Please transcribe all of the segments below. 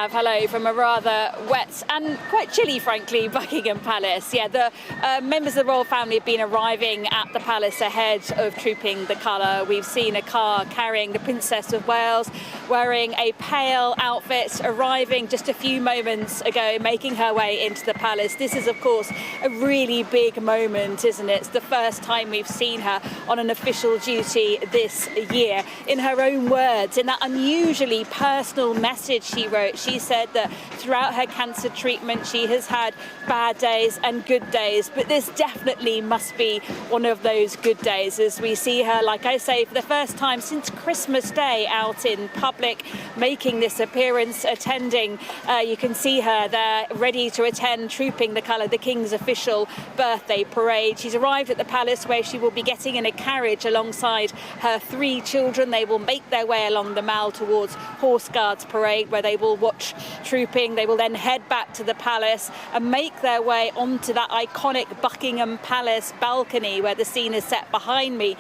have, hello, from a rather wet and quite chilly, frankly, Buckingham Palace. Yeah, the members of the royal family have been arriving at the palace ahead of trooping the colour. We've seen a car carrying the Princess of Wales, wearing a pale outfit, arriving just a few moments ago, making her way into the palace. This is, of course, a really big moment, isn't it? It's the first time we've seen her on an official duty this year. In her own words, in that unusually personal message she wrote, she said that throughout her cancer treatment she has had bad days and good days, but this definitely must be one of those good days as we see her, like I say, for the first time since Christmas Day out in public, making this appearance, attending. You can see her there ready to attend trooping the colour, the King's official birthday parade. She's arrived at the palace where she will be getting in a carriage alongside her 3 children. They will make their way along the Mall towards Horse Guards Parade, where they will watch trooping. They will then head back to the palace and make their way onto that iconic Buckingham Palace balcony where the scene is set behind me.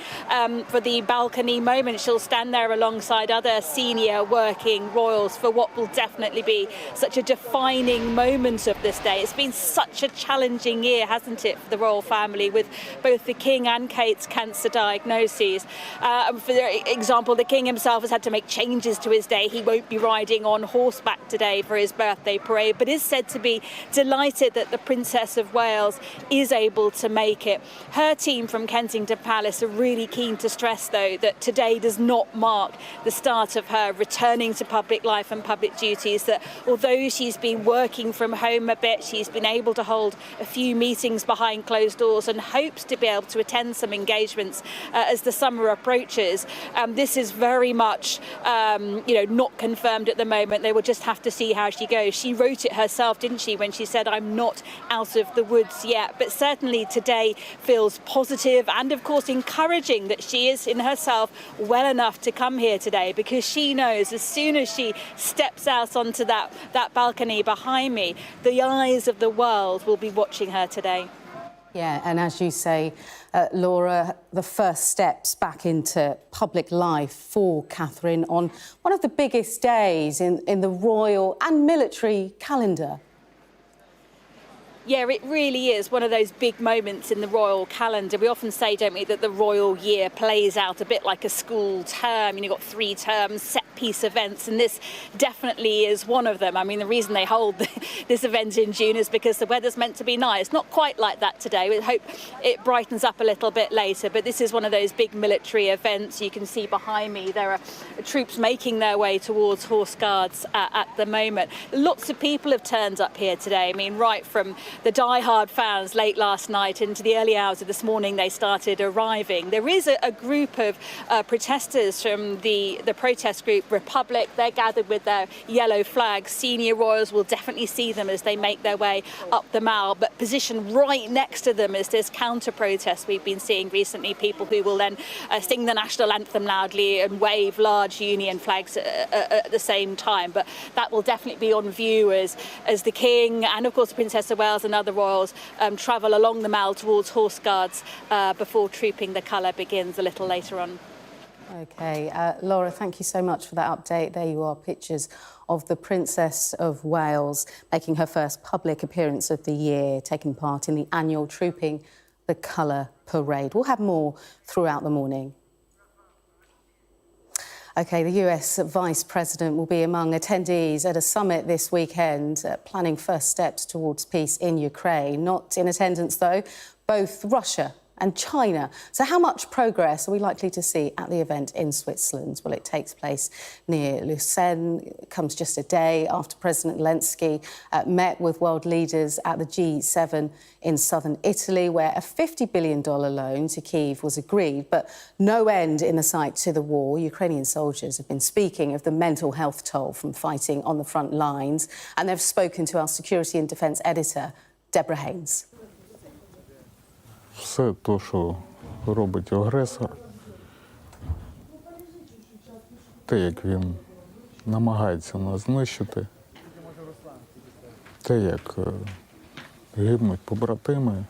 For the balcony moment, she'll stand there alongside other senior working royals for what will definitely be such a defining moment of this day. It's been such a challenging year, hasn't it, for the royal family, with both the King and Kate's cancer diagnoses. For example, the King himself has had to make changes to his day. He won't be riding on horseback today for his birthday parade, but is said to be delighted that the Princess of Wales is able to make it. Her team from Kensington Palace are really keen to stress, though, that today does not mark the start of her returning to public life and public duties, that although she's been working from home a bit, she's been able to hold a few meetings behind closed doors and hopes to be able to attend some engagements as the summer approaches. This is very much not confirmed at the moment. They will just have to see how she goes. She wrote it herself, didn't she, when she said, "I'm not out of the woods yet." But certainly today feels positive and, of course, encouraging that she is in herself well enough to come here today, because she knows as soon as she steps out onto that balcony behind me, the eyes of the world will be watching her today. Yeah, and as you say, Laura, the first steps back into public life for Catherine on one of the biggest days in the royal and military calendar. Yeah, it really is one of those big moments in the royal calendar. We often say, don't we, that the royal year plays out a bit like a school term. You've got 3 terms, set-piece events, and this definitely is one of them. I mean, the reason they hold this event in June is because the weather's meant to be nice. Not quite like that today. We hope it brightens up a little bit later, but this is one of those big military events. You can see behind me there are troops making their way towards Horse Guards at the moment. Lots of people have turned up here today. I mean, right from the die-hard fans late last night into the early hours of this morning, they started arriving. There is a group of protesters from the protest group Republic. They're gathered with their yellow flags. Senior royals will definitely see them as they make their way up the Mall, but positioned right next to them is this counter-protest we've been seeing recently, people who will then sing the national anthem loudly and wave large Union flags at the same time. But that will definitely be on view as the King and, of course, the Princess of Wales and other royals travel along the Mall towards Horse Guards before trooping the colour begins a little later on. OK, Laura, thank you so much for that update. There you are, pictures of the Princess of Wales making her first public appearance of the year, taking part in the annual Trooping the Colour parade. We'll have more throughout the morning. OK, the US Vice President will be among attendees at a summit this weekend, planning first steps towards peace in Ukraine. Not in attendance, though, both Russia and China. So how much progress are we likely to see at the event in Switzerland? Well, it takes place near Lucerne. It comes just a day after President Zelensky met with world leaders at the G7 in southern Italy, where a $50 billion loan to Kyiv was agreed, but no end in the sight to the war. Ukrainian soldiers have been speaking of the mental health toll from fighting on the front lines, and they've spoken to our security and defence editor, Deborah Haynes. Все те, що робить агресор, те, як він намагається нас знищити, те, як гибнуть побратими,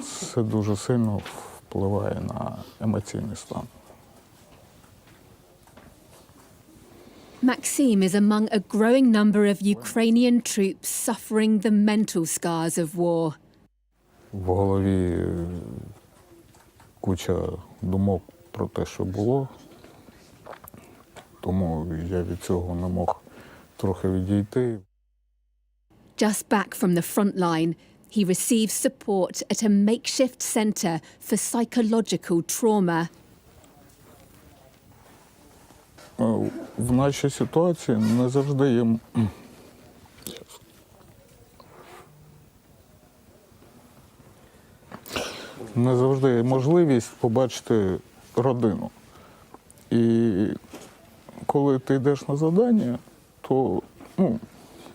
це дуже сильно впливає на емоційний стан. Maxim is among a growing number of Ukrainian troops suffering the mental scars of war. В голові куча думок про те, що було, тому я від цього не мог трохи відійти. Just back from the front line, he receives support at a makeshift centre for psychological trauma. В нашій ситуації не завжди є можливість побачити родину. І коли ти йдеш на завдання, то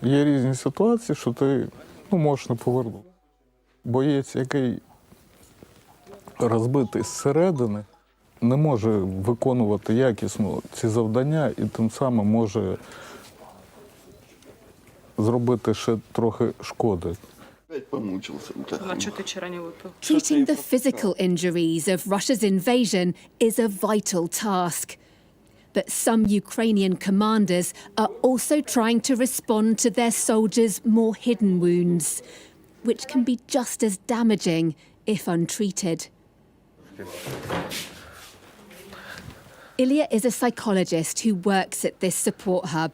є різні ситуації, що ти можеш не повернути. Боєць, який розбитий зсередини, не може виконувати якісно ці завдання і тим самим може зробити ще трохи шкоди. Treating the physical injuries of Russia's invasion is a vital task. But some Ukrainian commanders are also trying to respond to their soldiers' more hidden wounds, which can be just as damaging if untreated. Ilya is a psychologist who works at this support hub.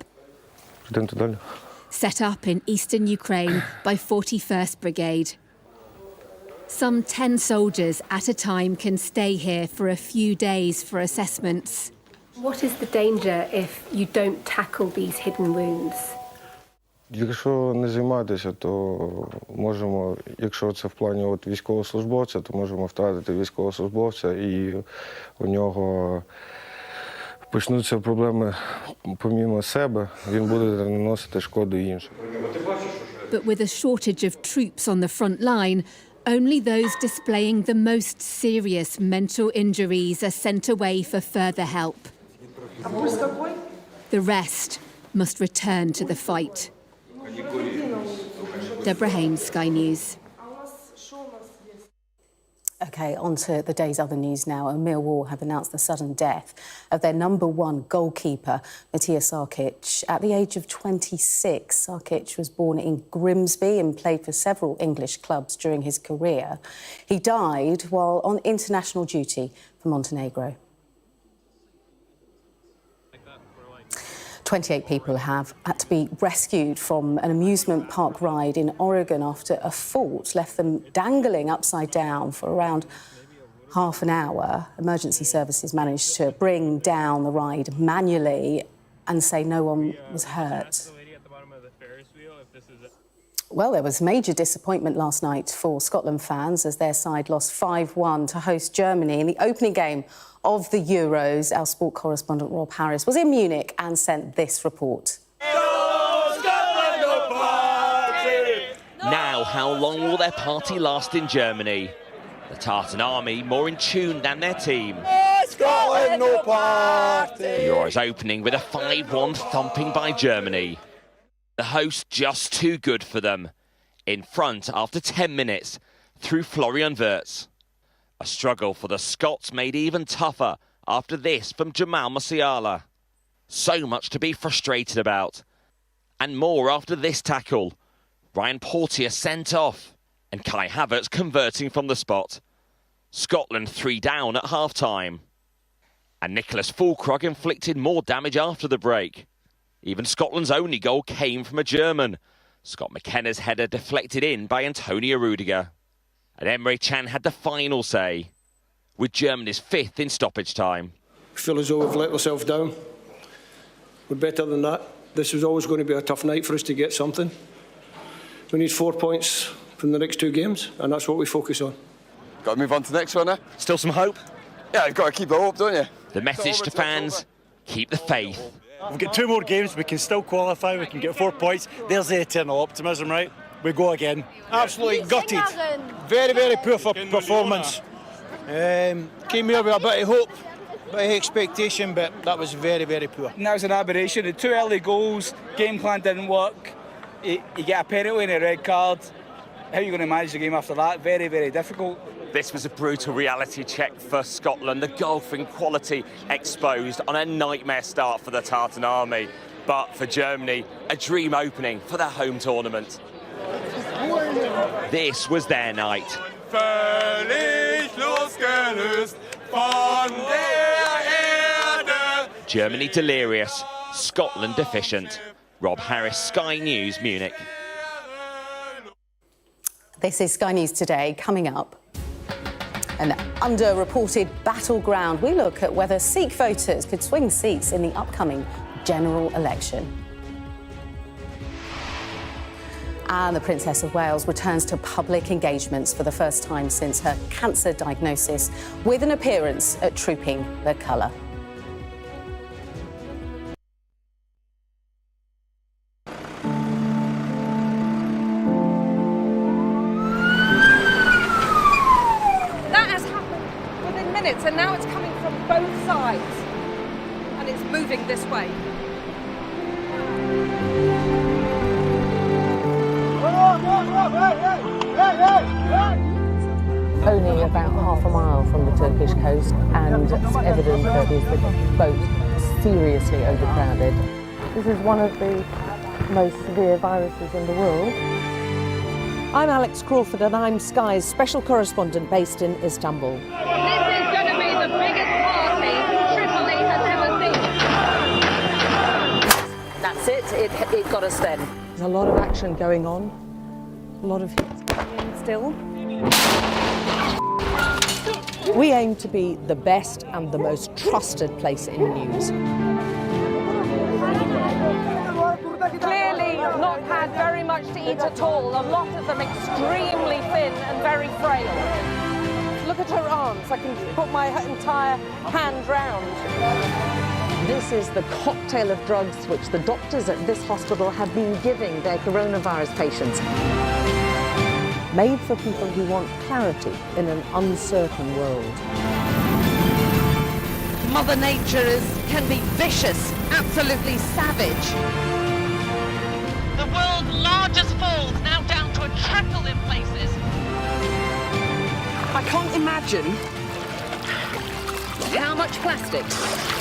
Set up in eastern Ukraine by 41st Brigade. Some 10 soldiers at a time can stay here for a few days for assessments. What is the danger if you don't tackle these hidden wounds? Якщо не займатися, то можемо, якщо це в плані військовослужбовця, то можемо втратити військовослужбовця і у нього почнуться проблеми помімо себе, він буде наносити шкоду іншим. But with a shortage of troops on the front line, only those displaying the most serious mental injuries are sent away for further help. The rest must return to the fight. Deborah Hames, Sky News. OK, on to the day's other news now. Millwall have announced the sudden death of their #1 goalkeeper, Matija Sarkic. At the age of 26, Sarkic was born in Grimsby and played for several English clubs during his career. He died while on international duty for Montenegro. 28 people have had to be rescued from an amusement park ride in Oregon after a fault left them dangling upside down for around half an hour. Emergency services managed to bring down the ride manually and say no one was hurt. Well, there was major disappointment last night for Scotland fans as their side lost 5-1 to host Germany in the opening game of the Euros. Our sport correspondent Rob Harris was in Munich and sent this report. Now, how long will their party last in Germany? The Tartan Army more in tune than their team. Scotland no party! The Euros opening with a 5-1 thumping by Germany. The host just too good for them. In front after 10 minutes through Florian Wirtz. A struggle for the Scots made even tougher after this from Jamal Musiala. So much to be frustrated about. And more after this tackle. Ryan Portier sent off and Kai Havertz converting from the spot. Scotland 3 down at half-time. And Nicholas Fulkrug inflicted more damage after the break. Even Scotland's only goal came from a German. Scott McKenna's header deflected in by Antonio Rudiger. And Emre Can had the final say, with Germany's 5th in stoppage time. I feel as though we've let ourselves down. We're better than that. This was always going to be a tough night for us to get something. We need 4 points from the next 2 games, and that's what we focus on. Got to move on to the next one, eh? Still some hope? Yeah, you've got to keep the hope, don't you? The message to fans, keep the faith. We've got 2 more games, we can still qualify, we can get 4 points. There's the eternal optimism, right? We go again. Absolutely gutted. Very, very poor performance. Came here with a bit of hope, bit of expectation, but that was very, very poor. And that was an aberration. The 2 early goals, game plan didn't work. You get a penalty and a red card. How are you going to manage the game after that? Very, very difficult. This was a brutal reality check for Scotland. The golfing quality exposed on a nightmare start for the Tartan Army. But for Germany, a dream opening for their home tournament. This was their night. Völlig losgelöst von der Erde. Germany delirious, Scotland deficient. Rob Harris, Sky News, Munich. This is Sky News Today. Coming up, an underreported battleground. We look at whether Sikh voters could swing seats in the upcoming general election. And the Princess of Wales returns to public engagements for the first time since her cancer diagnosis, with an appearance at Trooping the Colour. And now it's coming from both sides, and it's moving this way. Only about half a mile from the Turkish coast, and it's evident that the boat seriously overcrowded. This is one of the most severe viruses in the world. I'm Alex Crawford, and I'm Sky's special correspondent based in Istanbul. The biggest party Tripoli has ever seen. That's it. It got us then. There's a lot of action going on, a lot of hits going in still. We aim to be the best and the most trusted place in news. Clearly not had very much to eat at all. A lot of them extremely thin and very frail. Look at her arms. I can put my entire hand round. This is the cocktail of drugs which the doctors at this hospital have been giving their coronavirus patients. Made for people who want clarity in an uncertain world. Mother Nature can be vicious, absolutely savage. The world's largest falls now down to a trickle in places. I can't imagine how much plastic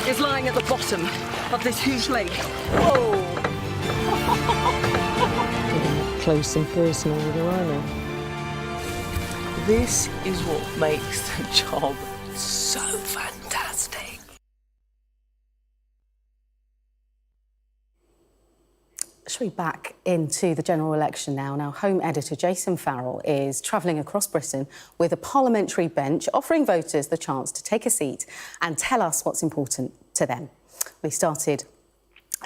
is lying at the bottom of this huge lake. Whoa! Close and personal with her, aren't I? This is what makes the job so fantastic. Shall we back into the general election now? Now, Home editor Jason Farrell is travelling across Britain with a parliamentary bench, offering voters the chance to take a seat and tell us what's important to them. We started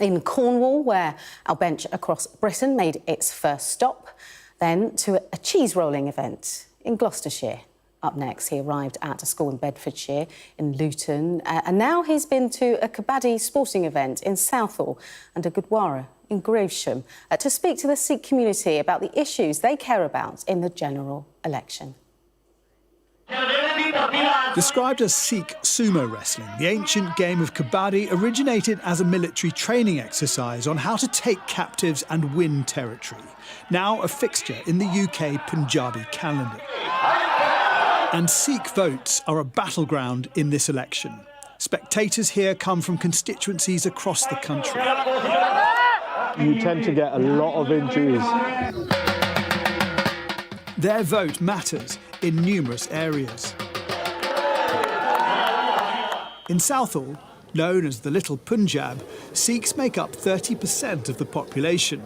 in Cornwall, where our bench across Britain made its first stop, then to a cheese rolling event in Gloucestershire. Up next, he arrived at a school in Bedfordshire, in Luton, and now he's been to a kabaddi sporting event in Southall and a Gurdwara in Gravesham to speak to the Sikh community about the issues they care about in the general election. Described as Sikh sumo wrestling, the ancient game of kabaddi originated as a military training exercise on how to take captives and win territory. Now a fixture in the UK Punjabi calendar. And Sikh votes are a battleground in this election. Spectators here come from constituencies across the country. You tend to get a lot of injuries. Their vote matters in numerous areas. In Southall, known as the Little Punjab, Sikhs make up 30% of the population.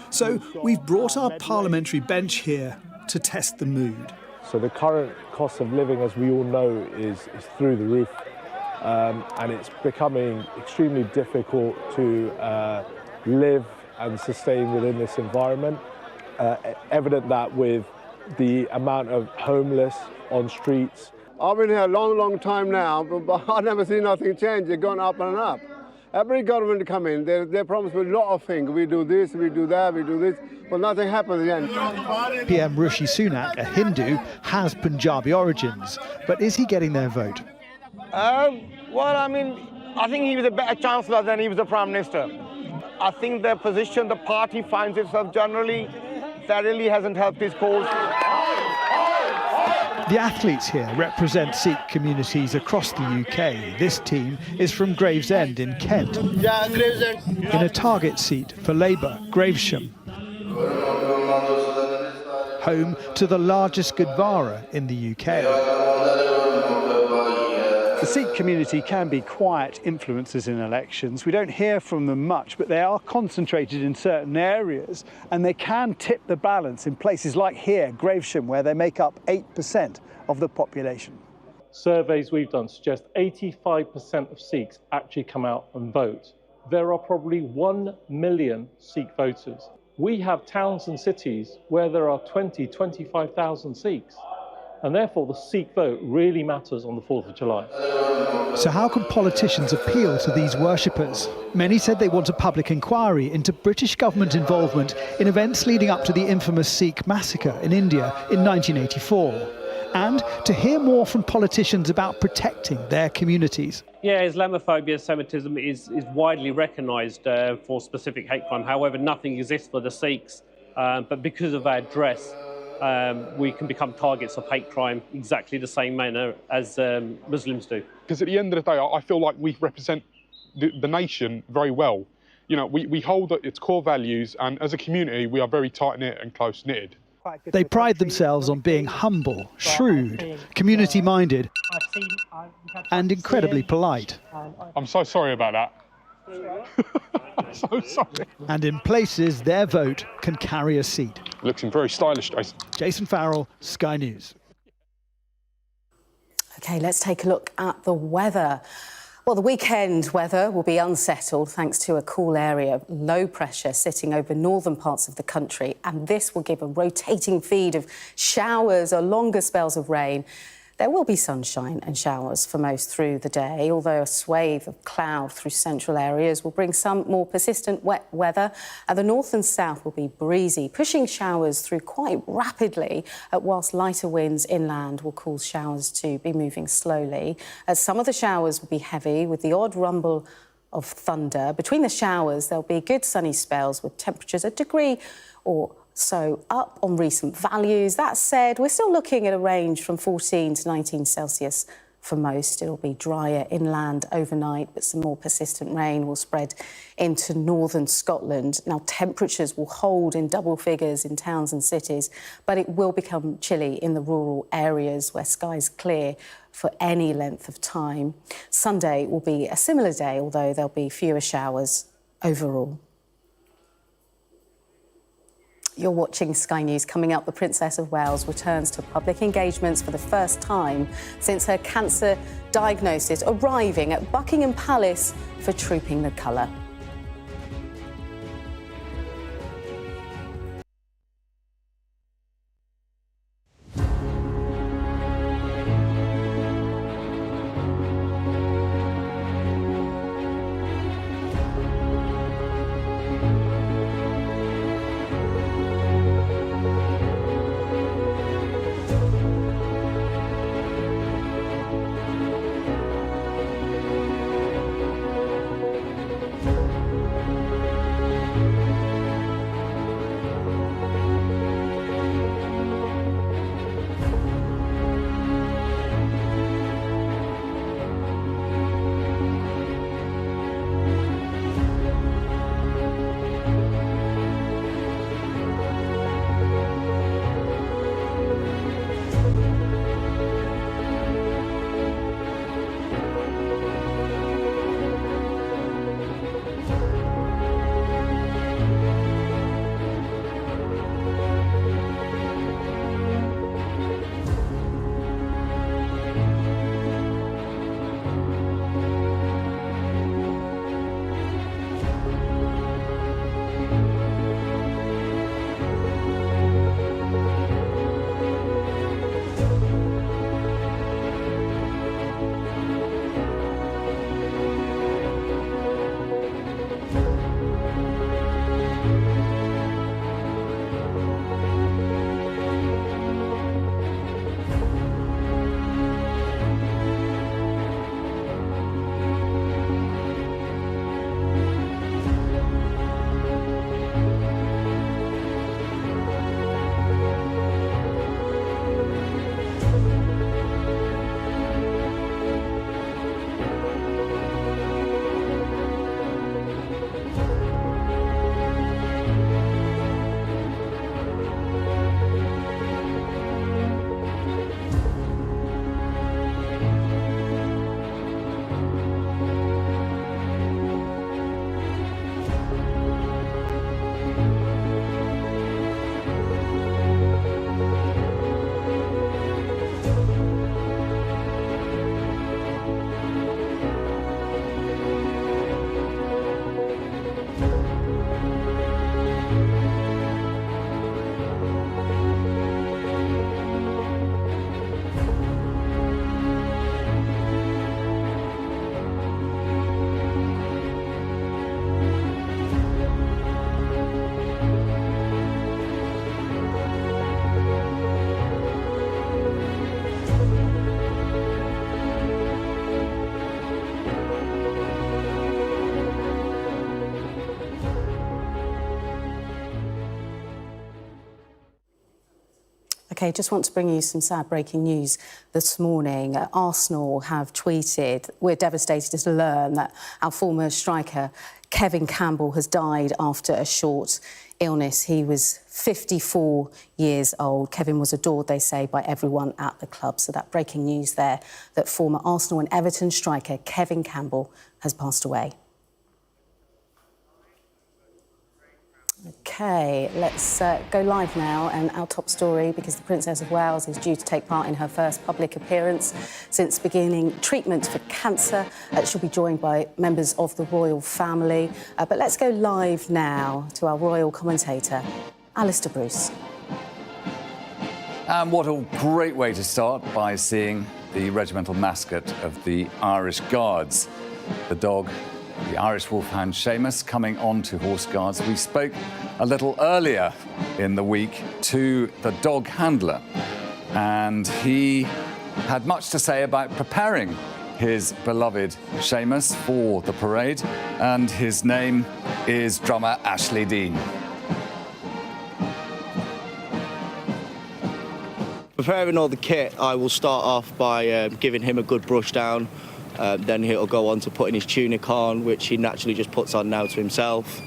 So we've brought our parliamentary bench here to test the mood. So the current cost of living, as we all know, is through the roof. And it's becoming extremely difficult to live and sustain within this environment. Evident that with the amount of homeless on streets. I've been here a long time now, but I've never seen nothing change. It's gone up and up. Every government come in, they promise a lot of things. We do this, we do that, we do this, but nothing happens again. PM Rishi Sunak, a Hindu, has Punjabi origins, but is he getting their vote? Well, I mean, I think he was a better chancellor than he was a prime minister. I think the position the party finds itself generally, that really hasn't helped his cause. The athletes here represent Sikh communities across the UK. This team is from Gravesend in Kent. Yeah, Gravesend. In a target seat for Labour, Gravesham. Home to the largest Gurdwara in the UK. The Sikh community can be quiet influencers in elections. We don't hear from them much, but they are concentrated in certain areas, and they can tip the balance in places like here, Gravesham, where they make up 8% of the population. Surveys we've done suggest 85% of Sikhs actually come out and vote. There are probably 1 million Sikh voters. We have towns and cities where there are 20, 25,000 Sikhs. And therefore, the Sikh vote really matters on the 4th of July. So how can politicians appeal to these worshippers? Many said they want a public inquiry into British government involvement in events leading up to the infamous Sikh massacre in India in 1984. And to hear more from politicians about protecting their communities. Yeah, Islamophobia, Semitism is widely recognised for specific hate crime. However, nothing exists for the Sikhs. But because of our dress, we can become targets of hate crime exactly the same manner as Muslims do. Because at the end of the day, I feel like we represent the nation very well. You know, we hold its core values, and as a community, we are very tight-knit and close-knitted. They pride themselves on being humble, shrewd, community-minded, and incredibly polite. I'm so sorry about that. I'm so sorry. And in places, their vote can carry a seat. Looking very stylish, Jason. Jason Farrell, Sky News. OK, let's take a look at the weather. Well, the weekend weather will be unsettled thanks to a cool area of low pressure sitting over northern parts of the country, and this will give a rotating feed of showers or longer spells of rain. There will be sunshine and showers for most through the day, although a swathe of cloud through central areas will bring some more persistent wet weather. And the north and south will be breezy, pushing showers through quite rapidly, whilst lighter winds inland will cause showers to be moving slowly. Some of the showers will be heavy, with the odd rumble of thunder. Between the showers, there'll be good sunny spells with temperatures a degree or so up on recent values. That said, we're still looking at a range from 14 to 19 Celsius for most. It'll be drier inland overnight, but some more persistent rain will spread into northern Scotland. Now, temperatures will hold in double figures in towns and cities, but it will become chilly in the rural areas where skies clear for any length of time. Sunday will be a similar day, although there'll be fewer showers overall. You're watching Sky News. Coming up, the Princess of Wales returns to public engagements for the first time since her cancer diagnosis, arriving at Buckingham Palace for Trooping the Colour. OK, just want to bring you some sad breaking news this morning. Arsenal have tweeted, "We're devastated to learn that our former striker Kevin Campbell has died after a short illness. He was 54 years old. Kevin was adored, they say, by everyone at the club." So that breaking news there, that former Arsenal and Everton striker Kevin Campbell has passed away. OK, let's go live now and our top story, because the Princess of Wales is due to take part in her first public appearance since beginning treatment for cancer. She'll be joined by members of the royal family. But let's go live now to our royal commentator, Alistair Bruce. And what a great way to start, by seeing the regimental mascot of the Irish Guards, the dog, the Irish Wolfhound Seamus, coming on to Horse Guards. We spoke a little earlier in the week to the dog handler, and he had much to say about preparing his beloved Seamus for the parade, and his name is drummer Ashley Dean. Preparing all the kit, I will start off by giving him a good brush down. Then he'll go on to putting his tunic on, which he naturally just puts on now to himself.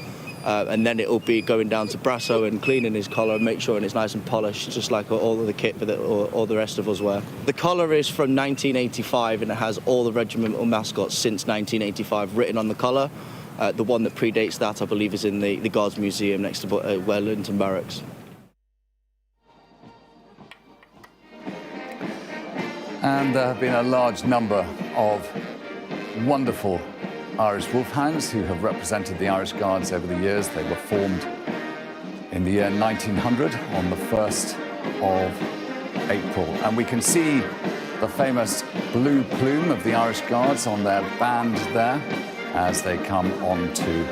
And then it'll be going down to Brasso and cleaning his collar and make sure it's nice and polished, just like all of the kit that all the rest of us wear. The collar is from 1985, and it has all the regimental mascots since 1985 written on the collar. The one that predates that, I believe, is in the Guards Museum next to Wellington Barracks. And there have been a large number of wonderful Irish Wolfhounds who have represented the Irish Guards over the years. They were formed in the year 1900 on the 1st of April. And we can see the famous blue plume of the Irish Guards on their band there as they come on to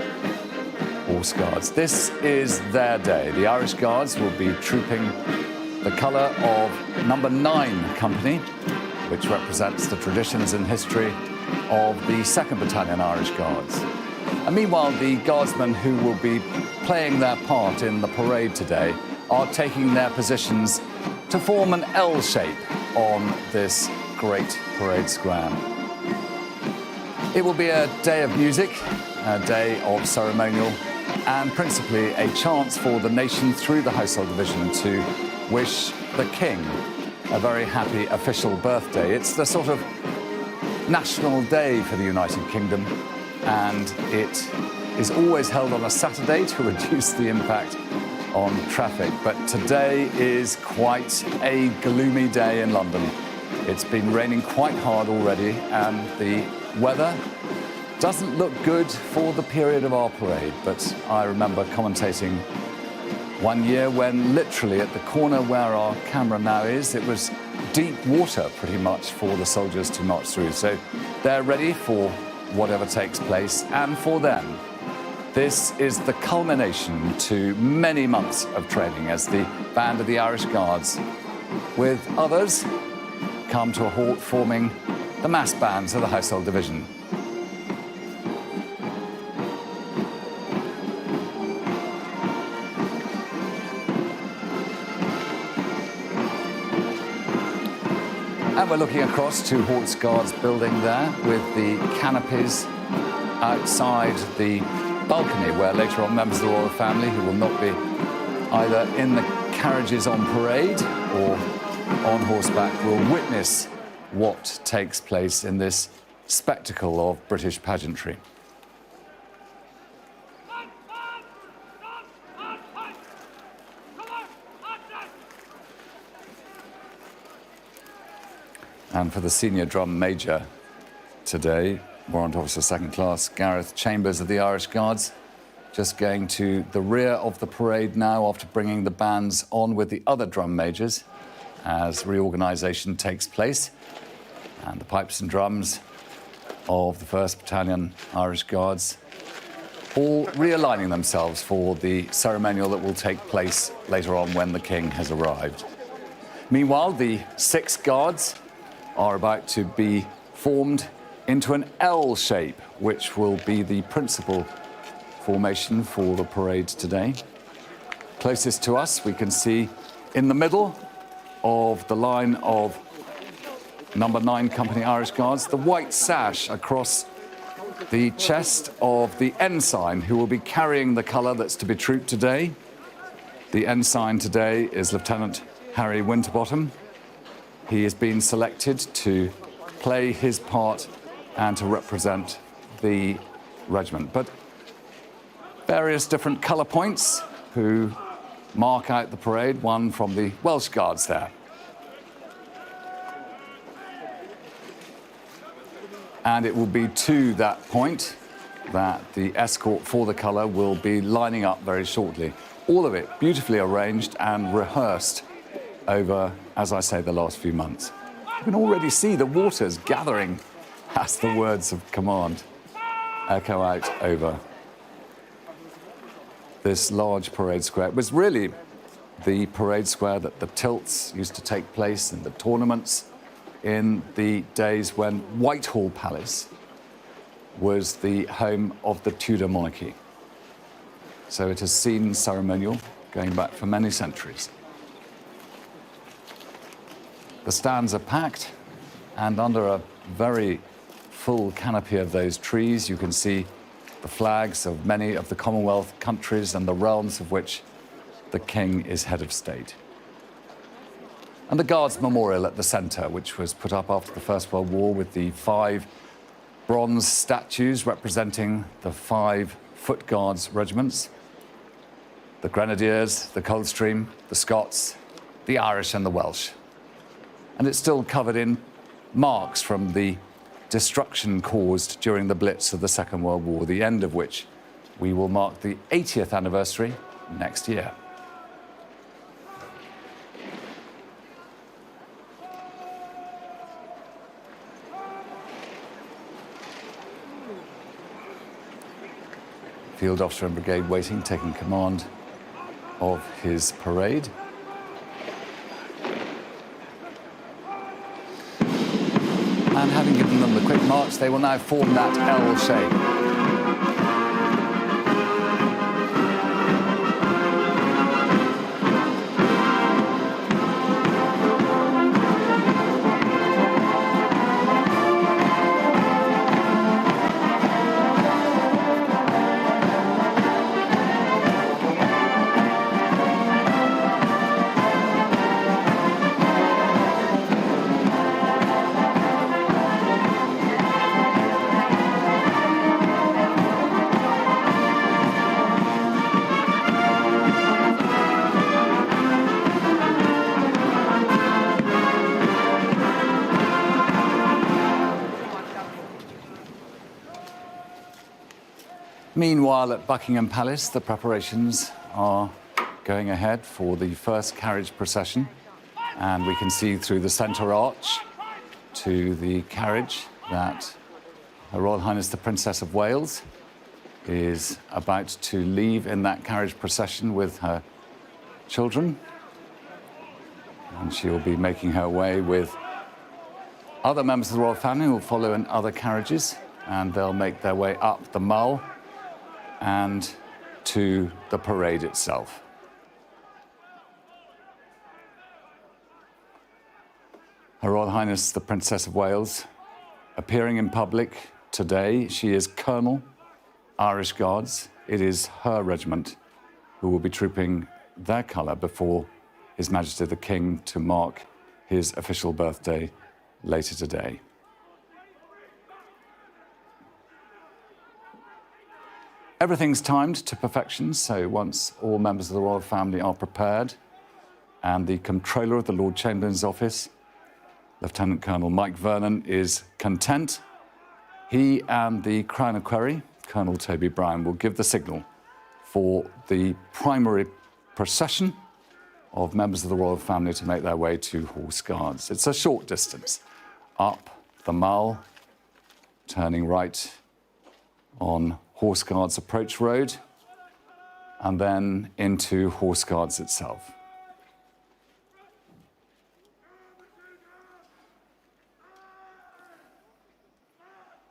Horse Guards. This is their day. The Irish Guards will be trooping the colour of number 9 Company, which represents the traditions and history of the 2nd Battalion Irish Guards. And meanwhile, the Guardsmen who will be playing their part in the parade today are taking their positions to form an L shape on this great parade square. It will be a day of music, a day of ceremonial, and principally a chance for the nation through the Household Division to wish the King a very happy official birthday. It's the sort of national day for the United Kingdom, and it is always held on a Saturday to reduce the impact on traffic. But today is quite a gloomy day in London. It's been raining quite hard already, and the weather doesn't look good for the period of our parade. But I remember commentating one year when literally at the corner where our camera now is, it was deep water pretty much for the soldiers to march through. So they're ready for whatever takes place, and for them, this is the culmination to many months of training as the band of the Irish Guards, with others, come to a halt, forming the mass bands of the Household Division. And we're looking across to Horse Guards building there, with the canopies outside the balcony, where later on members of the royal family, who will not be either in the carriages on parade or on horseback, will witness what takes place in this spectacle of British pageantry. And for the senior drum major today, Warrant Officer Second Class Gareth Chambers of the Irish Guards, just going to the rear of the parade now after bringing the bands on with the other drum majors as reorganisation takes place. And the pipes and drums of the 1st Battalion Irish Guards all realigning themselves for the ceremonial that will take place later on when the King has arrived. Meanwhile, the 6 Guards are about to be formed into an L shape, which will be the principal formation for the parade today. Closest to us, we can see in the middle of the line of number 9 Company Irish Guards, the white sash across the chest of the ensign who will be carrying the colour that's to be trooped today. The ensign today is Lieutenant Harry Winterbottom. He has been selected to play his part and to represent the regiment. But various different colour points who mark out the parade, one from the Welsh Guards there. And it will be to that point that the escort for the colour will be lining up very shortly. All of it beautifully arranged and rehearsed over, as I say, the last few months. You can already see the waters gathering as the words of command echo out over this large parade square. It was really the parade square that the tilts used to take place in the tournaments in the days when Whitehall Palace was the home of the Tudor monarchy. So it has seen ceremonial going back for many centuries. The stands are packed, and under a very full canopy of those trees, you can see the flags of many of the Commonwealth countries and the realms of which the King is head of state. And the Guards Memorial at the centre, which was put up after the First World War with the 5 bronze statues representing the 5 Foot Guards regiments, the Grenadiers, the Coldstream, the Scots, the Irish and the Welsh. And it's still covered in marks from the destruction caused during the Blitz of the Second World War, the end of which we will mark the 80th anniversary next year. Field Officer and Brigade waiting, taking command of his parade. And having given them the quick march, they will now form that L shape. Meanwhile, at Buckingham Palace, the preparations are going ahead for the first carriage procession. And we can see through the centre arch to the carriage that Her Royal Highness the Princess of Wales is about to leave in that carriage procession with her children. And she will be making her way with other members of the royal family who will follow in other carriages, and they'll make their way up the Mall and to the parade itself. Her Royal Highness the Princess of Wales appearing in public today. She is Colonel, Irish Guards. It is her regiment who will be trooping their colour before His Majesty the King to mark his official birthday later today. Everything's timed to perfection, so once all members of the royal family are prepared and the Comptroller of the Lord Chamberlain's office, Lieutenant Colonel Mike Vernon, is content, he and the Crown Equerry, Colonel Toby Brown, will give the signal for the primary procession of members of the royal family to make their way to Horse Guards. It's a short distance up the Mall, turning right on Horse Guards Approach Road, and then into Horse Guards itself.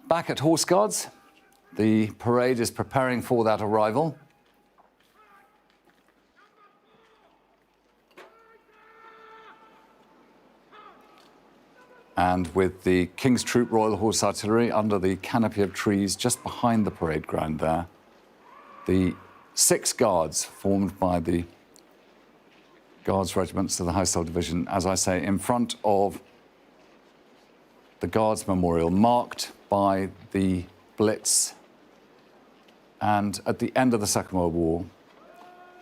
Back at Horse Guards, the parade is preparing for that arrival. and with the King's Troop Royal Horse Artillery under the canopy of trees just behind the parade ground there. The 6 guards formed by the Guards regiments of the Household Division, as I say, in front of the Guards Memorial, marked by the Blitz. And at the end of the Second World War,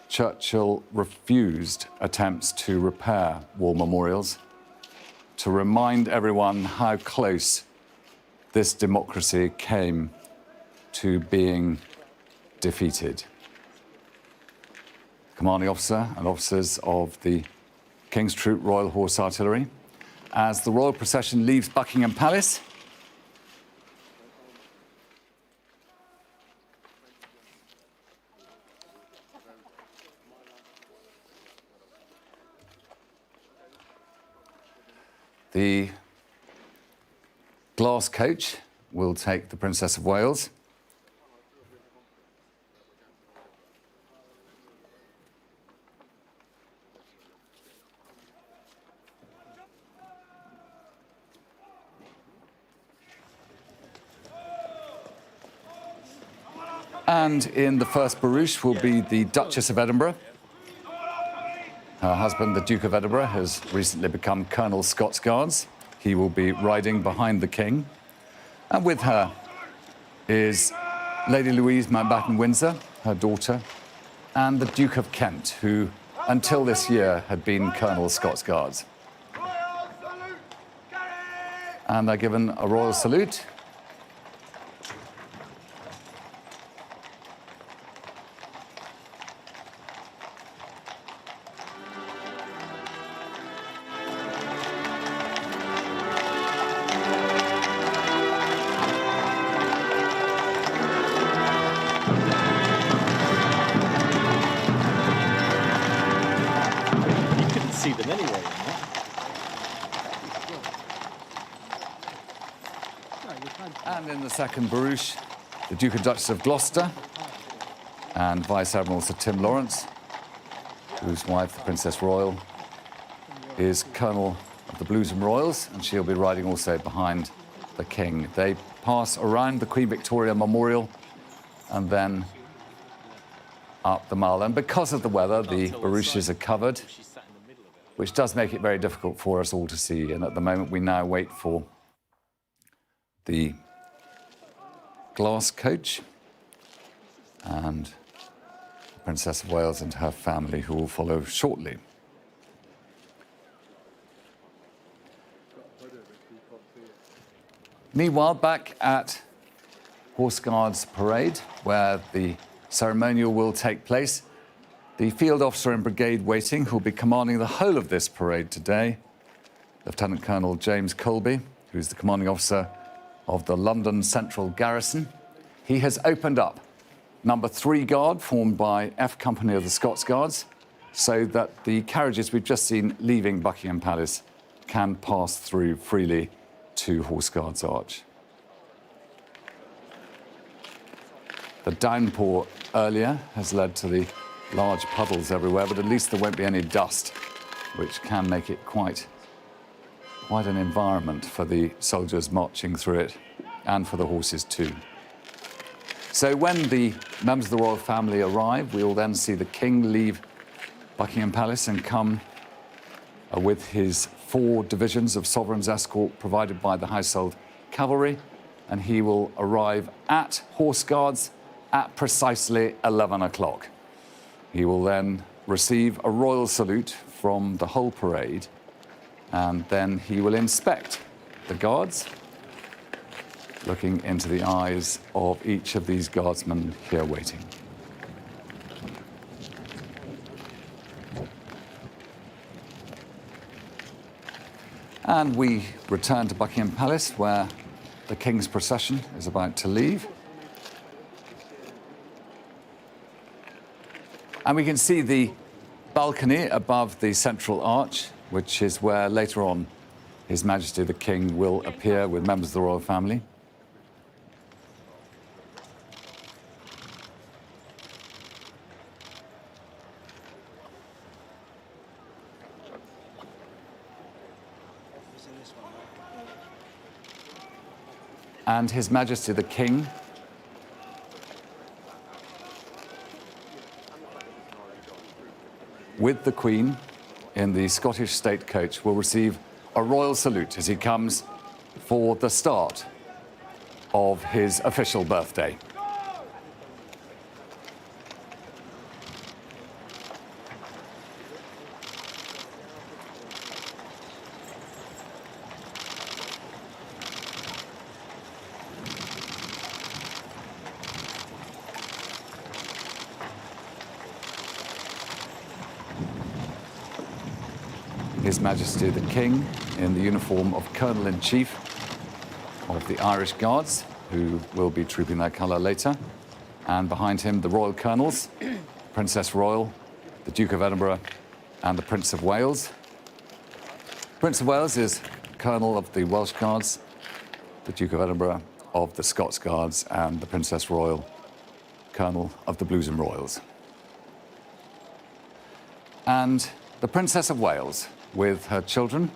Churchill refused attempts to repair war memorials, to remind everyone how close this democracy came to being defeated. Commanding officer and officers of the King's Troop Royal Horse Artillery, as the royal procession leaves Buckingham Palace. The glass coach will take the Princess of Wales. And in the first barouche will be the Duchess of Edinburgh. Her husband, the Duke of Edinburgh, has recently become Colonel Scots Guards. He will be riding behind the King. And with her is Lady Louise Mountbatten-Windsor, her daughter, and the Duke of Kent, who, until this year, had been Colonel Scots Guards. And they're given a royal salute. See them anyway. And in the second barouche, the Duke and Duchess of Gloucester and Vice Admiral Sir Tim Lawrence, whose wife, the Princess Royal, is Colonel of the Blues and Royals, and she'll be riding also behind the King. They pass around the Queen Victoria Memorial and then up the Mall. And because of the weather, the barouches are covered, which does make it very difficult for us all to see. And at the moment, we now wait for the glass coach and the Princess of Wales and her family, who will follow shortly. Meanwhile, back at Horse Guards Parade, where the ceremonial will take place, the field officer in brigade waiting, who will be commanding the whole of this parade today, Lieutenant Colonel James Colby, who's the commanding officer of the London Central Garrison. He has opened up number 3 guard, formed by F Company of the Scots Guards, so that the carriages we've just seen leaving Buckingham Palace can pass through freely to Horse Guards Arch. The downpour earlier has led to the large puddles everywhere, but at least there won't be any dust, which can make it quite an environment for the soldiers marching through it, and for the horses too. So when the members of the royal family arrive, we will then see the King leave Buckingham Palace and come with his 4 divisions of Sovereign's escort provided by the Household Cavalry, and he will arrive at Horse Guards at precisely 11 o'clock. He will then receive a royal salute from the whole parade, and then he will inspect the guards, looking into the eyes of each of these guardsmen here waiting. And we return to Buckingham Palace, where the King's procession is about to leave. And we can see the balcony above the central arch, which is where later on His Majesty the King will appear with members of the royal family. And His Majesty the King with the Queen in the Scottish state coach will receive a royal salute as he comes for the start of his official birthday. His Majesty the King in the uniform of Colonel-in-Chief of the Irish Guards, who will be trooping their colour later. And behind him, the Royal Colonels, Princess Royal, the Duke of Edinburgh, and the Prince of Wales. Prince of Wales is Colonel of the Welsh Guards, the Duke of Edinburgh of the Scots Guards, and the Princess Royal, Colonel of the Blues and Royals. And the Princess of Wales, with her children.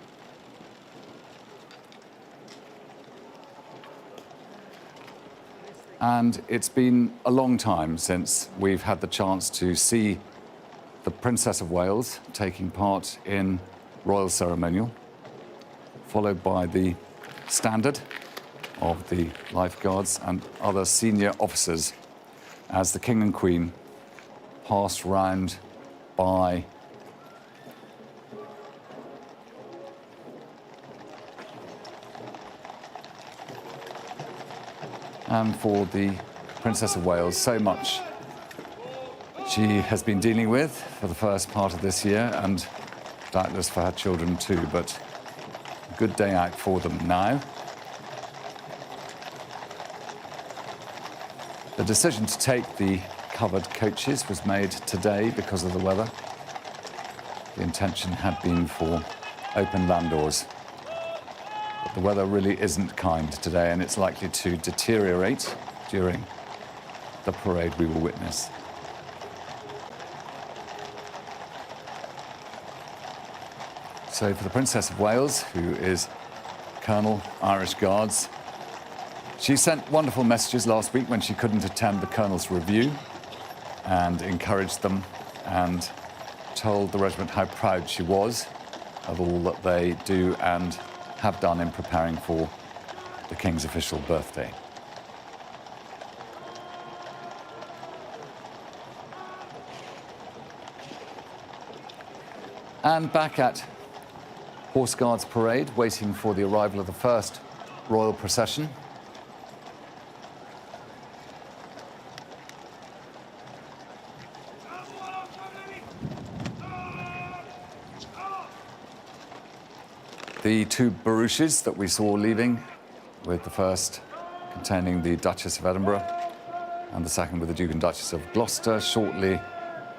And it's been a long time since we've had the chance to see the Princess of Wales taking part in royal ceremonial, followed by the standard of the lifeguards and other senior officers as the King and Queen passed round by and for the Princess of Wales, so much she has been dealing with for the first part of this year, and doubtless for her children too, but a good day out for them now. The decision to take the covered coaches was made today because of the weather. The intention had been for open landau's. The weather really isn't kind today, and it's likely to deteriorate during the parade we will witness. So for the Princess of Wales, who is Colonel, Irish Guards, she sent wonderful messages last week when she couldn't attend the Colonel's review, and encouraged them and told the regiment how proud she was of all that they do and have done in preparing for the King's official birthday. And back at Horse Guards Parade, waiting for the arrival of the first royal procession. The two barouches that we saw leaving, with the first containing the Duchess of Edinburgh and the second with the Duke and Duchess of Gloucester, shortly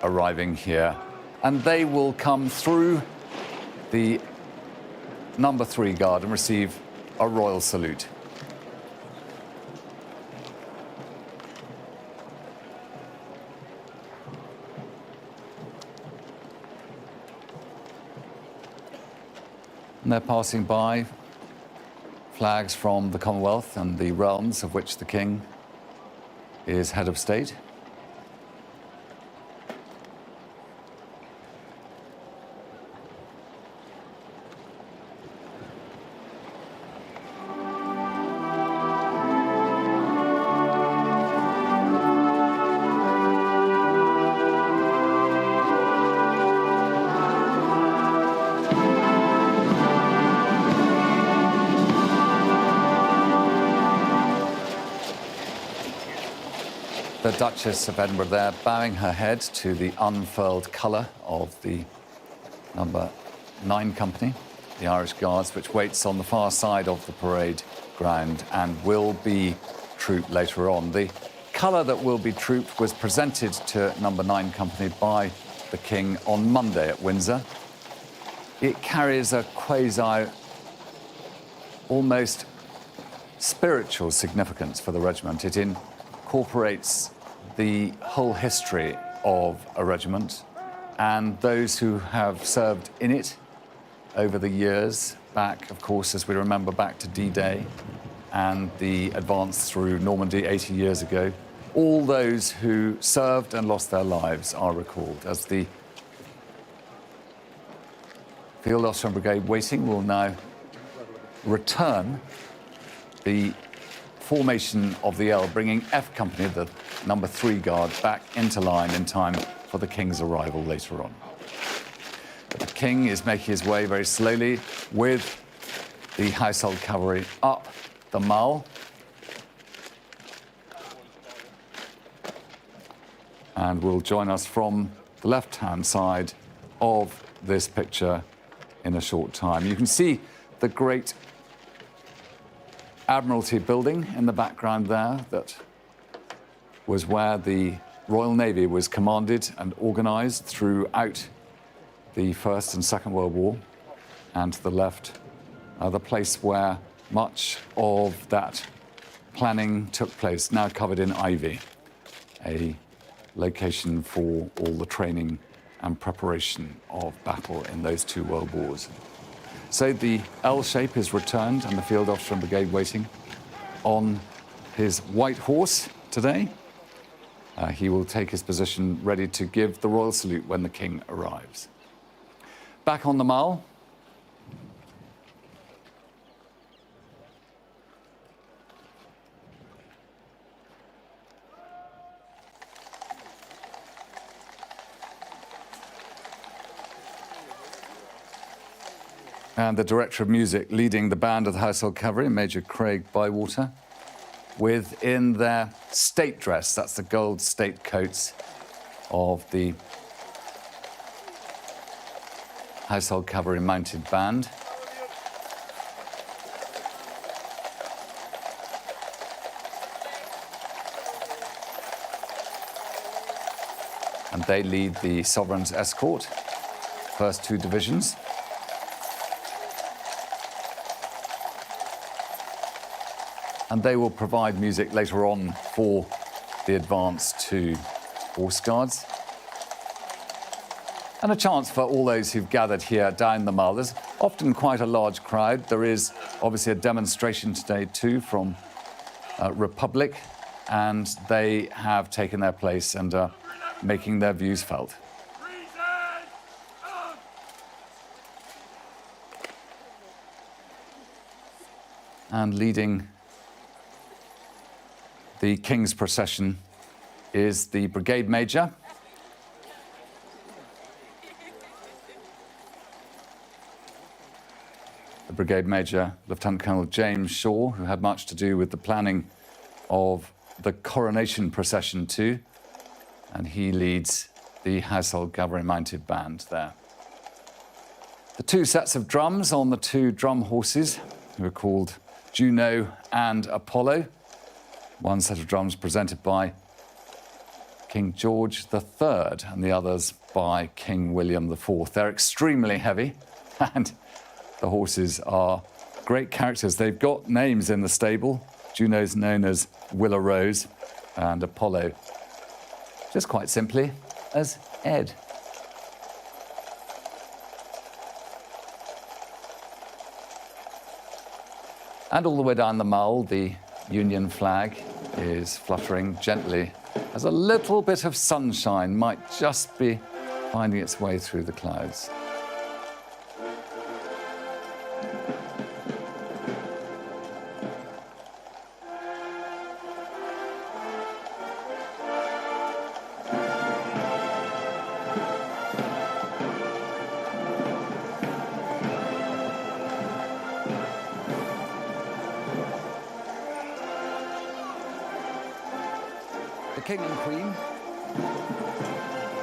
arriving here. And they will come through the number 3 guard and receive a royal salute. And they're passing by flags from the Commonwealth and the realms of which the King is head of state. The Duchess of Edinburgh there, bowing her head to the unfurled colour of the number 9 company, the Irish Guards, which waits on the far side of the parade ground and will be trooped later on. The colour that will be trooped was presented to number 9 company by the King on Monday at Windsor. It carries a quasi, almost spiritual significance for the regiment. It incorporates the whole history of a regiment and those who have served in it over the years, back, of course, as we remember, back to D-Day and the advance through Normandy 80 years ago. All those who served and lost their lives are recalled. As the Field Officer Brigade waiting will now return the formation of the L, bringing F Company, the number 3 Guard, back into line in time for the King's arrival later on. But the King is making his way very slowly with the Household Cavalry up the Mall. And will join us from the left-hand side of this picture in a short time. You can see the great Admiralty building in the background there. That was where the Royal Navy was commanded and organised throughout the First and Second World War. And to the left, the place where much of that planning took place, now covered in ivy, a location for all the training and preparation of battle in those 2 world wars. So the L shape is returned, and the Field Officer and Brigade waiting on his white horse today. He will take his position ready to give the royal salute when the King arrives. Back on the Mall. And the Director of Music leading the band of the Household Cavalry, Major Craig Bywater, within their state dress. That's the gold state coats of the Household Cavalry Mounted Band. And they lead the Sovereign's escort, first 2 divisions. And they will provide music later on for the advance to Horse Guards. And a chance for all those who've gathered here down the Mall. There's often quite a large crowd. There is obviously a demonstration today too from Republic, and they have taken their place and are making their views felt. And leading the King's procession is the Brigade Major. The Brigade Major, Lieutenant Colonel James Shaw, who had much to do with the planning of the coronation procession too, and he leads the Household Cavalry Mounted Band there. The 2 sets of drums on the 2 drum horses, who are called Juno and Apollo. One set of drums presented by King George III and the others by King William IV. They're extremely heavy, and the horses are great characters. They've got names in the stable. Juno's known as Willow Rose, and Apollo, just quite simply, as Ed. And all the way down the Mall, the Union flag is fluttering gently as a little bit of sunshine might just be finding its way through the clouds.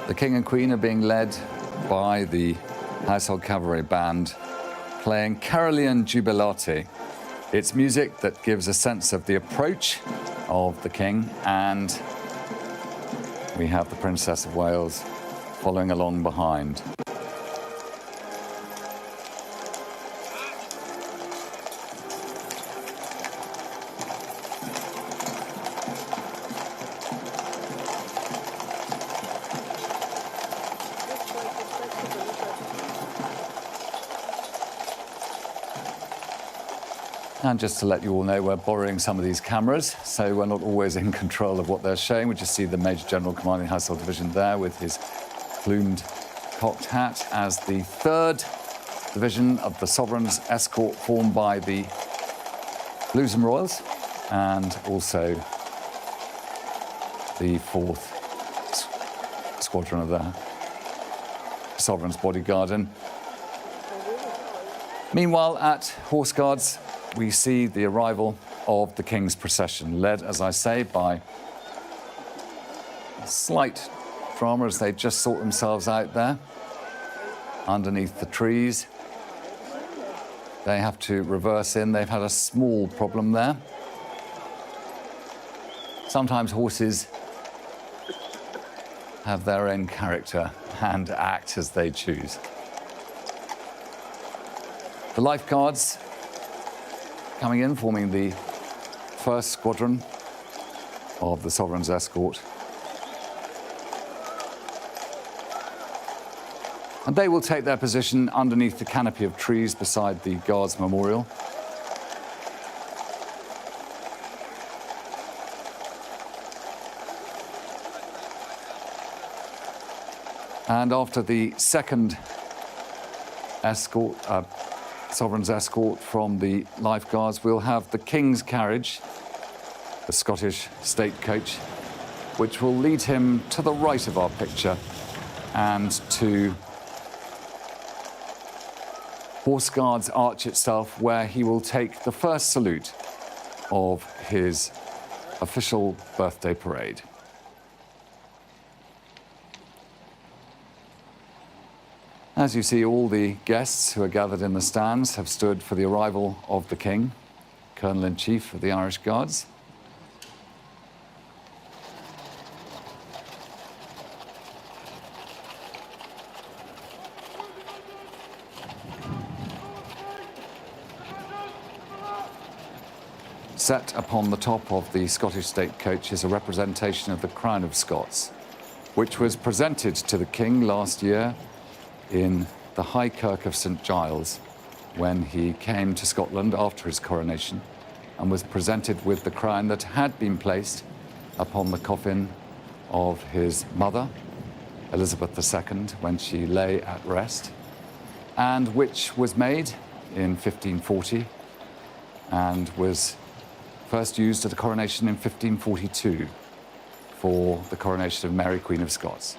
The King and Queen are being led by the Household Cavalry Band, playing Carolean Jubilate. It's music that gives a sense of the approach of the King, and we have the Princess of Wales following along behind. And just to let you all know, we're borrowing some of these cameras, so we're not always in control of what they're showing. We just see the Major General commanding Household Division there with his plumed cocked hat as the 3rd Division of the Sovereign's escort, formed by the Blues and Royals and also the 4th Squadron of the Sovereign's Bodyguard. And meanwhile, at Horse Guards, we see the arrival of the King's procession, led, as I say, by a slight drama as they just sort themselves out there underneath the trees. They have to reverse in. They've had a small problem there. Sometimes horses have their own character and act as they choose. The Life Guards coming in, forming the 1st Squadron of the Sovereign's escort. And they will take their position underneath the canopy of trees beside the Guards Memorial. And after the 2nd escort, Sovereign's escort from the Life Guards, we'll have the King's carriage, the Scottish state coach, which will lead him to the right of our picture and to Horse Guards Arch itself, where he will take the first salute of his official birthday parade. As you see, all the guests who are gathered in the stands have stood for the arrival of the King, Colonel-in-Chief of the Irish Guards. Set upon the top of the Scottish state coach is a representation of the Crown of Scots, which was presented to the King last year in the High Kirk of St Giles when he came to Scotland after his coronation and was presented with the crown that had been placed upon the coffin of his mother, Elizabeth II, when she lay at rest, and which was made in 1540 and was first used at the coronation in 1542 for the coronation of Mary, Queen of Scots.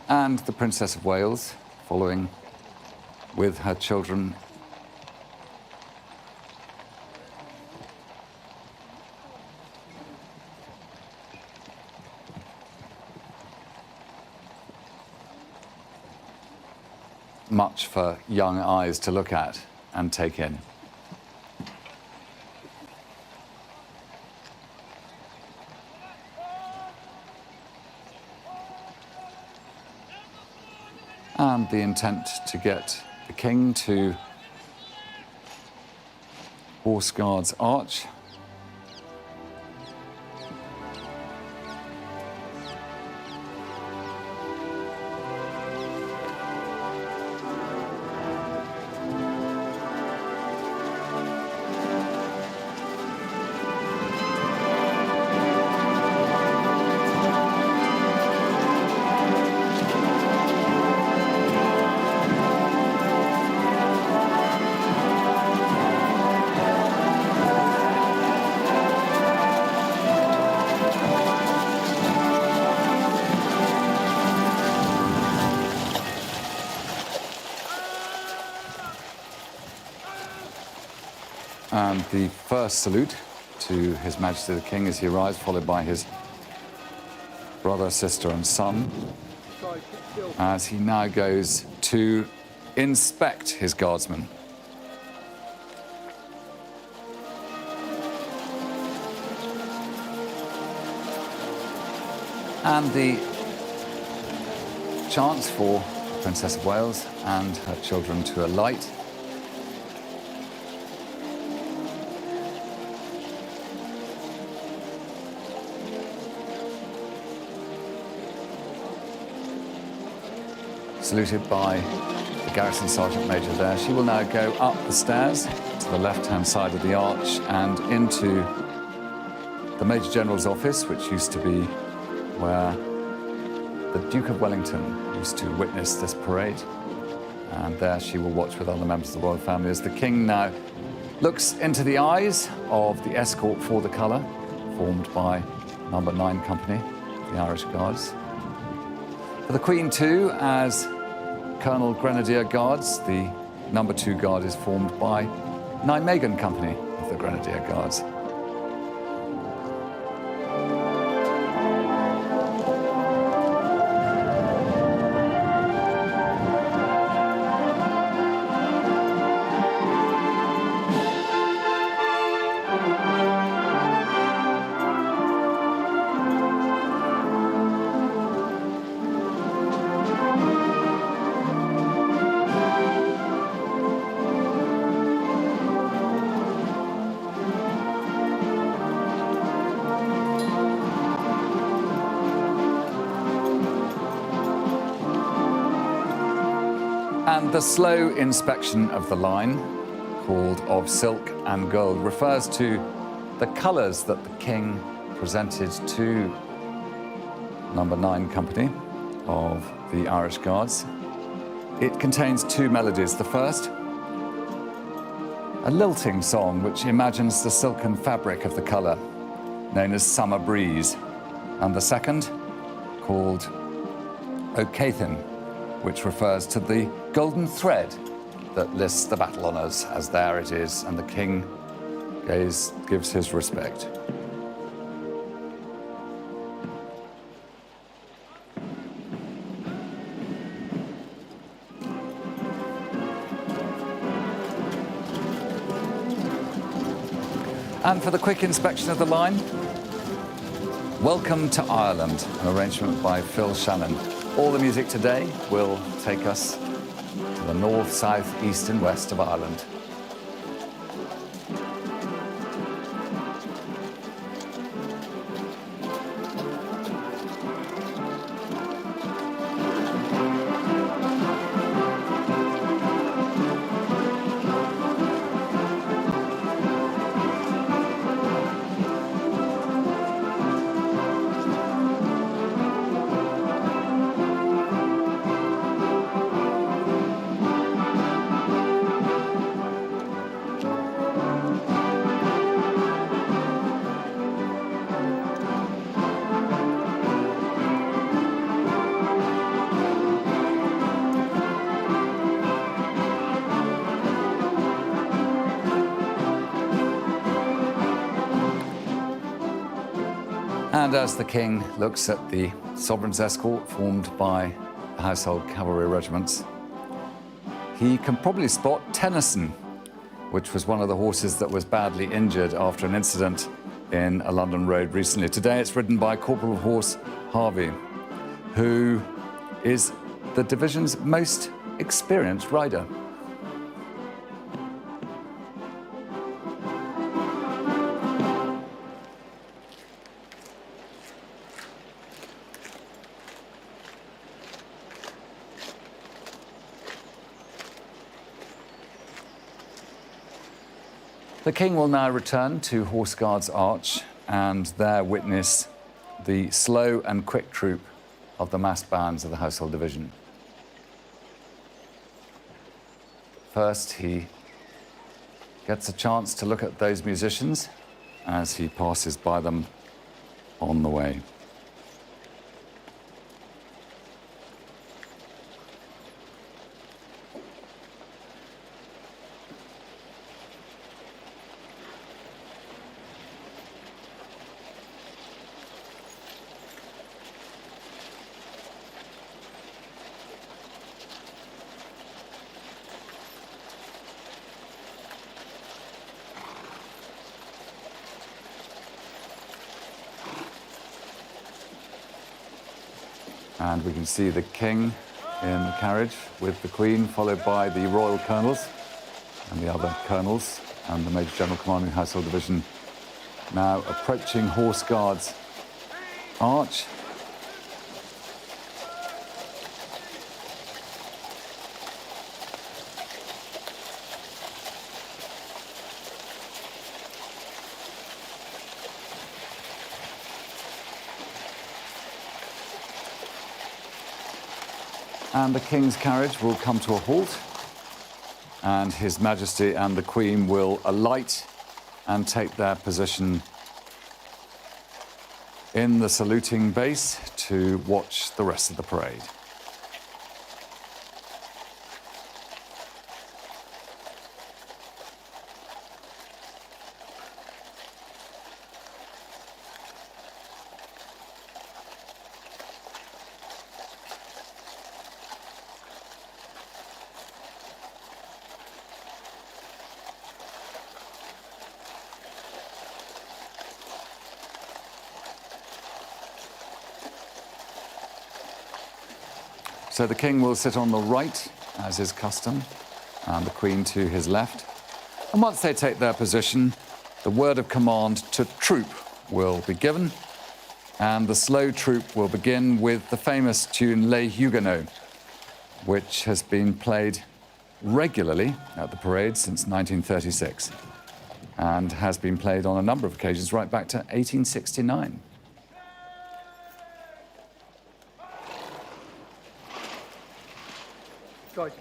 And the Princess of Wales, following with her children. Much for young eyes to look at and take in. And the intent to get the King to Horse Guards Arch. And the first salute to His Majesty the King as he arrives, followed by his brother, sister and son, as he now goes to inspect his guardsmen. And the chance for Princess of Wales and her children to alight. Saluted by the Garrison Sergeant Major there. She will now go up the stairs to the left-hand side of the arch and into the Major General's office, which used to be where the Duke of Wellington used to witness this parade. And there she will watch with other members of the royal family as the King now looks into the eyes of the escort for the colour, formed by No. 9 Company, the Irish Guards. For the Queen too, as Colonel Grenadier Guards, the No. 2 Guard is formed by Nijmegen Company of the Grenadier Guards. And the slow inspection of the line, called of silk and gold, refers to the colours that the King presented to No. 9 Company of the Irish Guards. It contains two melodies. The first, a lilting song which imagines the silken fabric of the colour, known as Summer Breeze. And the second, called O Caithin, which refers to the golden thread that lists the battle honours, as there it is, and the King gives his respect. And for the quick inspection of the line, Welcome to Ireland, an arrangement by Phil Shannon. All the music today will take us to the north, south, east and west of Ireland. And as the King looks at the Sovereign's escort formed by the household cavalry regiments, he can probably spot Tennyson, which was one of the horses that was badly injured after an incident in a London road recently. Today it's ridden by Corporal of Horse Harvey, who is the division's most experienced rider. The King will now return to Horse Guards Arch and there witness the slow and quick troop of the massed bands of the Household Division. First, he gets a chance to look at those musicians as he passes by them on the way. And we can see the King in the carriage with the Queen, followed by the Royal Colonels and the other colonels and the Major General commanding Household Division, now approaching Horse Guards Arch. And the King's carriage will come to a halt, and His Majesty and the Queen will alight and take their position in the saluting base to watch the rest of the parade. So the King will sit on the right, as is custom, and the Queen to his left. And once they take their position, the word of command to troop will be given, and the slow troop will begin with the famous tune Les Huguenots, which has been played regularly at the parade since 1936 and has been played on a number of occasions right back to 1869. Guys,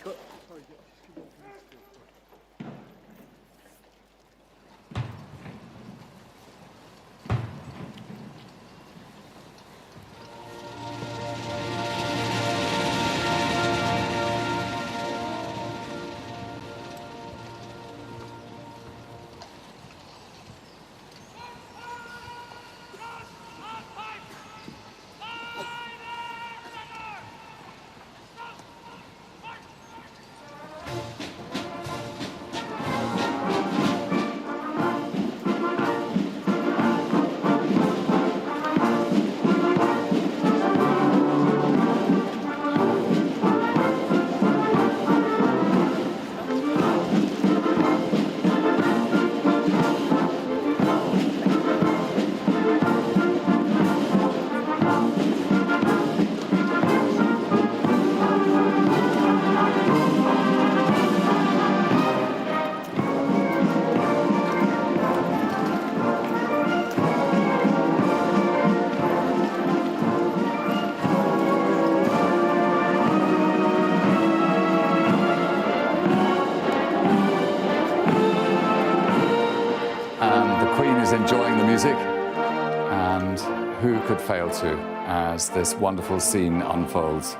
enjoying the music, and who could fail to as this wonderful scene unfolds.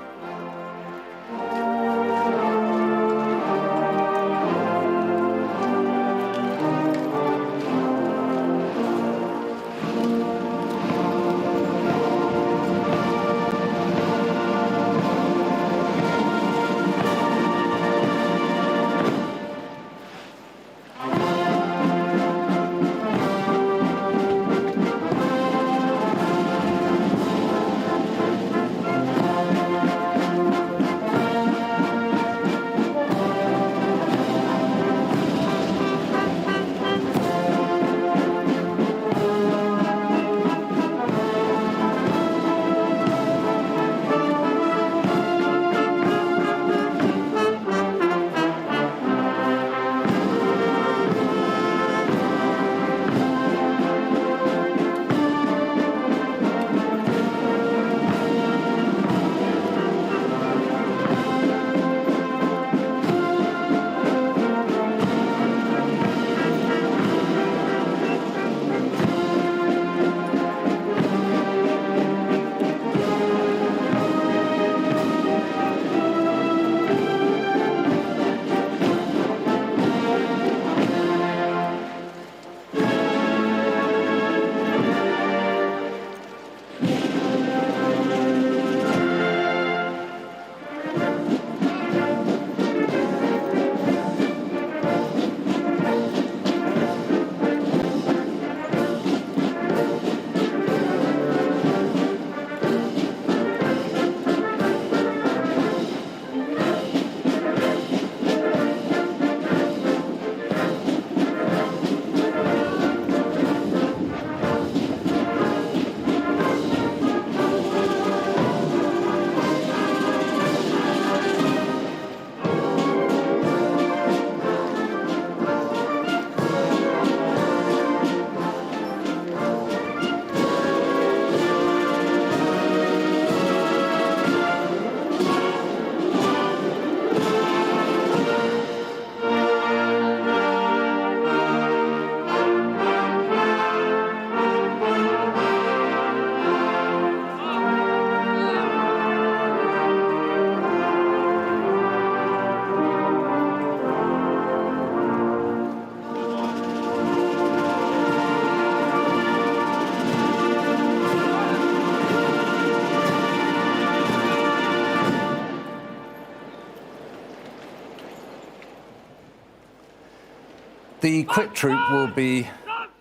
The quick troop will be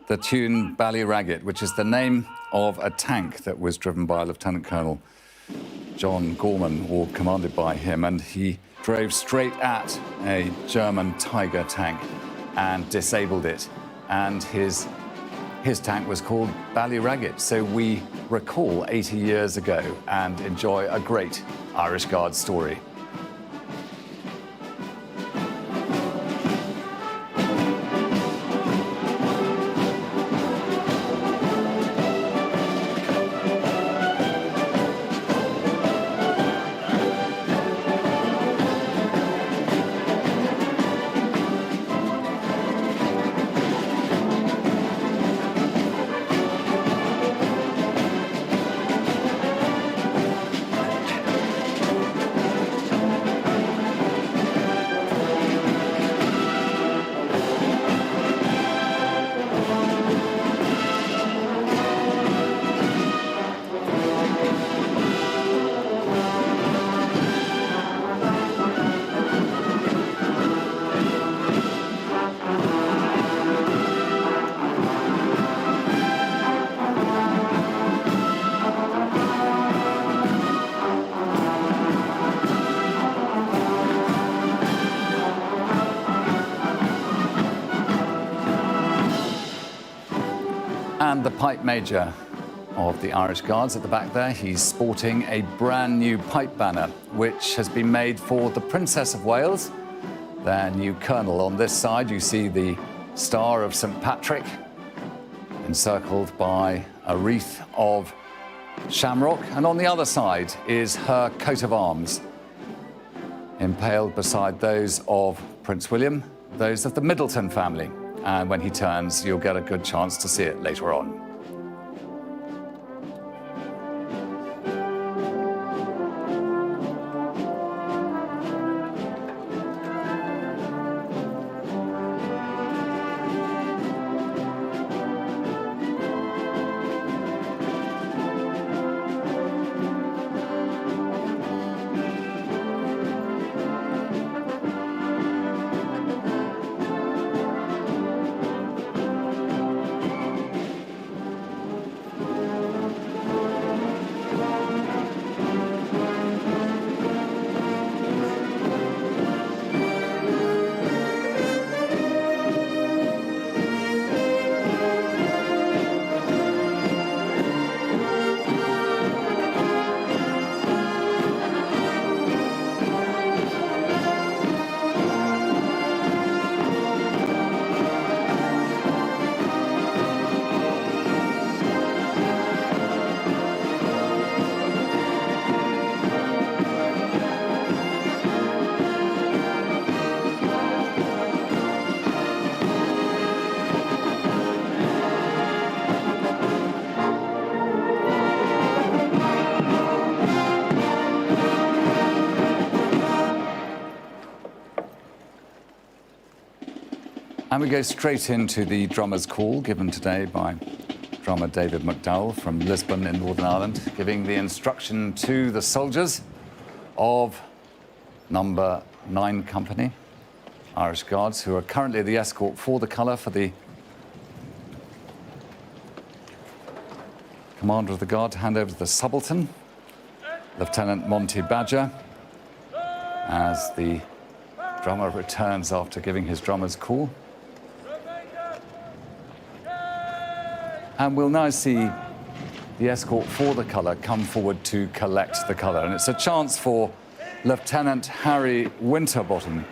the tune Ballyragget, which is the name of a tank that was driven by Lieutenant Colonel John Gorman, or commanded by him, and he drove straight at a German Tiger tank and disabled it. And his tank was called Ballyragget. So we recall 80 years ago and enjoy a great Irish Guard story. And the pipe major of the Irish Guards at the back there, he's sporting a brand new pipe banner, which has been made for the Princess of Wales, their new colonel. On this side, you see the Star of St. Patrick, encircled by a wreath of shamrock. And on the other side is her coat of arms, impaled beside those of Prince William, those of the Middleton family. And when he turns, you'll get a good chance to see it later on. And we go straight into the drummer's call given today by drummer David McDowell from Lisbon in Northern Ireland, giving the instruction to the soldiers of number 9 Company, Irish Guards, who are currently the escort for the colour for the commander of the guard, to hand over to the subaltern, Lieutenant Monty Badger, as the drummer returns after giving his drummer's call. And we'll now see the escort for the colour come forward to collect the colour. And it's a chance for Lieutenant Harry Winterbottom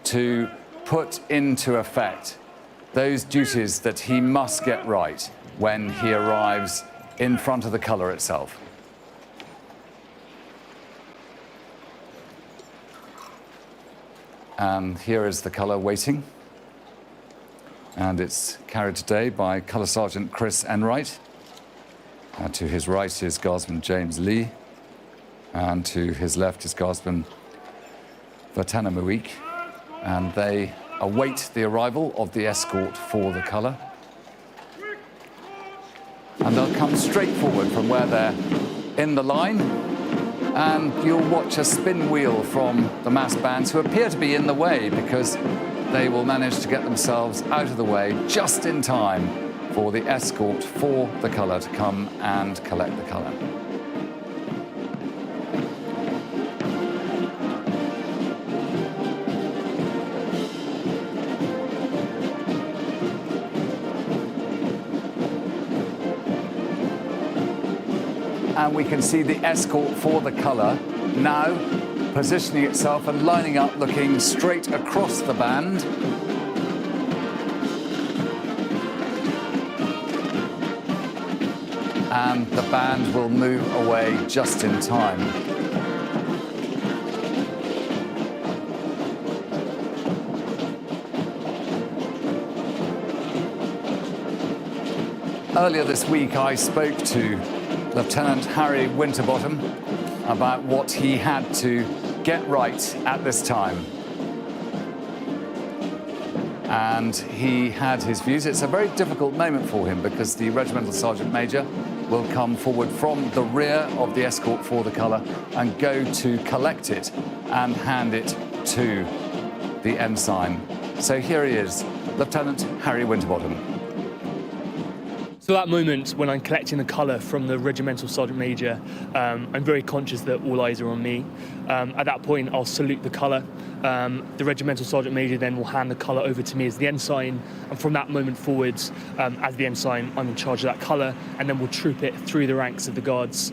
to put into effect those duties that he must get right when he arrives in front of the colour itself. And here is the colour waiting. And it's carried today by Colour Sergeant Chris Enright. To his right is Guardsman James Lee. And to his left is Guardsman Vertana Muik. And they await the arrival of the escort for the colour. And they'll come straight forward from where they're in the line. And you'll watch a spin wheel from the mass bands, who appear to be in the way because they will manage to get themselves out of the way just in time for the escort for the colour to come and collect the colour. And we can see the escort for the colour now positioning itself and lining up, looking straight across the band. And the band will move away just in time. Earlier this week, I spoke to Lieutenant Harry Winterbottom about what he had to get right at this time. And he had his views. It's a very difficult moment for him because the Regimental Sergeant Major will come forward from the rear of the escort for the colour and go to collect it and hand it to the ensign. So here he is, Lieutenant Harry Winterbottom. So that moment when I'm collecting the colour from the Regimental Sergeant Major, I'm very conscious that all eyes are on me. At that point, I'll salute the colour. The Regimental Sergeant Major then will hand the colour over to me as the ensign, and from that moment forwards, as the ensign, I'm in charge of that colour, and then we'll troop it through the ranks of the Guards,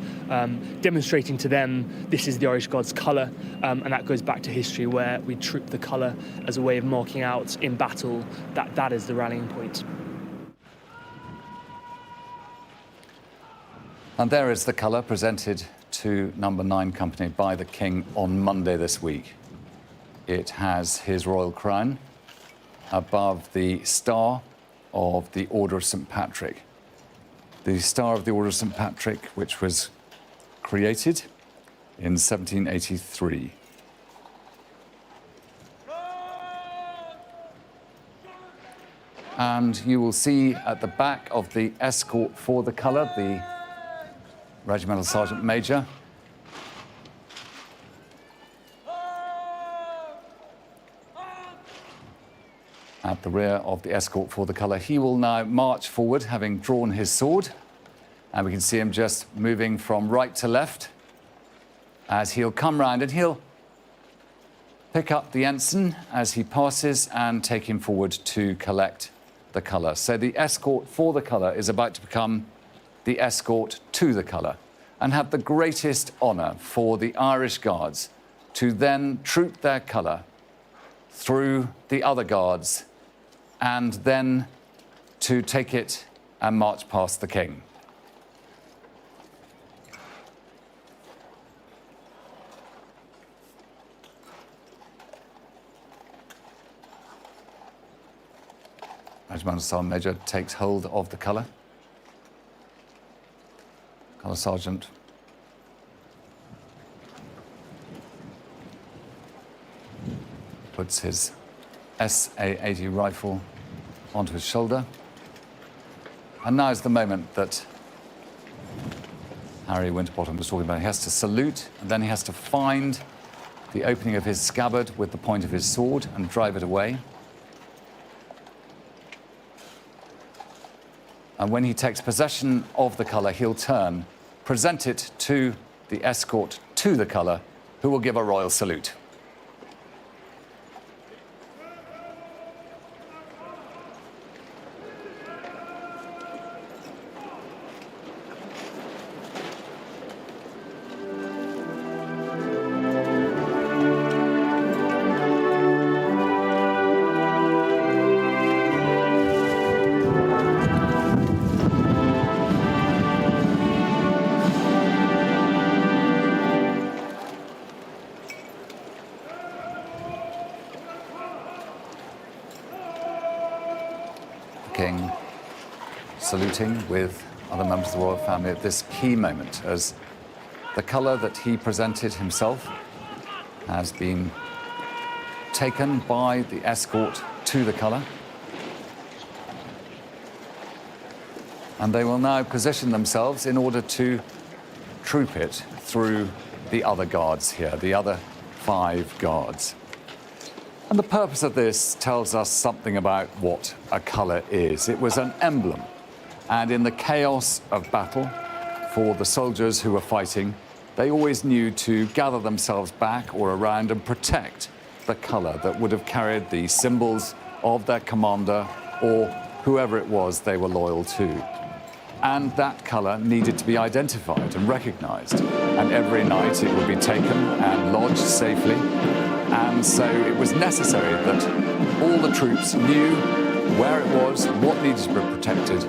demonstrating to them this is the Irish Guards colour, and that goes back to history where we troop the colour as a way of marking out in battle that that is the rallying point. And there is the colour presented to Number 9 Company by the King on Monday this week. It has his royal crown above the Star of the Order of St. Patrick. The Star of the Order of St. Patrick, which was created in 1783. And you will see at the back of the escort for the colour, the Regimental Sergeant Major. At the rear of the escort for the colour. He will now march forward, having drawn his sword. And we can see him just moving from right to left as he'll come round and he'll pick up the ensign as he passes and take him forward to collect the colour. So the escort for the colour is about to become the escort to the colour and have the greatest honour for the Irish Guards to then troop their colour through the other Guards and then to take it and march past the King. Regimental Sergeant Major takes hold of the colour. Colour Sergeant puts his SA-80 rifle onto his shoulder. And now is the moment that Harry Winterbottom was talking about. He has to salute, and then he has to find the opening of his scabbard with the point of his sword and drive it away. And when he takes possession of the colour, he'll turn, present it to the escort to the colour, who will give a royal salute. King saluting with other members of the royal family at this key moment as the colour that he presented himself has been taken by the escort to the colour. And they will now position themselves in order to troop it through the other Guards here, the other 5 Guards. And the purpose of this tells us something about what a colour is. It was an emblem, and in the chaos of battle, for the soldiers who were fighting, they always knew to gather themselves back or around and protect the colour that would have carried the symbols of their commander or whoever it was they were loyal to. And that colour needed to be identified and recognised. And every night it would be taken and lodged safely. And so it was necessary that all the troops knew where it was, what needed to be protected.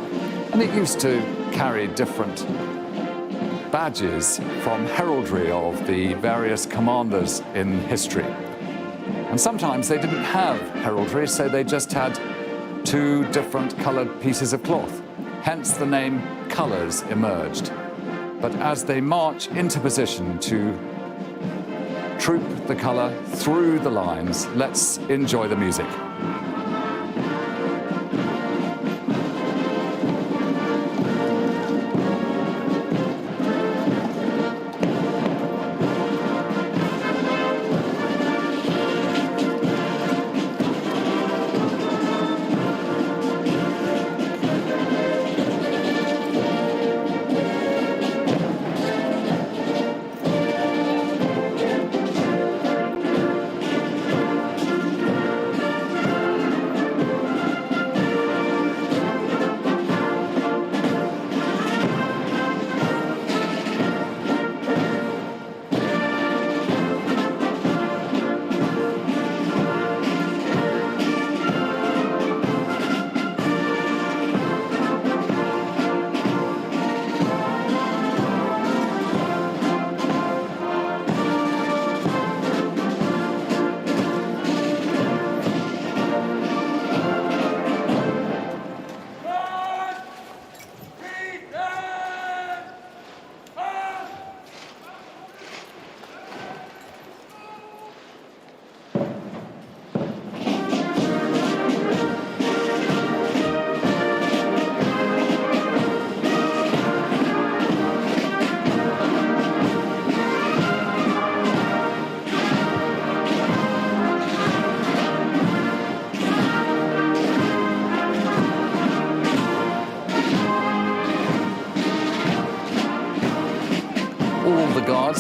And it used to carry different badges from heraldry of the various commanders in history. And sometimes they didn't have heraldry, so they just had two different coloured pieces of cloth. Hence the name colours emerged. But as they march into position to troop the colour through the lines, let's enjoy the music.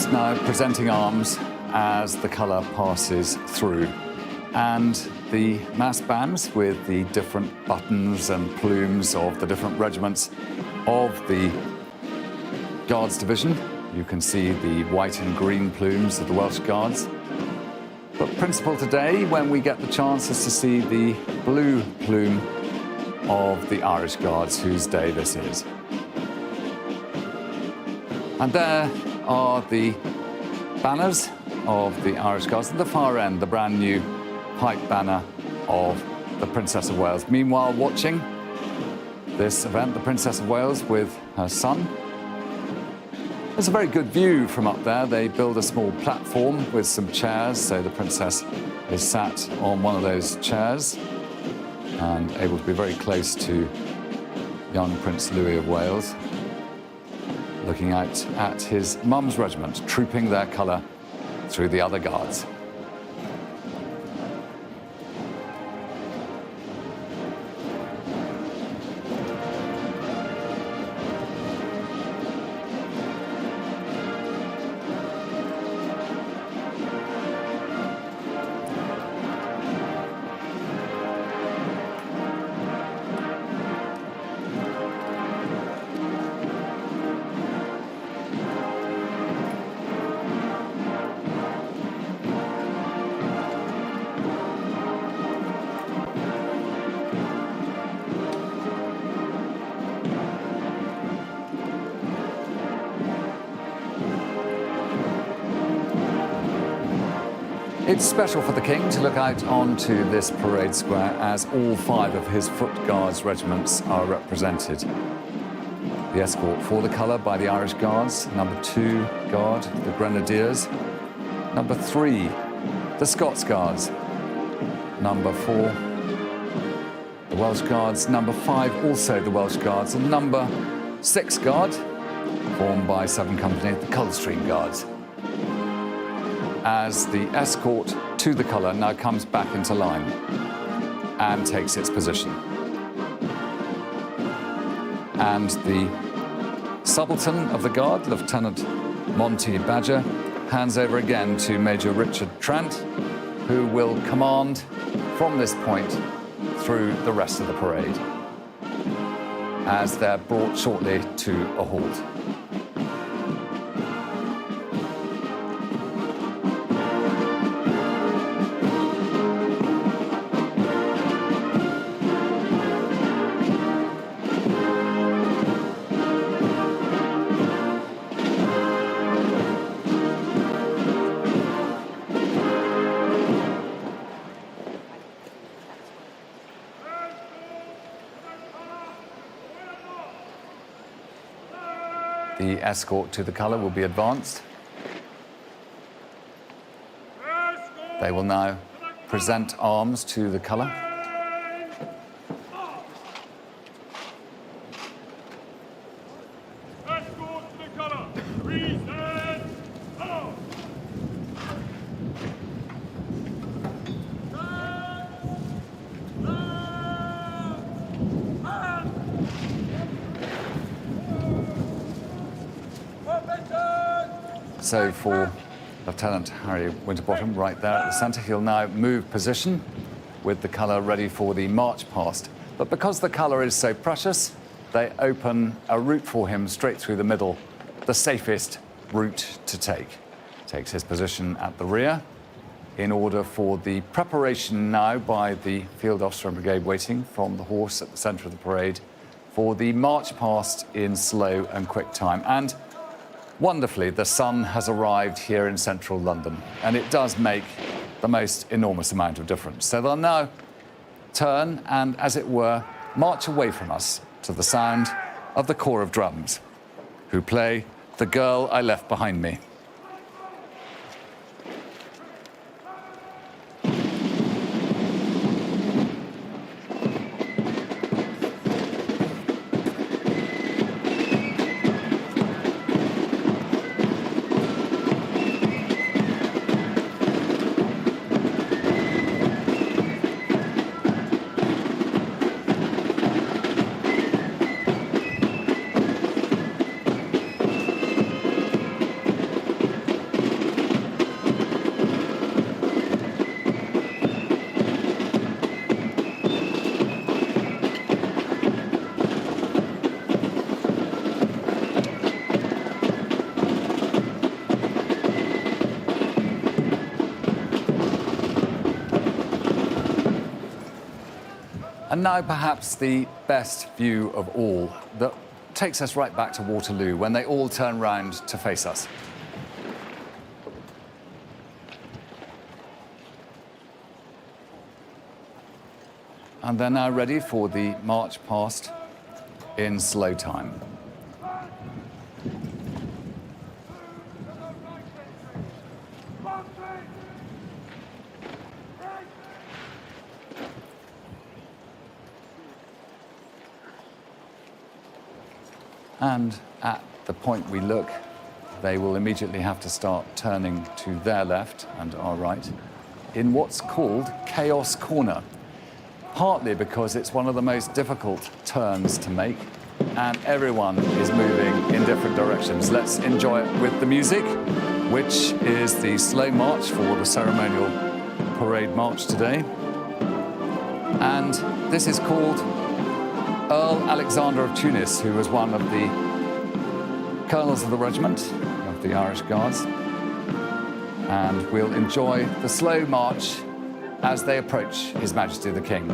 Now presenting arms as the colour passes through. And the mass bands with the different buttons and plumes of the different regiments of the Guards Division. You can see the white and green plumes of the Welsh Guards. But principal today, when we get the chance, is to see the blue plume of the Irish Guards, whose day this is. And there are the banners of the Irish Guards. At the far end, the brand new pipe banner of the Princess of Wales. Meanwhile, watching this event, the Princess of Wales with her son. There's a very good view from up there. They build a small platform with some chairs, so the Princess is sat on one of those chairs and able to be very close to young Prince Louis of Wales, looking out at his mum's regiment, trooping their colour through the other guards. It's special for the King to look out onto this parade square as all 5 of his Foot Guards regiments are represented. The escort for the colour by the Irish Guards, number 2 Guard, the Grenadiers, number 3, the Scots Guards, number 4, the Welsh Guards, number 5, also the Welsh Guards, and number 6 Guard, formed by 7 Company, the Coldstream Guards, as the escort to the colour now comes back into line and takes its position. And the subaltern of the guard, Lieutenant Monty Badger, hands over again to Major Richard Trent, who will command from this point through the rest of the parade as they're brought shortly to a halt. The escort to the colour will be advanced. They will now present arms to the colour. So for Lieutenant Harry Winterbottom right there at the centre, he'll now move position with the colour ready for the march past. But because the colour is so precious, they open a route for him straight through the middle, the safest route to take. Takes his position at the rear in order for the preparation now by the Field Officer and Brigade waiting from the horse at the centre of the parade for the march past in slow and quick time. And wonderfully, the sun has arrived here in central London, and it does make the most enormous amount of difference. So they'll now turn and, as it were, march away from us to the sound of the corps of drums, who play "The Girl I Left Behind Me." And now perhaps the best view of all, that takes us right back to Waterloo when they all turn round to face us. And they're now ready for the march past in slow time. And at the point we look, they will immediately have to start turning to their left and our right in what's called Chaos Corner, partly because it's one of the most difficult turns to make and everyone is moving in different directions. Let's enjoy it with the music, which is the slow march for the ceremonial parade march today. And this is called Earl Alexander of Tunis, who was one of the colonels of the regiment of the Irish Guards. And we'll enjoy the slow march as they approach His Majesty the King.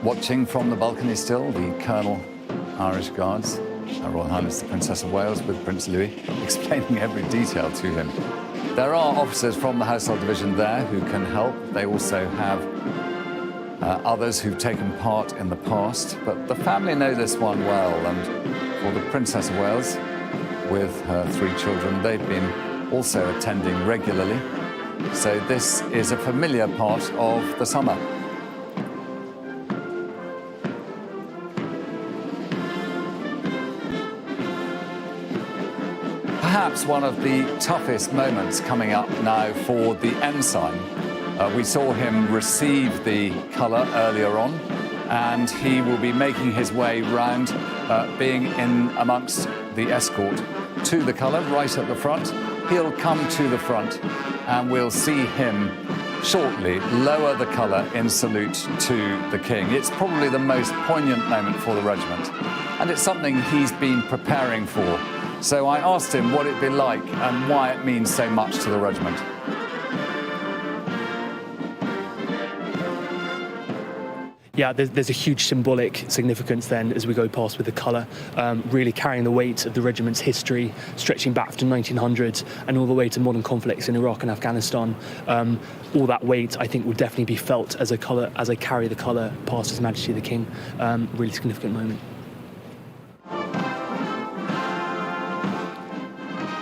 Watching from the balcony still, the Colonel, Irish Guards, Her Royal Highness the Princess of Wales with Prince Louis, explaining every detail to him. There are officers from the Household Division there who can help. They also have others who've taken part in the past, but the family know this one well, and for the Princess of Wales, with her 3 children, they've been also attending regularly. So this is a familiar part of the summer. Perhaps one of the toughest moments coming up now for the ensign. We saw him receive the colour earlier on, and he will be making his way round, being in amongst the escort to the colour right at the front. He'll come to the front, and we'll see him shortly lower the colour in salute to the King. It's probably the most poignant moment for the regiment, and it's something he's been preparing for. So I asked him what it'd be like and why it means so much to the regiment. Yeah, there's a huge symbolic significance then as we go past with the colour, really carrying the weight of the regiment's history, stretching back to 1900 and all the way to modern conflicts in Iraq and Afghanistan. All that weight, I think, will definitely be felt as I carry the colour past His Majesty the King. Really significant moment.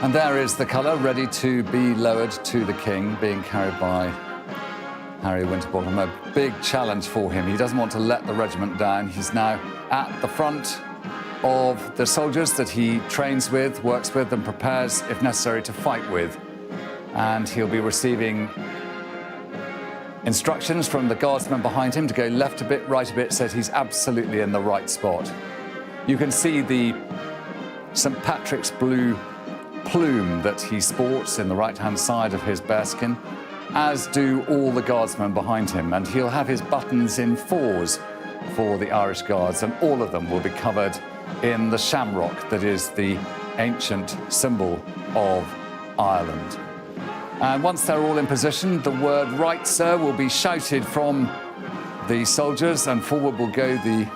And there is the colour ready to be lowered to the King, being carried by Harry Winterbottom. A big challenge for him. He doesn't want to let the regiment down. He's now at the front of the soldiers that he trains with, works with, and prepares, if necessary, to fight with. And he'll be receiving instructions from the guardsmen behind him to go left a bit, right a bit, so that he's absolutely in the right spot. You can see the St. Patrick's blue plume that he sports in the right-hand side of his bearskin, as do all the guardsmen behind him, and he'll have his buttons in 4s for the Irish Guards, and all of them will be covered in the shamrock that is the ancient symbol of Ireland. And once they're all in position, the word "Right, sir" will be shouted from the soldiers, and forward will go the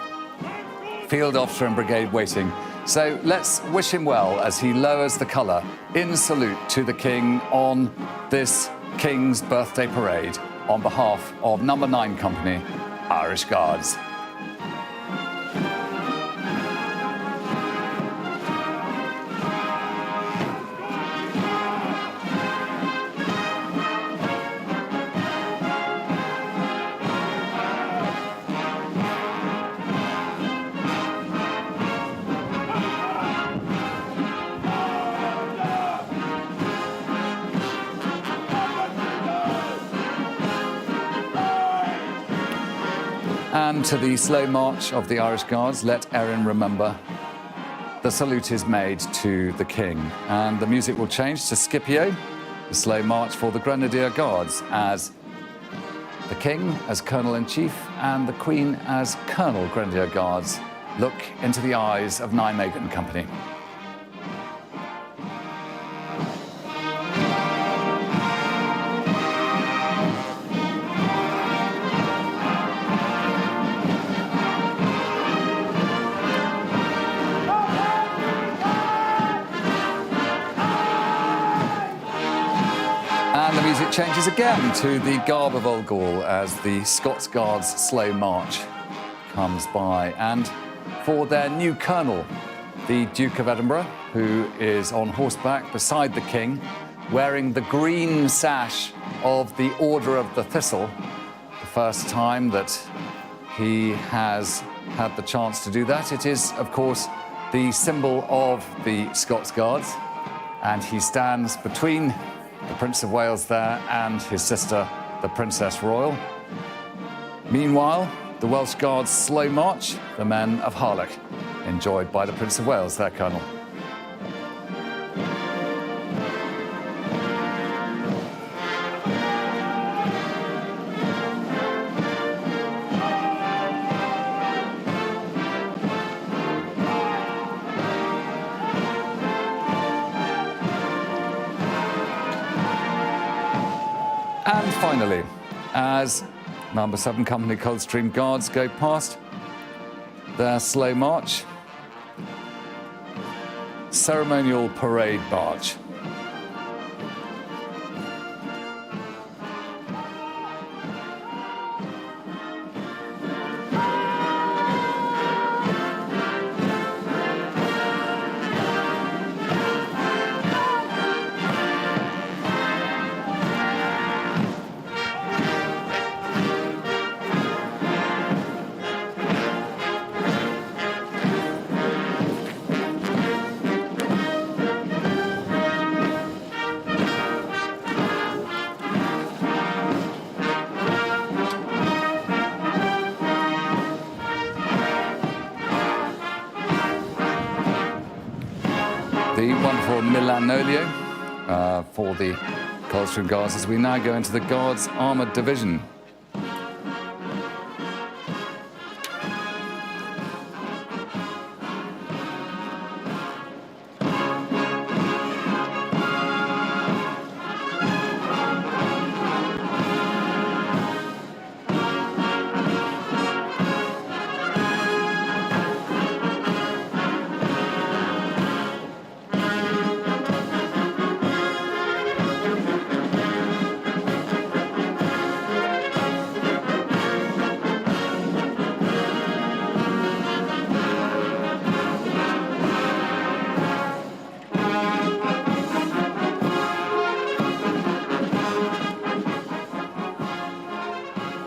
field officer and brigade waiting. So let's wish him well as he lowers the colour in salute to the King on this King's Birthday Parade on behalf of No. 9 Company, Irish Guards. And to the slow march of the Irish Guards, let Erin remember. The salute is made to the King, and the music will change to Scipio, the slow march for the Grenadier Guards, as the King as Colonel-in-Chief and the Queen as Colonel Grenadier Guards look into the eyes of Nijmegen Company. It changes again to the garb of Old Gaul as the Scots Guards' slow march comes by. And for their new colonel, the Duke of Edinburgh, who is on horseback beside the King, wearing the green sash of the Order of the Thistle, the first time that he has had the chance to do that. It is, of course, the symbol of the Scots Guards, and he stands between the Prince of Wales there and his sister, the Princess Royal. Meanwhile, the Welsh Guards' slow march, the men of Harlech, enjoyed by the Prince of Wales, their colonel. And finally, as Number 7 Company Coldstream Guards go past their slow march. Ceremonial parade march. The wonderful Milanolio for the Coldstream Guards as we now go into the Guards Armoured Division.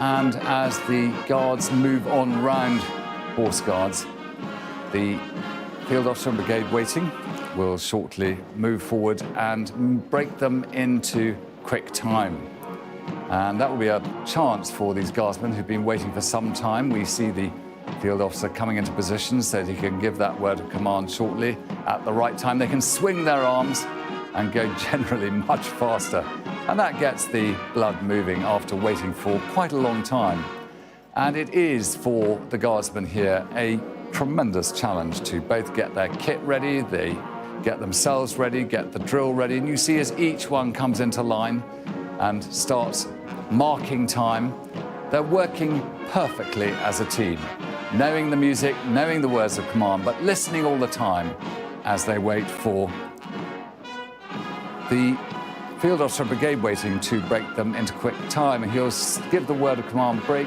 And as the guards move on round Horse Guards, the Field Officer and Brigade waiting will shortly move forward and break them into quick time. And that will be a chance for these guardsmen who've been waiting for some time. We see the Field Officer coming into position so that he can give that word of command shortly at the right time. They can swing their arms and go generally much faster. And that gets the blood moving after waiting for quite a long time. And it is, for the guardsmen here, a tremendous challenge to both get their kit ready, they get themselves ready, get the drill ready. And you see as each one comes into line and starts marking time, they're working perfectly as a team, knowing the music, knowing the words of command, but listening all the time as they wait for the Field Officer Brigade waiting to break them into quick time. And he'll give the word of command, break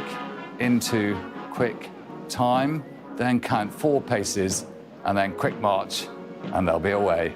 into quick time, then count 4 paces, and then quick march, and they'll be away.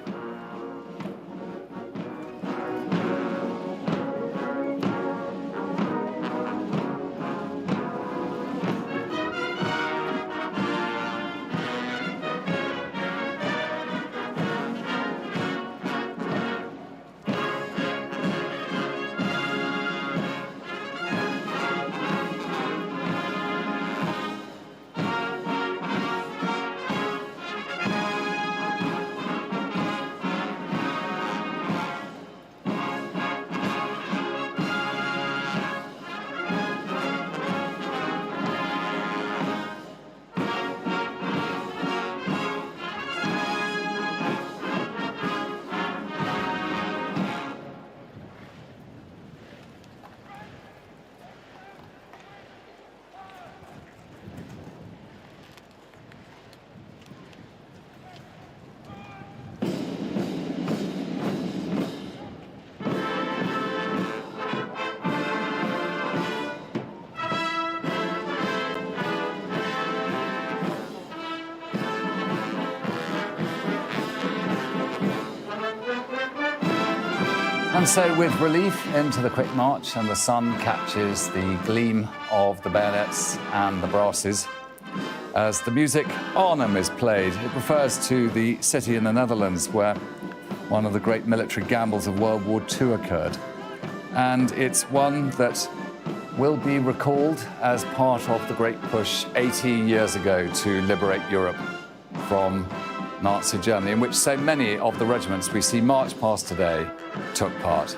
And so with relief into the quick march, and the sun catches the gleam of the bayonets and the brasses, as the music Arnhem is played. It refers to the city in the Netherlands where one of the great military gambles of World War II occurred. And it's one that will be recalled as part of the great push 80 years ago to liberate Europe from Nazi Germany, in which so many of the regiments we see march past today took part.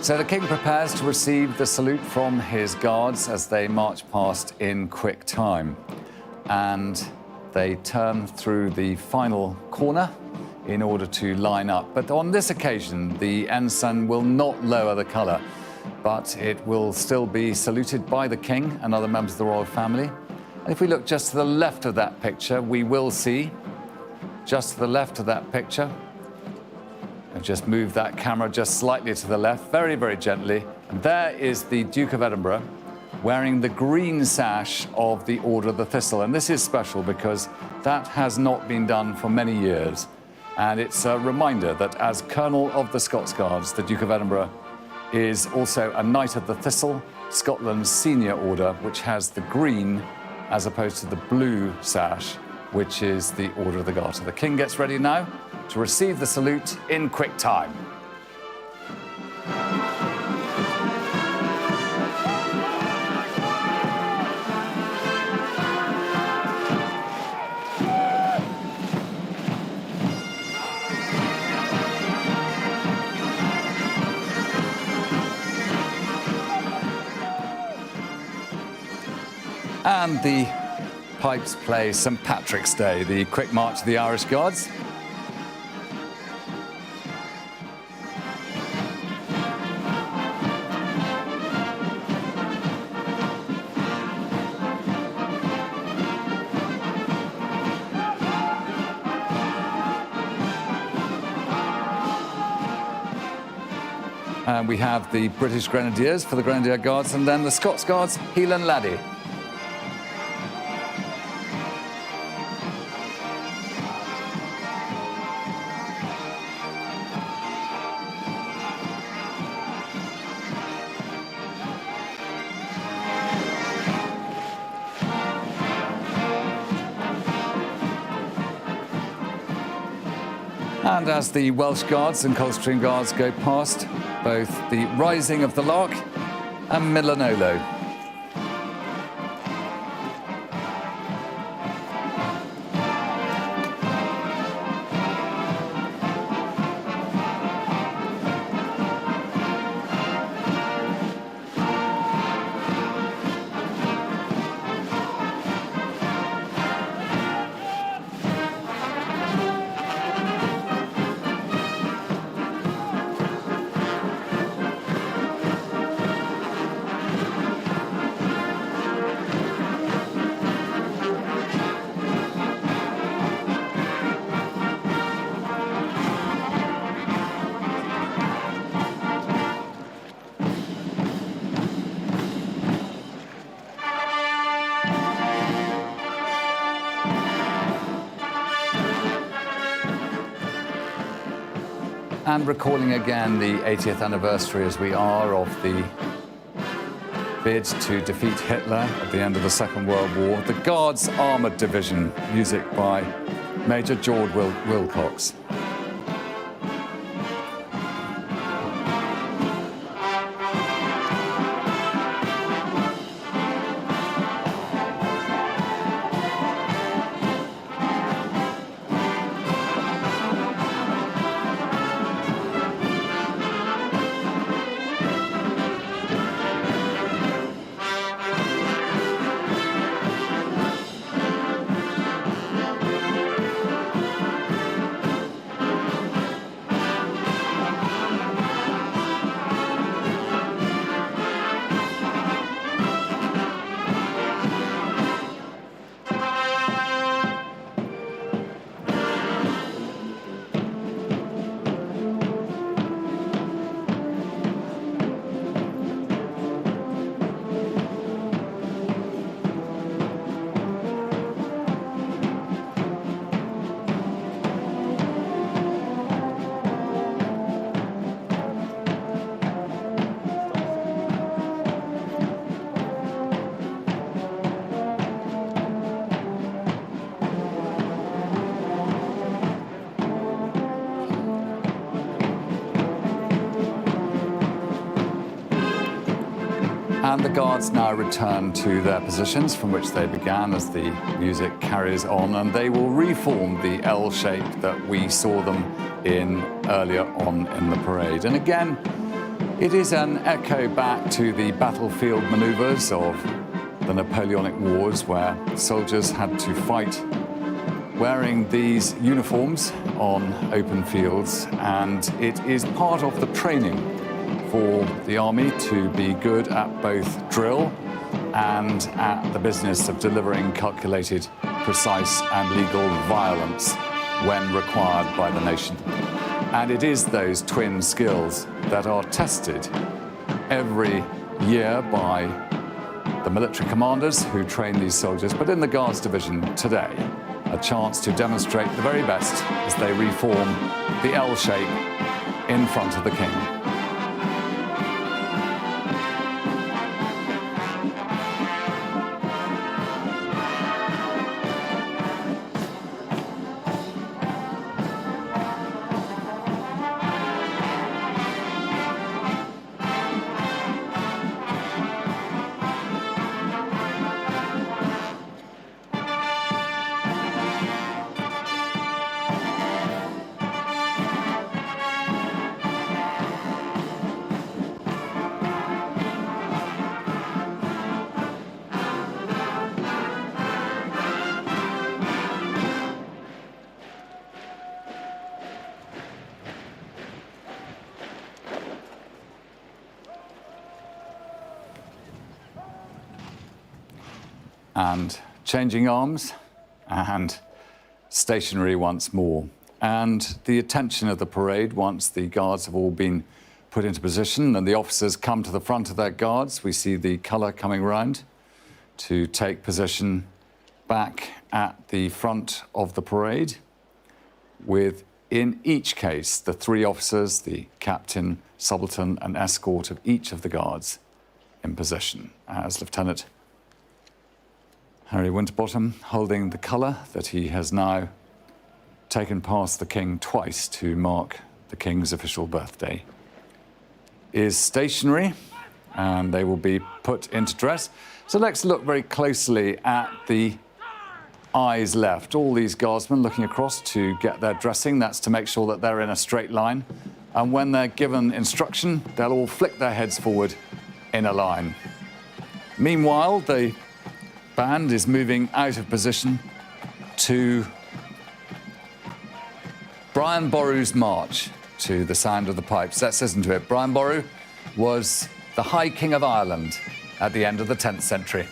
So the King prepares to receive the salute from his guards as they march past in quick time. And they turn through the final corner in order to line up. But on this occasion, the ensign will not lower the colour, but it will still be saluted by the King and other members of the royal family. And if we look just to the left of that picture, we will see, just to the left of that picture, I've just moved that camera just slightly to the left, very, very gently. And there is the Duke of Edinburgh wearing the green sash of the Order of the Thistle. And this is special because that has not been done for many years. And it's a reminder that as Colonel of the Scots Guards, the Duke of Edinburgh is also a Knight of the Thistle, Scotland's senior order, which has the green as opposed to the blue sash, which is the Order of the Garter. The King gets ready now to receive the salute in quick time. And the pipes play St. Patrick's Day, the quick march of the Irish Guards. And we have the British Grenadiers for the Grenadier Guards, and then the Scots Guards, Heel and Laddie. And as the Welsh Guards and Coldstream Guards go past, both the Rising of the Lark and Milanolo. And recalling again the 80th anniversary as we are of the bid to defeat Hitler at the end of the Second World War, the Guards Armoured Division, music by Major George Wilcox. And the Guards now return to their positions from which they began as the music carries on, and they will reform the L shape that we saw them in earlier on in the parade. And again, It is an echo back to the battlefield manoeuvres of the Napoleonic Wars, where soldiers had to fight wearing these uniforms on open fields, and it is part of the training for the army to be good at both drill and at the business of delivering calculated, precise and legal violence when required by the nation. And it is those twin skills that are tested every year by the military commanders who train these soldiers, but in the Guards Division today, a chance to demonstrate the very best as they reform the L shape in front of the King. And changing arms and stationary once more. And the attention of the parade, once the guards have all been put into position and the officers come to the front of their guards, we see the colour coming round to take position back at the front of the parade, with, in each case, the three officers, the captain, subaltern and escort of each of the guards in position, as Lieutenant Harry Winterbottom, holding the colour that he has now taken past the King twice to mark the King's official birthday, is stationary, and they will be put into dress. So let's look very closely at the eyes left. All these guardsmen looking across to get their dressing. That's to make sure that they're in a straight line. And when they're given instruction, they'll all flick their heads forward in a line. Meanwhile, the band is moving out of position to Brian Boru's march to the sound of the pipes. Let's listen to it. Brian Boru was the High King of Ireland at the end of the 10th century.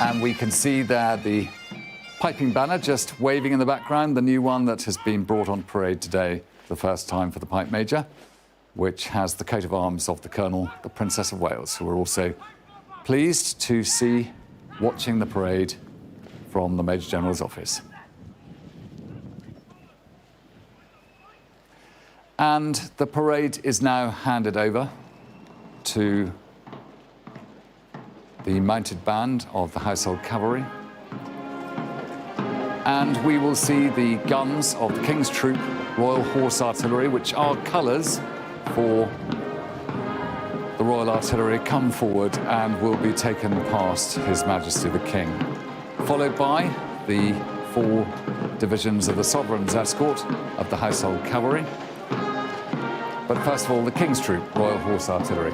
And we can see there the piping banner just waving in the background, the new one that has been brought on parade today, the first time for the Pipe Major, which has the coat of arms of the Colonel, the Princess of Wales, who are also pleased to see watching the parade from the Major General's office. And the parade is now handed over to the mounted band of the Household Cavalry. And we will see the guns of the King's Troop Royal Horse Artillery, which are colours for the Royal Artillery, come forward and will be taken past His Majesty the King, followed by the 4 divisions of the Sovereign's escort of the Household Cavalry. But first of all, the King's Troop Royal Horse Artillery.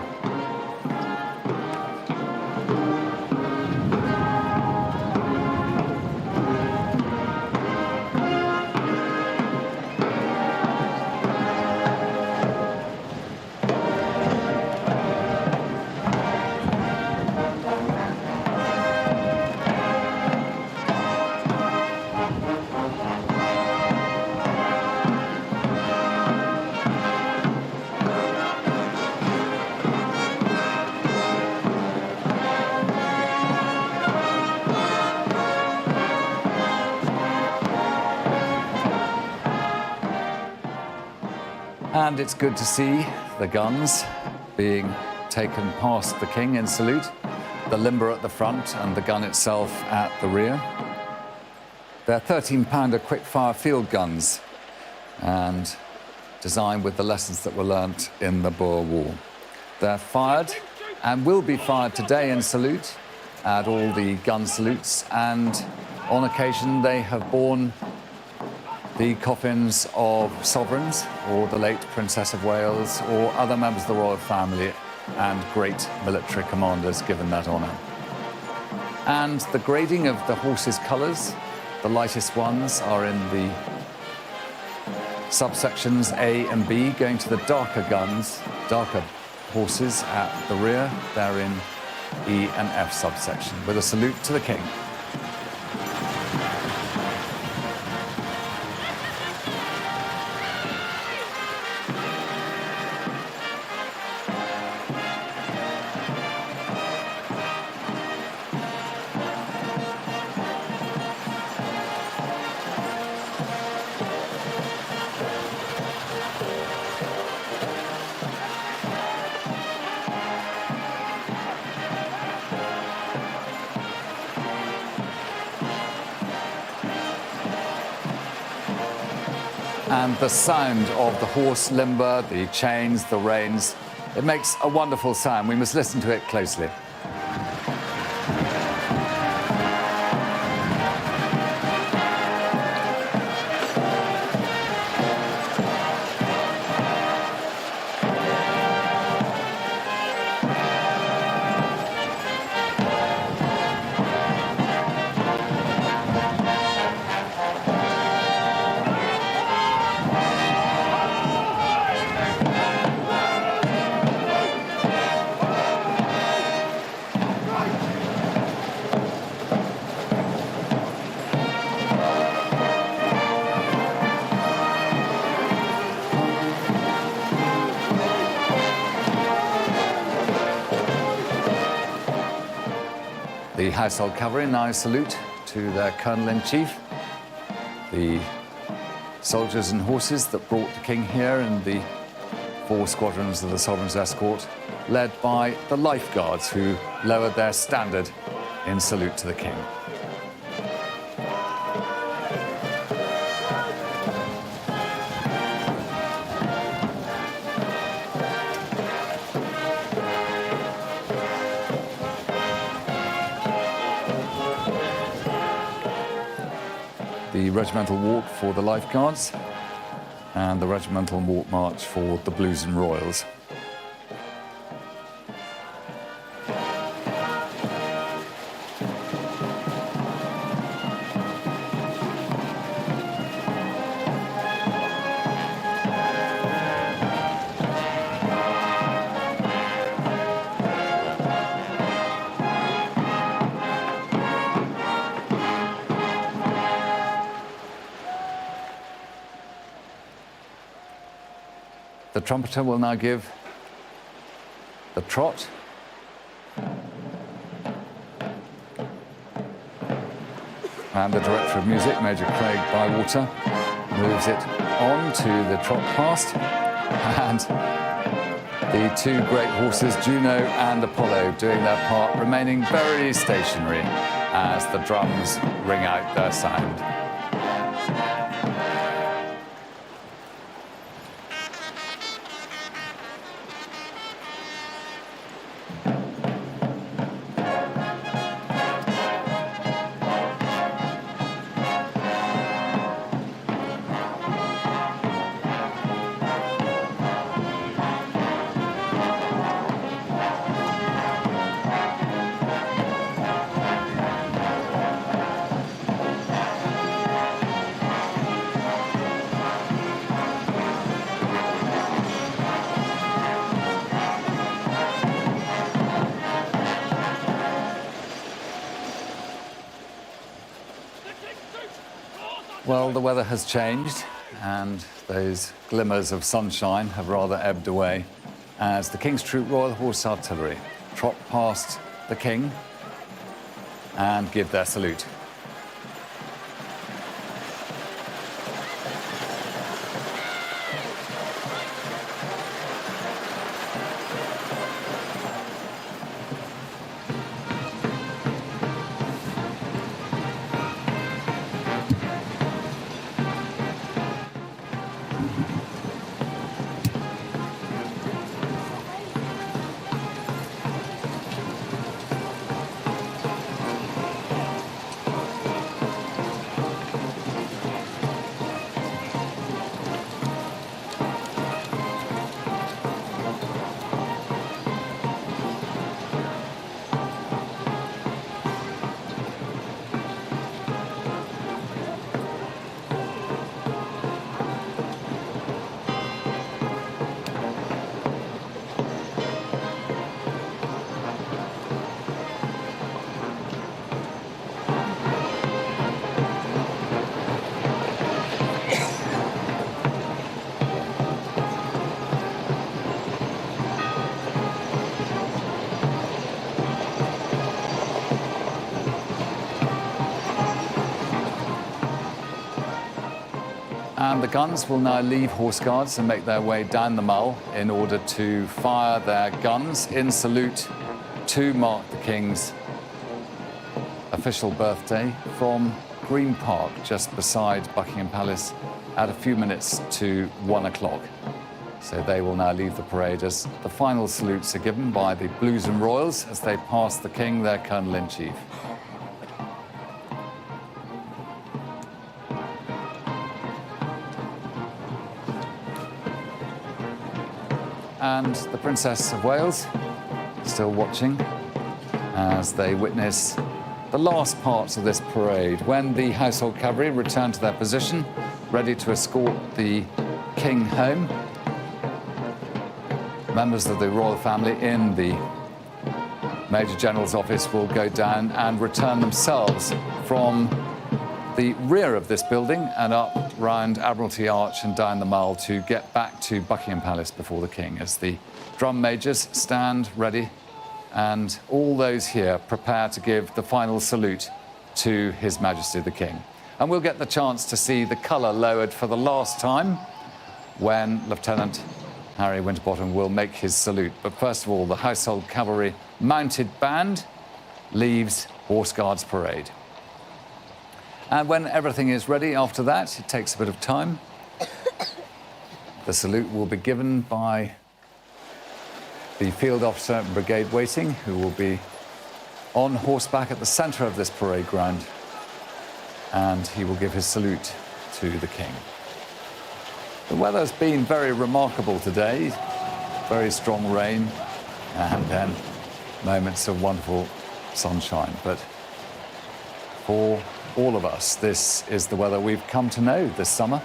And it's good to see the guns being taken past the king in salute, the limber at the front and the gun itself at the rear. They're 13-pounder quick-fire field guns and designed with the lessons that were learnt in the Boer War. They're fired and will be fired today in salute at all the gun salutes, and on occasion they have borne the coffins of sovereigns or the late Princess of Wales or other members of the royal family and great military commanders given that honour. And the grading of the horses' colours, the lightest ones are in the subsections A and B, going to the darker guns, darker horses at the rear. They're in E and F subsection, with a salute to the king. And the sound of the horse limber, the chains, the reins, it makes a wonderful sound. We must listen to it closely. The household cavalry now salute to their colonel-in-chief. The soldiers and horses that brought the king here in the 4 squadrons of the Sovereign's escort, led by the Life Guards, who lowered their standard in salute to the king. The regimental walk for the Life Guards and the regimental walk march for the Blues and Royals. The trumpeter will now give the trot. And the director of music, Major Craig Bywater, moves it on to the trot past. And the 2 great horses, Juno and Apollo, doing their part, remaining very stationary as the drums ring out their sound. Well, the weather has changed and those glimmers of sunshine have rather ebbed away as the King's Troop Royal Horse Artillery trot past the King and give their salute. And the guns will now leave Horse Guards and make their way down the Mall in order to fire their guns in salute to mark the King's official birthday from Green Park, just beside Buckingham Palace, at a few minutes to 1 o'clock. So they will now leave the parade as the final salutes are given by the Blues and Royals as they pass the King, their Colonel-in-Chief. And the Princess of Wales still watching as they witness the last parts of this parade when the household cavalry return to their position, ready to escort the King home. Members of the royal family in the Major General's office will go down and return themselves from the rear of this building and up round Admiralty Arch and down the Mall to get back to Buckingham Palace before the King, as the drum majors stand ready and all those here prepare to give the final salute to His Majesty the King. And we'll get the chance to see the colour lowered for the last time when Lieutenant Harry Winterbottom will make his salute. But first of all, the Household Cavalry Mounted Band leaves Horse Guards Parade. And when everything is ready after that, it takes a bit of time. The salute will be given by the Field Officer and Brigade Waiting, who will be on horseback at the centre of this parade ground. And he will give his salute to the King. The weather's been very remarkable today. Very strong rain and then moments of wonderful sunshine. But for all of us, this is the weather we've come to know this summer.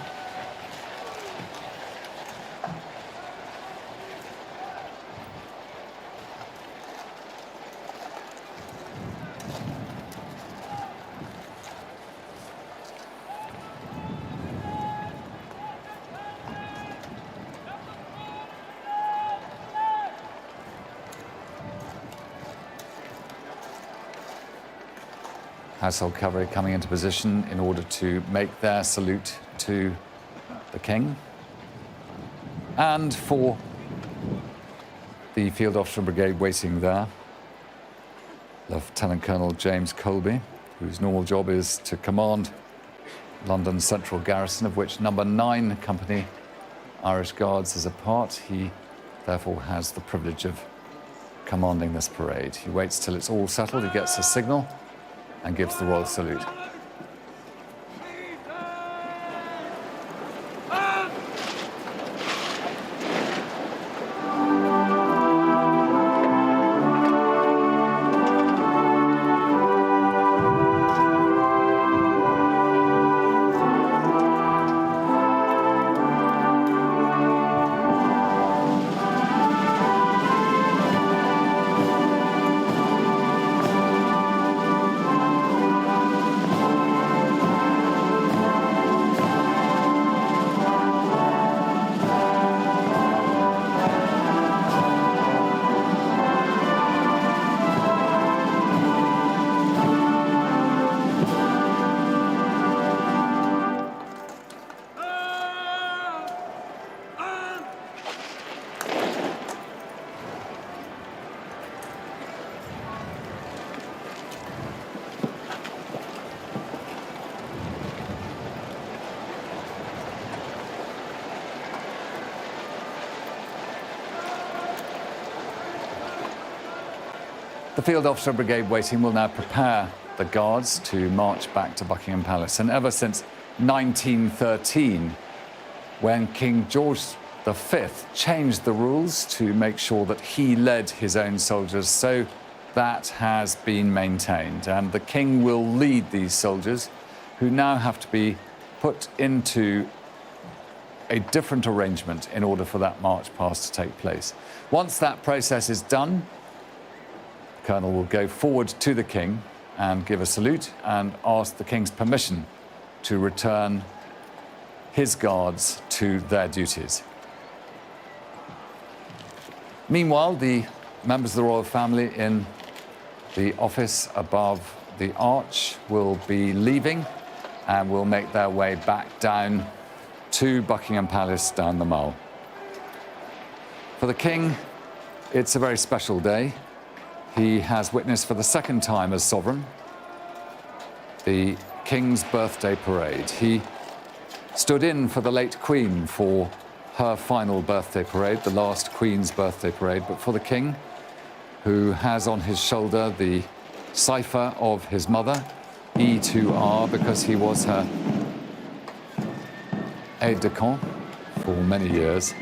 Household Cavalry coming into position in order to make their salute to the King. And for the Field Officer Brigade waiting there, Lieutenant Colonel James Colby, whose normal job is to command London Central Garrison, of which number 9 Company Irish Guards is a part. He therefore has the privilege of commanding this parade. He waits till it's all settled, he gets a signal and gives the royal salute. The Field Officer Brigade waiting will now prepare the Guards to march back to Buckingham Palace. And ever since 1913, when King George V changed the rules to make sure that he led his own soldiers, so that has been maintained. And the King will lead these soldiers, who now have to be put into a different arrangement in order for that march past to take place. Once that process is done, the Colonel will go forward to the King and give a salute and ask the King's permission to return his guards to their duties. Meanwhile, the members of the royal family in the office above the arch will be leaving and will make their way back down to Buckingham Palace down the Mall. For the King, it's a very special day. He has witnessed for the second time as sovereign the King's birthday parade. He stood in for the late Queen for her final birthday parade, the last Queen's birthday parade, but for the King, who has on his shoulder the cipher of his mother, E2R, because he was her aide-de-camp for many years.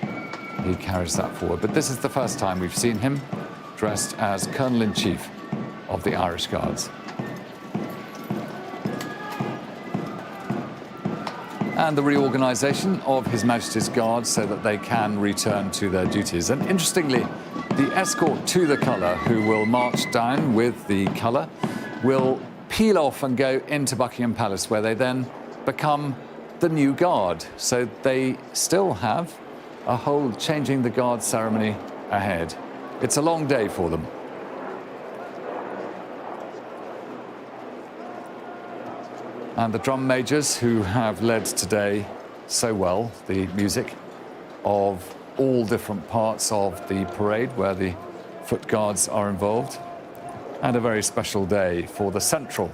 He carries that forward. But this is the first time we've seen him dressed as Colonel-in-Chief of the Irish Guards. And the reorganisation of His Majesty's Guards so that they can return to their duties. And interestingly, the escort to the colour, who will march down with the colour, will peel off and go into Buckingham Palace, where they then become the new guard. So they still have a whole changing the guard ceremony ahead. It's a long day for them. And the drum majors who have led today so well the music of all different parts of the parade where the foot guards are involved. And a very special day for the central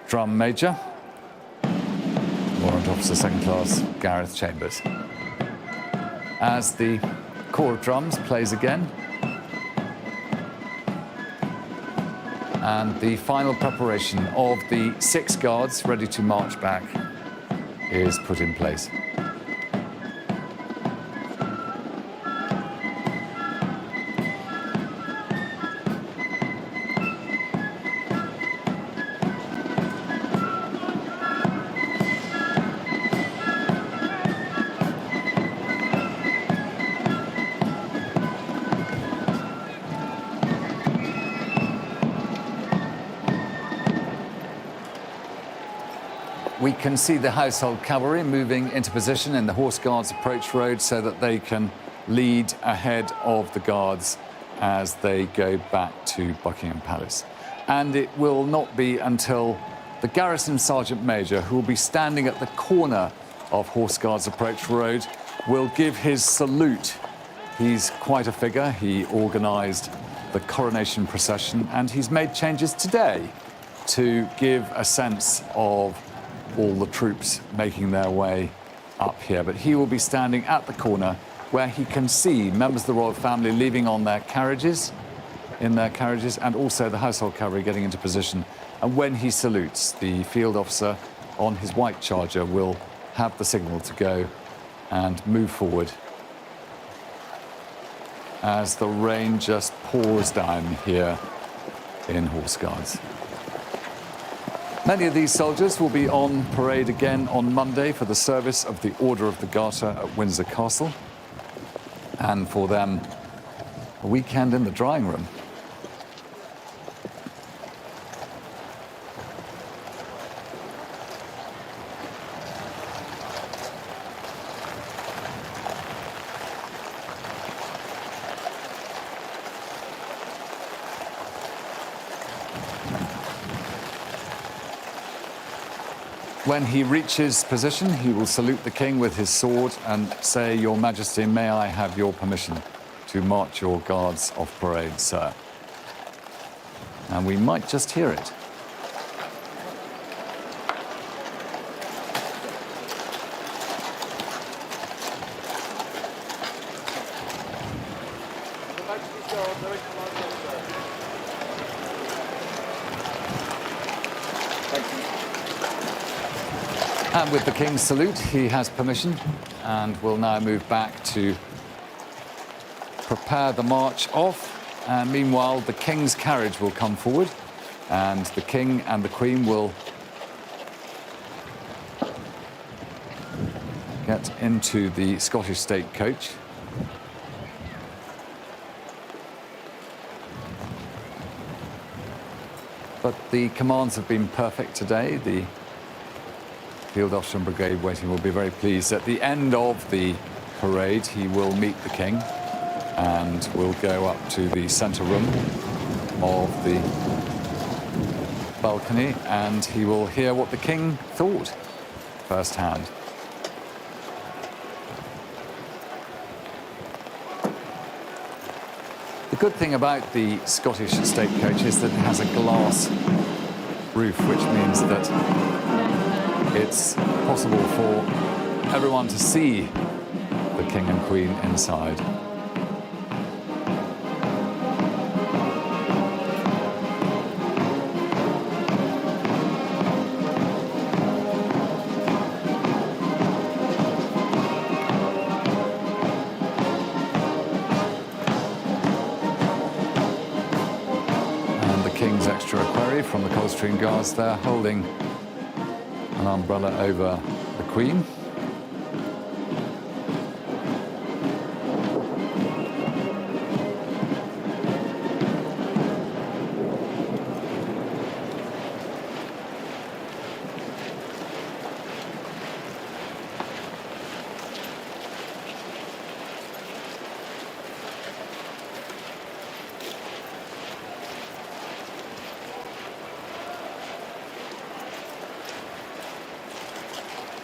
drum major, Warrant Officer Second Class Gareth Chambers. As the corps of drums plays again, and the final preparation of the 6 guards ready to march back is put in place. We can see the household cavalry moving into position in the Horse Guards approach road so that they can lead ahead of the guards as they go back to Buckingham Palace. And it will not be until the Garrison Sergeant Major, who will be standing at the corner of Horse Guards approach road, will give his salute. He's quite a figure. He organised the coronation procession, and he's made changes today to give a sense of all the troops making their way up here. But he will be standing at the corner where he can see members of the royal family leaving on their carriages, and also the household cavalry getting into position. And when he salutes, the field officer on his white charger will have the signal to go and move forward as the rain just pours down here in Horse Guards. Many of these soldiers will be on parade again on Monday for the service of the Order of the Garter at Windsor Castle, and for them, a weekend in the drawing room. When he reaches position, he will salute the King with his sword and say, "Your Majesty, may I have your permission to march your guards off parade, sir?" And we might just hear it. And with the King's salute, he has permission and will now move back to prepare the march off. And meanwhile, the King's carriage will come forward, and the King and the Queen will get into the Scottish State coach. But the commands have been perfect today. The Field Officer and Brigade Waiting will be very pleased. At the end of the parade, he will meet the King and will go up to the centre room of the balcony, and he will hear what the King thought firsthand. The good thing about the Scottish state coach is that it has a glass roof, which means that it's possible for everyone to see the King and Queen inside. King's extra equerry from the Coldstream Guards there, holding an umbrella over the Queen.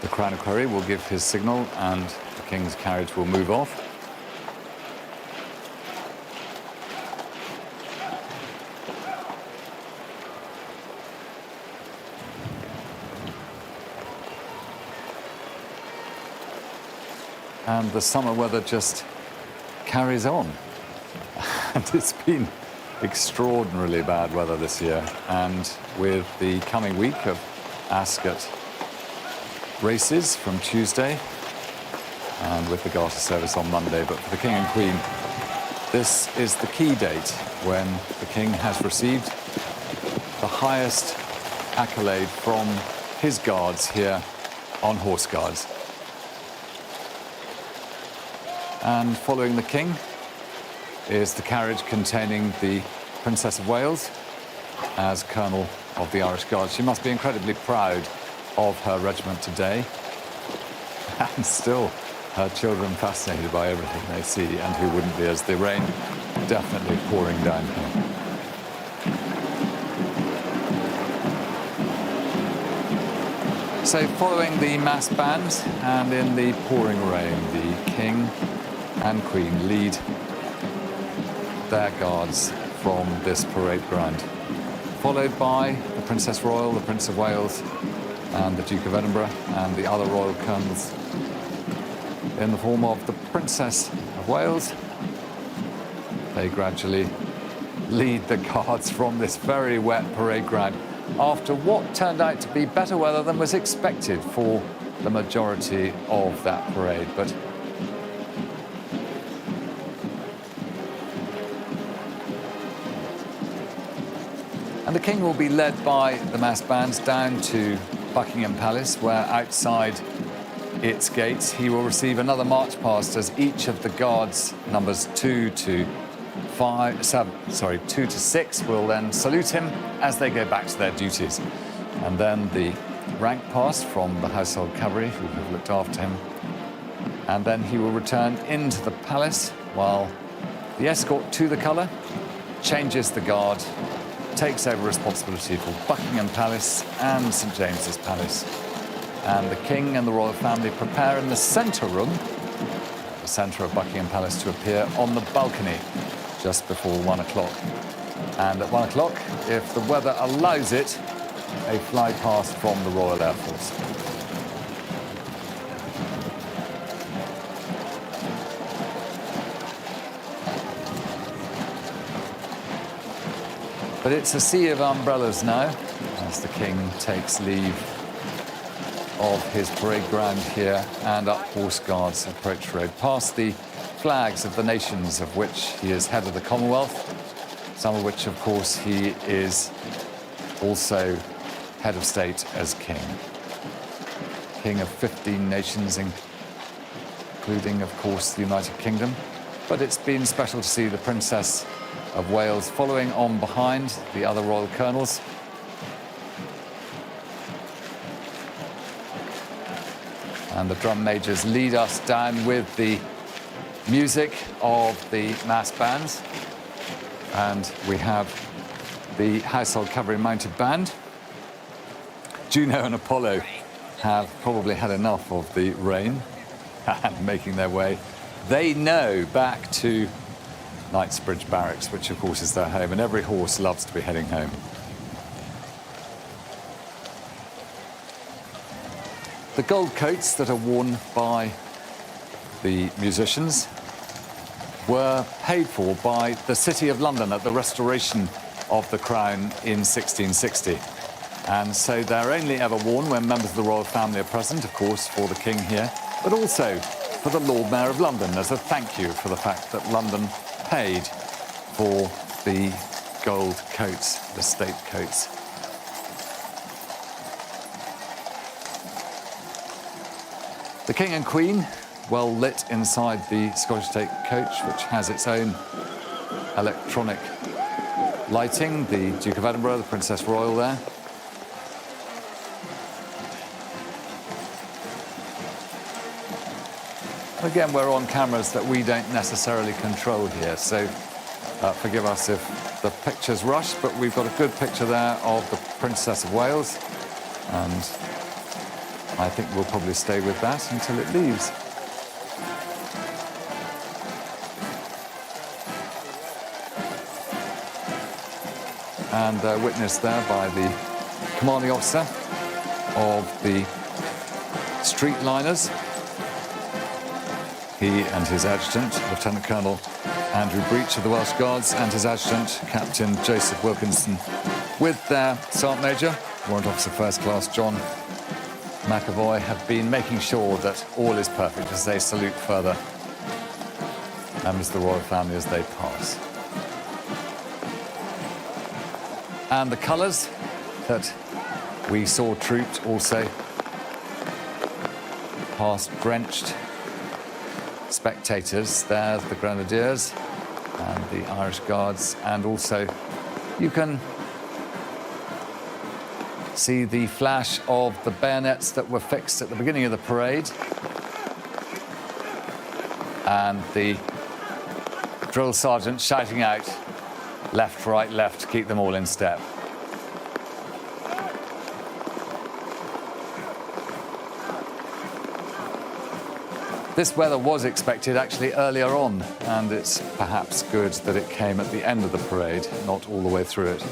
The Crown Equerry will give his signal and the King's carriage will move off. And the summer weather just carries on. And it's been extraordinarily bad weather this year. And with the coming week of Ascot races from Tuesday and with the Garter service on Monday, but for the King and Queen, this is the key date when the King has received the highest accolade from his guards here on Horse Guards. And following the King is the carriage containing the Princess of Wales as Colonel of the Irish Guards. She must be incredibly proud of her regiment today, and still her children fascinated by everything they see, and who wouldn't be, as the rain definitely pouring down here. So following the mass band and in the pouring rain, the King and Queen lead their guards from this parade ground, followed by the Princess Royal, the Prince of Wales, and the Duke of Edinburgh, and the other royal colonels in the form of the Princess of Wales. They gradually lead the guards from this very wet parade ground after what turned out to be better weather than was expected for the majority of that parade. But and the King will be led by the mass bands down to Buckingham Palace, where outside its gates he will receive another march past as each of the guards, numbers 2 to 6, will then salute him as they go back to their duties. And then the rank pass from the household cavalry, who have looked after him. And then he will return into the palace while the escort to the colour changes the guard, takes over responsibility for Buckingham Palace and St James's Palace. And the King and the royal family prepare in the centre room, the centre of Buckingham Palace, to appear on the balcony just before 1 o'clock. And at 1 o'clock, if the weather allows it, a fly past from the Royal Air Force. But it's a sea of umbrellas now as the King takes leave of his parade ground here and up Horse Guards Approach Road, past the flags of the nations of which he is head of the Commonwealth, some of which, of course, he is also head of state as King. King of 15 nations, including, of course, the United Kingdom. But it's been special to see the Princess of Wales following on behind the other royal colonels. And the drum majors lead us down with the music of the mass bands. And we have the Household Cavalry Mounted Band. Juno and Apollo have probably had enough of the rain and making their way, they know, back to Knightsbridge Barracks, which of course is their home, and every horse loves to be heading home. The gold coats that are worn by the musicians were paid for by the City of London at the restoration of the crown in 1660. And so they're only ever worn when members of the royal family are present, of course, for the King here, but also for the Lord Mayor of London as a thank you for the fact that London paid for the gold coats, the state coats. The King and Queen, well lit inside the Scottish State Coach, which has its own electronic lighting. The Duke of Edinburgh, the Princess Royal there. Again, we're on cameras that we don't necessarily control here, so forgive us if the picture's rushed, but we've got a good picture there of the Princess of Wales, and I think we'll probably stay with that until it leaves. And they're witnessed there by the commanding officer of the streetliners. He and his adjutant, Lieutenant Colonel Andrew Breach of the Welsh Guards, and his adjutant, Captain Joseph Wilkinson, with their Sergeant Major, Warrant Officer First Class John McAvoy, have been making sure that all is perfect as they salute further members of the royal family as they pass. And the colours that we saw trooped also past drenched spectators. There's the Grenadiers and the Irish Guards, and also you can see the flash of the bayonets that were fixed at the beginning of the parade, and the drill sergeant shouting out left, right, left to keep them all in step. This weather was expected actually earlier on, and it's perhaps good that it came at the end of the parade, not all the way through it.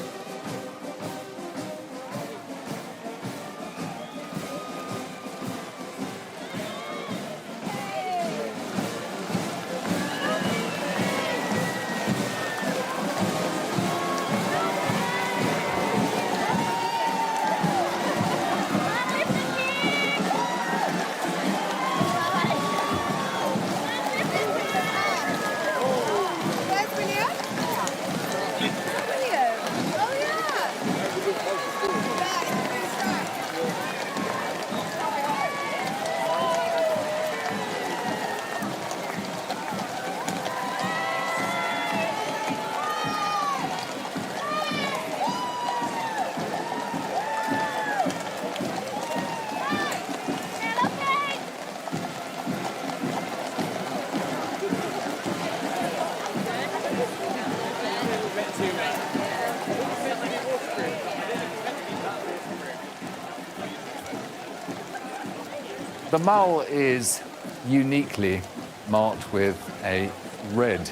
The Mall is uniquely marked with a red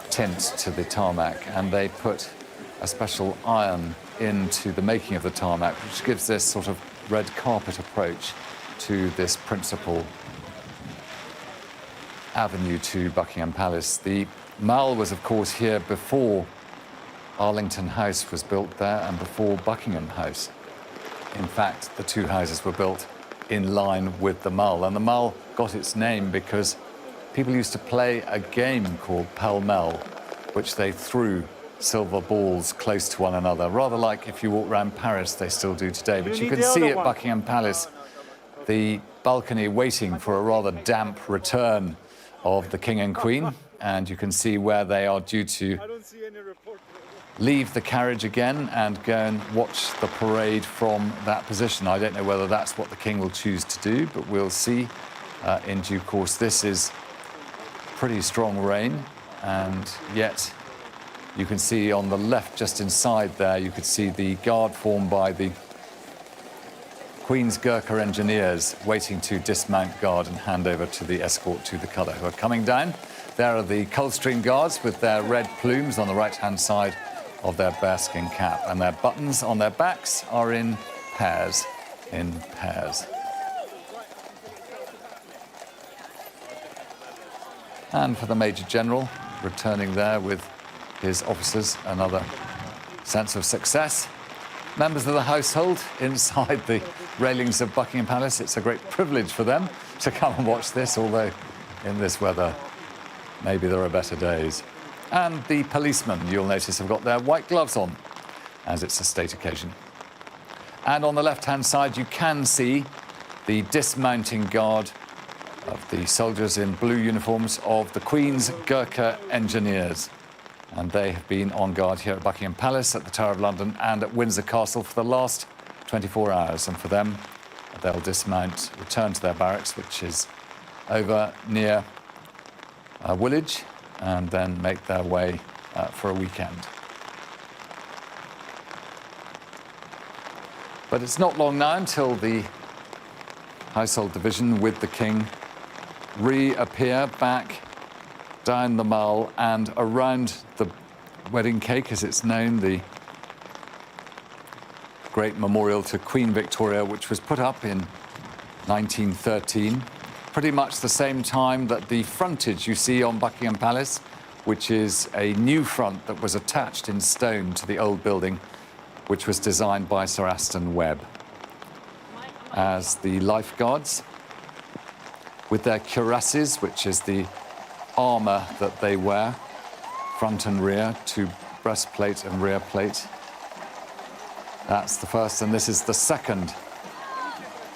tint to the tarmac, and they put a special iron into the making of the tarmac, which gives this sort of red carpet approach to this principal avenue to Buckingham Palace. The Mall was, of course, here before Arlington House was built there and before Buckingham House. In fact, the two houses were built in line with the Mall, and the Mall got its name because people used to play a game called Pall Mall, which they threw silver balls close to one another, rather like if you walk around Paris, they still do today. But you can see at Buckingham Palace the balcony waiting for a rather damp return of the King and Queen, and you can see where they are due to leave the carriage again and go and watch the parade from that position. I don't know whether that's what the King will choose to do, but we'll see in due course. This is pretty strong rain, and yet you can see on the left, just inside there, you could see the guard formed by the Queen's Gurkha engineers waiting to dismount guard and hand over to the escort to the colour, who are coming down There are the Coldstream Guards with their red plumes on the right-hand side of their bearskin cap, and their buttons on their backs are in pairs. And for the Major General, returning there with his officers, another sense of success. Members of the household inside the railings of Buckingham Palace. It's a great privilege for them to come and watch this, although in this weather, maybe there are better days. And the policemen, you'll notice, have got their white gloves on, as it's a state occasion. And on the left-hand side, you can see the dismounting guard of the soldiers in blue uniforms of the Queen's Gurkha Engineers. And they have been on guard here at Buckingham Palace, at the Tower of London and at Windsor Castle for the last 24 hours. And for them, they'll dismount, return to their barracks, which is over near Woolwich, and then make their way for a weekend. But it's not long now until the Household Division with the King reappear back down the Mall and around the wedding cake, as it's known, the great memorial to Queen Victoria, which was put up in 1913, pretty much the same time that the frontage you see on Buckingham Palace, which is a new front that was attached in stone to the old building, which was designed by Sir Aston Webb. As the lifeguards, with their cuirasses, which is the armour that they wear, front and rear, to breastplate and rear plate. That's the first, and this is the second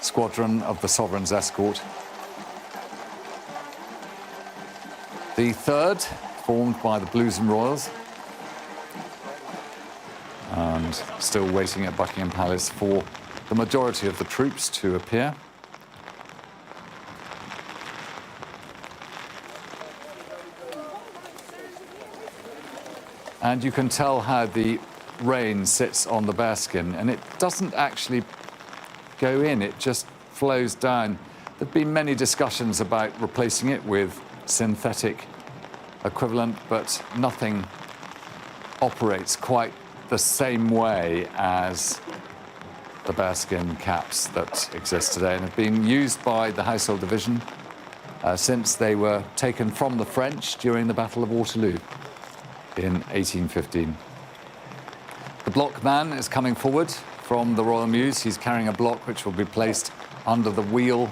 squadron of the Sovereign's escort. The third, formed by the Blues and Royals, and still waiting at Buckingham Palace for the majority of the troops to appear. And you can tell how the rain sits on the bearskin, and it doesn't actually go in, it just flows down. There have been many discussions about replacing it with synthetic equivalent, but nothing operates quite the same way as the bearskin caps that exist today and have been used by the Household Division since they were taken from the French during the Battle of Waterloo in 1815. The block man is coming forward from the Royal Mews. He's carrying a block which will be placed under the wheel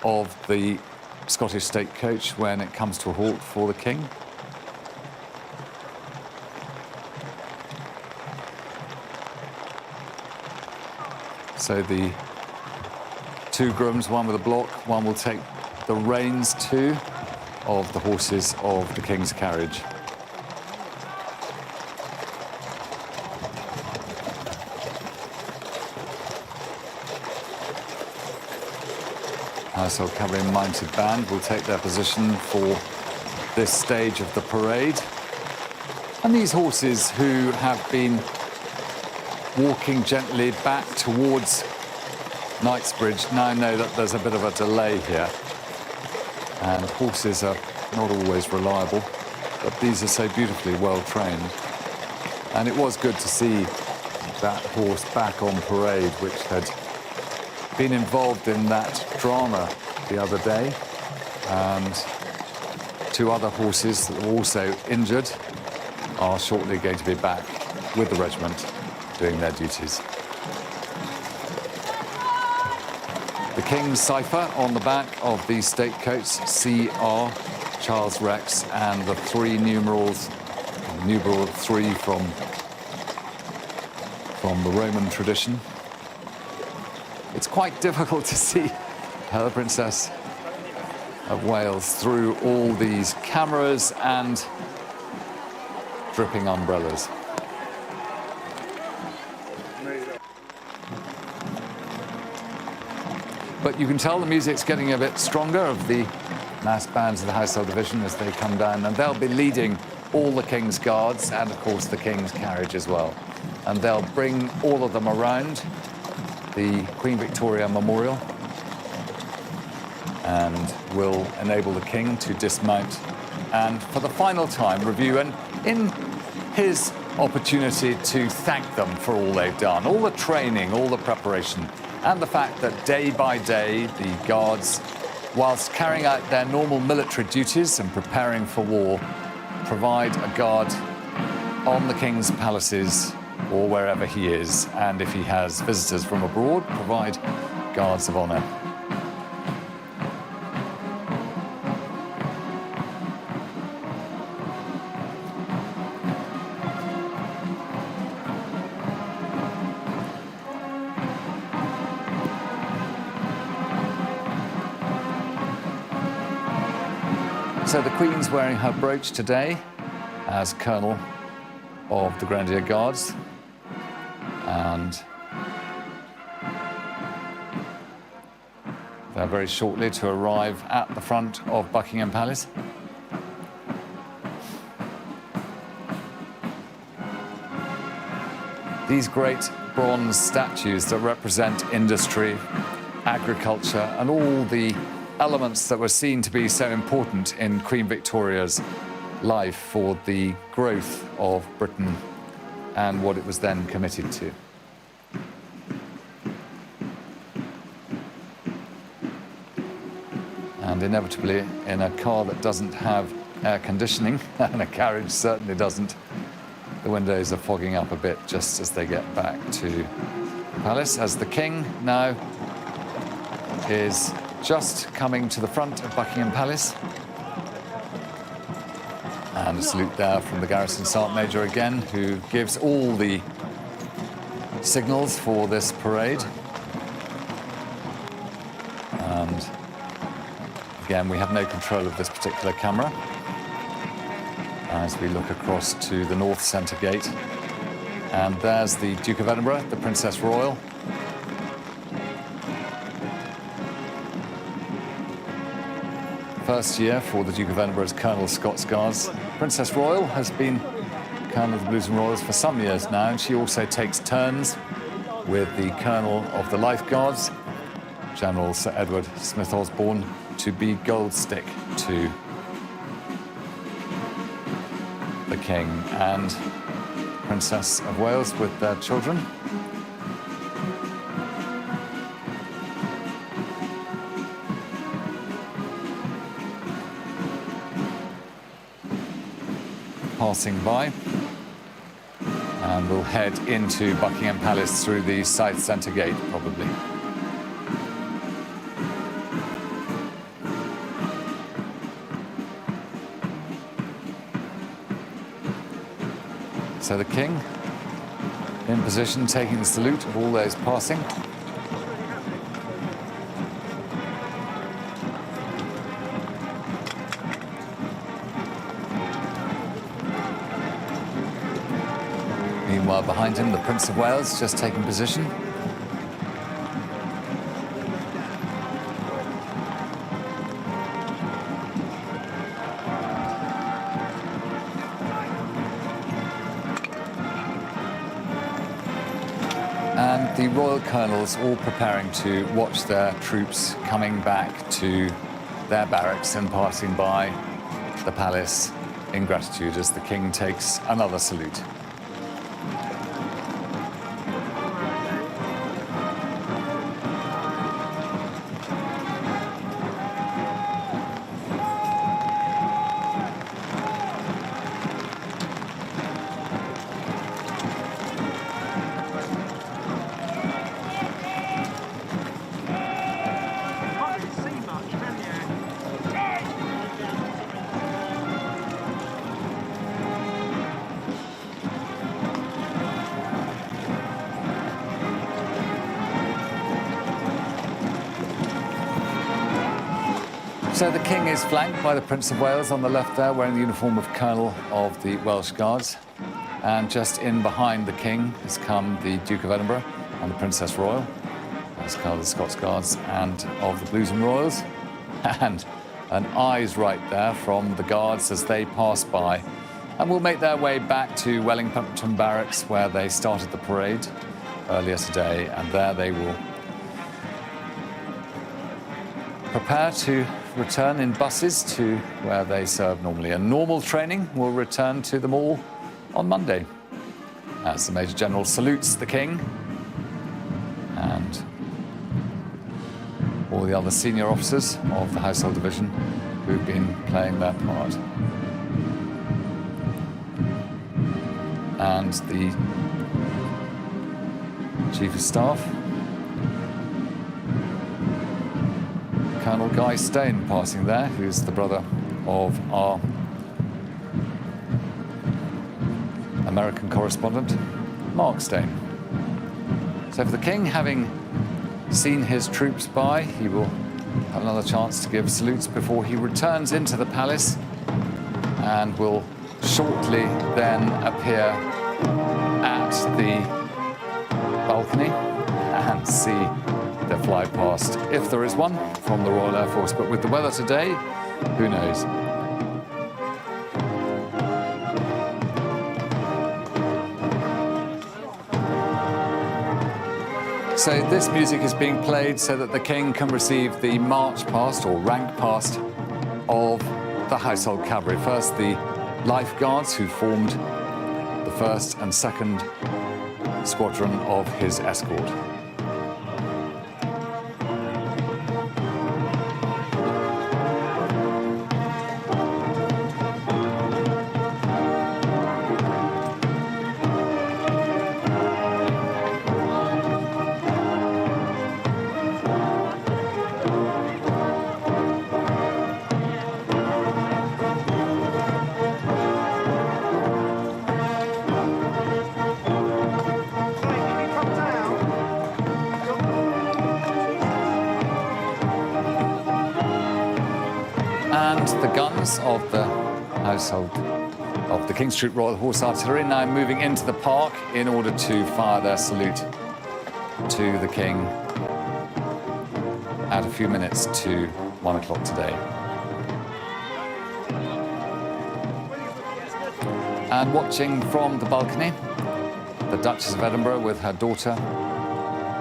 of the Scottish state coach when it comes to a halt for the King. So the two grooms, one with a block, one will take the reins too of the horses of the King's carriage. Household Cavalry mounted band will take their position for this stage of the parade. And these horses, who have been walking gently back towards Knightsbridge, now know that there's a bit of a delay here. And horses are not always reliable, but these are so beautifully well trained. And it was good to see that horse back on parade, which had been involved in that drama the other day. And two other horses that were also injured are shortly going to be back with the regiment doing their duties. The King's cipher on the back of the state coats, CR, Charles Rex, and the three numerals, numeral 3 from the Roman tradition. It's quite difficult to see the Princess of Wales through all these cameras and dripping umbrellas. But you can tell the music's getting a bit stronger of the massed bands of the Household Division as they come down, and they'll be leading all the King's Guards and, of course, the King's carriage as well. And they'll bring all of them around the Queen Victoria Memorial and will enable the King to dismount and for the final time review, and in his opportunity to thank them for all they've done, all the training, all the preparation, and the fact that day by day the Guards, whilst carrying out their normal military duties and preparing for war, provide a guard on the King's palaces or wherever he is, and if he has visitors from abroad, provide guards of honour. So the Queen's wearing her brooch today as Colonel of the Grenadier Guards, and they're very shortly to arrive at the front of Buckingham Palace. These great bronze statues that represent industry, agriculture, and all the elements that were seen to be so important in Queen Victoria's life for the growth of Britain and what it was then committed to. And inevitably, in a car that doesn't have air conditioning, and a carriage certainly doesn't, the windows are fogging up a bit just as they get back to the palace, as the King now is just coming to the front of Buckingham Palace. And a salute there from the Garrison Sergeant Major again, who gives all the signals for this parade. And again, we have no control of this particular camera as we look across to the North Centre Gate. And there's the Duke of Edinburgh, the Princess Royal. First year for the Duke of Edinburgh as Colonel of Scots Guards. Princess Royal has been Colonel of the Blues and Royals for some years now, and she also takes turns with the Colonel of the Life Guards, General Sir Edward Smith Osborne, to be gold stick to the King and Princess of Wales with their children. Passing by, and we'll head into Buckingham Palace through the South Centre Gate, probably. So the King in position, taking the salute of all those passing. Meanwhile, behind him, the Prince of Wales just taking position. And the royal colonels all preparing to watch their troops coming back to their barracks and passing by the palace in gratitude as the King takes another salute. So the King is flanked by the Prince of Wales on the left there, wearing the uniform of Colonel of the Welsh Guards. And just in behind the King has come the Duke of Edinburgh and the Princess Royal, as Colonel of the Scots Guards and of the Blues and Royals. And an eye's right there from the Guards as they pass by and will make their way back to Wellington Barracks, where they started the parade earlier today. And there they will prepare to return in buses to where they serve normally. And normal training will return to them all on Monday as the Major General salutes the King and all the other senior officers of the Household Division who've been playing their part. And the Chief of Staff, Colonel Guy Stane, passing there, who's the brother of our American correspondent, Mark Stane. So for the King, having seen his troops by, he will have another chance to give salutes before he returns into the palace and will shortly then appear at the balcony and see the fly past, if there is one, from the Royal Air Force. But with the weather today, who knows? So this music is being played so that the King can receive the march past or rank past of the Household Cavalry. First, the Life Guards, who formed the 1st and 2nd squadron of his escort. And the guns of the household of the King Street Royal Horse Artillery now moving into the park in order to fire their salute to the King at a few minutes to 1 o'clock today. And watching from the balcony, the Duchess of Edinburgh with her daughter,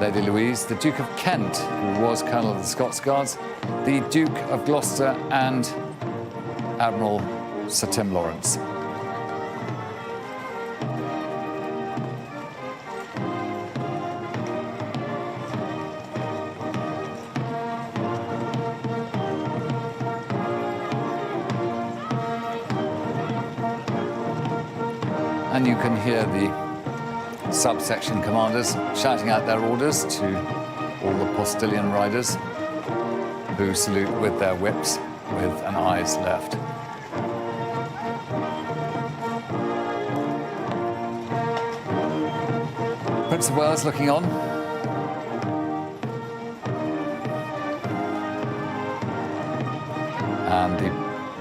Lady Louise, the Duke of Kent, who was Colonel of the Scots Guards, the Duke of Gloucester and Admiral Sir Tim Lawrence. And you can hear the subsection commanders shouting out their orders to all the postilion riders who salute with their whips with an eyes left. Prince of Wales looking on. And the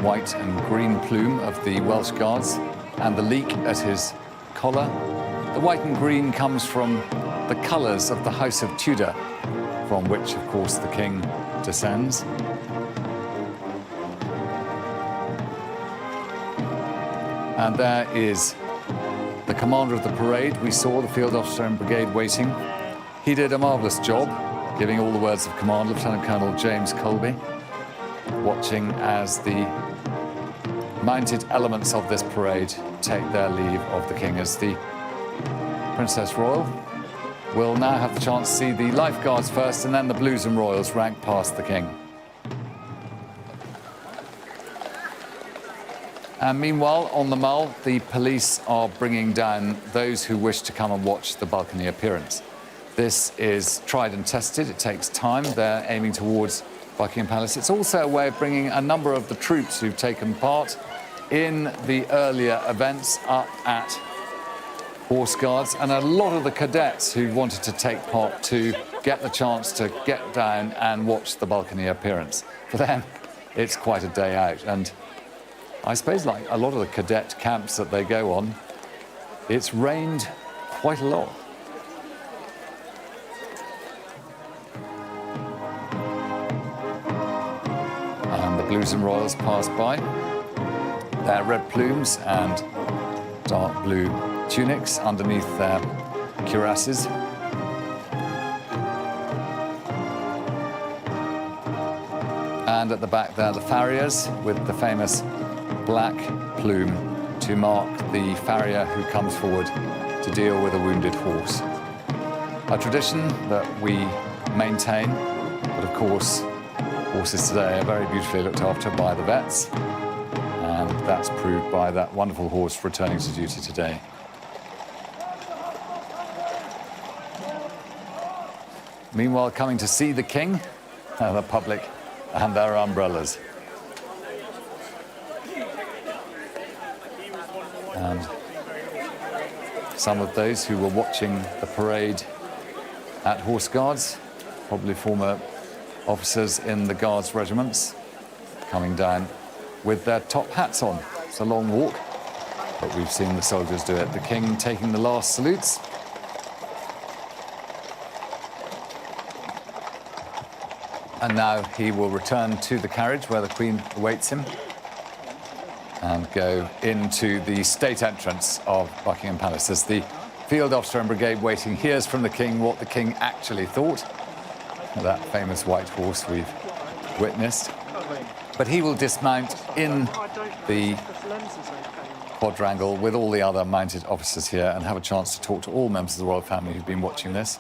white and green plume of the Welsh Guards and the leek at his collar. The white and green comes from the colours of the House of Tudor, from which, of course, the King descends. And there is the commander of the parade. We saw the field officer and brigade waiting. He did a marvellous job, giving all the words of command, Lieutenant Colonel James Colby, watching as the mounted elements of this parade take their leave of the King, as the Princess Royal will now have the chance to see the Life Guards first and then the Blues and Royals rank past the King. And meanwhile, on the Mall, the police are bringing down those who wish to come and watch the balcony appearance. This is tried and tested. It takes time. They're aiming towards Buckingham Palace. It's also a way of bringing a number of the troops who've taken part in the earlier events up at Horse Guards, and a lot of the cadets who wanted to take part to get the chance to get down and watch the balcony appearance. For them, it's quite a day out. And I suppose, like a lot of the cadet camps that they go on, it's rained quite a lot. And the Blues and Royals pass by. Their red plumes and dark blue tunics underneath their cuirasses. And at the back there, the farriers with the famous black plume to mark the farrier who comes forward to deal with a wounded horse. A tradition that we maintain, but of course, horses today are very beautifully looked after by the vets, and that's proved by that wonderful horse returning to duty today. Meanwhile, coming to see the King, the public and their umbrellas. And some of those who were watching the parade at Horse Guards, probably former officers in the Guards regiments, coming down with their top hats on. It's a long walk, but we've seen the soldiers do it. The King taking the last salutes. And now he will return to the carriage where the Queen awaits him and go into the state entrance of Buckingham Palace. As the field officer and brigade waiting hears from the King what the King actually thought, that famous white horse we've witnessed. But he will dismount in the quadrangle with all the other mounted officers here and have a chance to talk to all members of the royal family who've been watching this.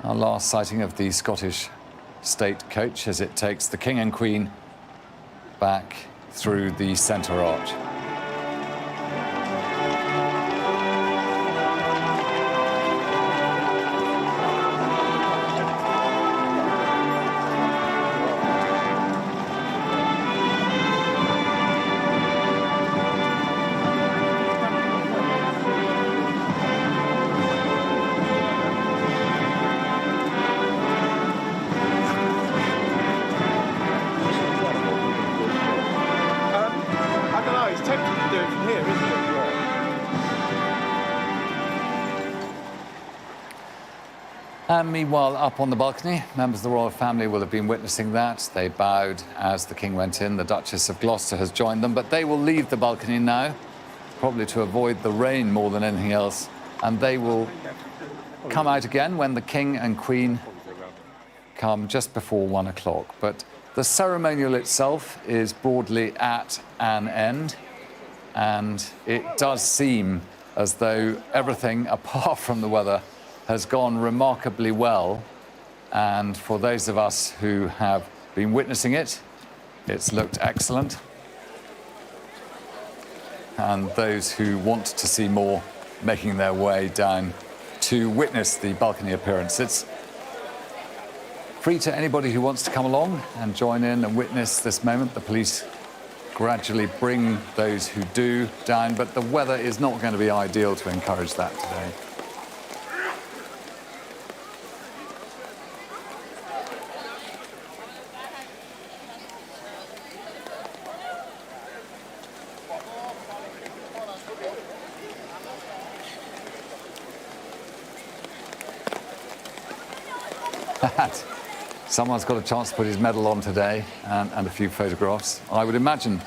Our last sighting of the Scottish state coach as it takes the King and Queen back through the centre arch. And meanwhile, up on the balcony, members of the royal family will have been witnessing that. They bowed as the King went in. The Duchess of Gloucester has joined them, but they will leave the balcony now, probably to avoid the rain more than anything else. And they will come out again when the King and Queen come just before 1 o'clock. But the ceremonial itself is broadly at an end, and it does seem as though everything, apart from the weather, has gone remarkably well. And for those of us who have been witnessing it, it's looked excellent. And those who want to see more making their way down to witness the balcony appearance. It's free to anybody who wants to come along and join in and witness this moment. The police gradually bring those who do down, but the weather is not going to be ideal to encourage that today. Someone's got a chance to put his medal on today and a few photographs. I would imagine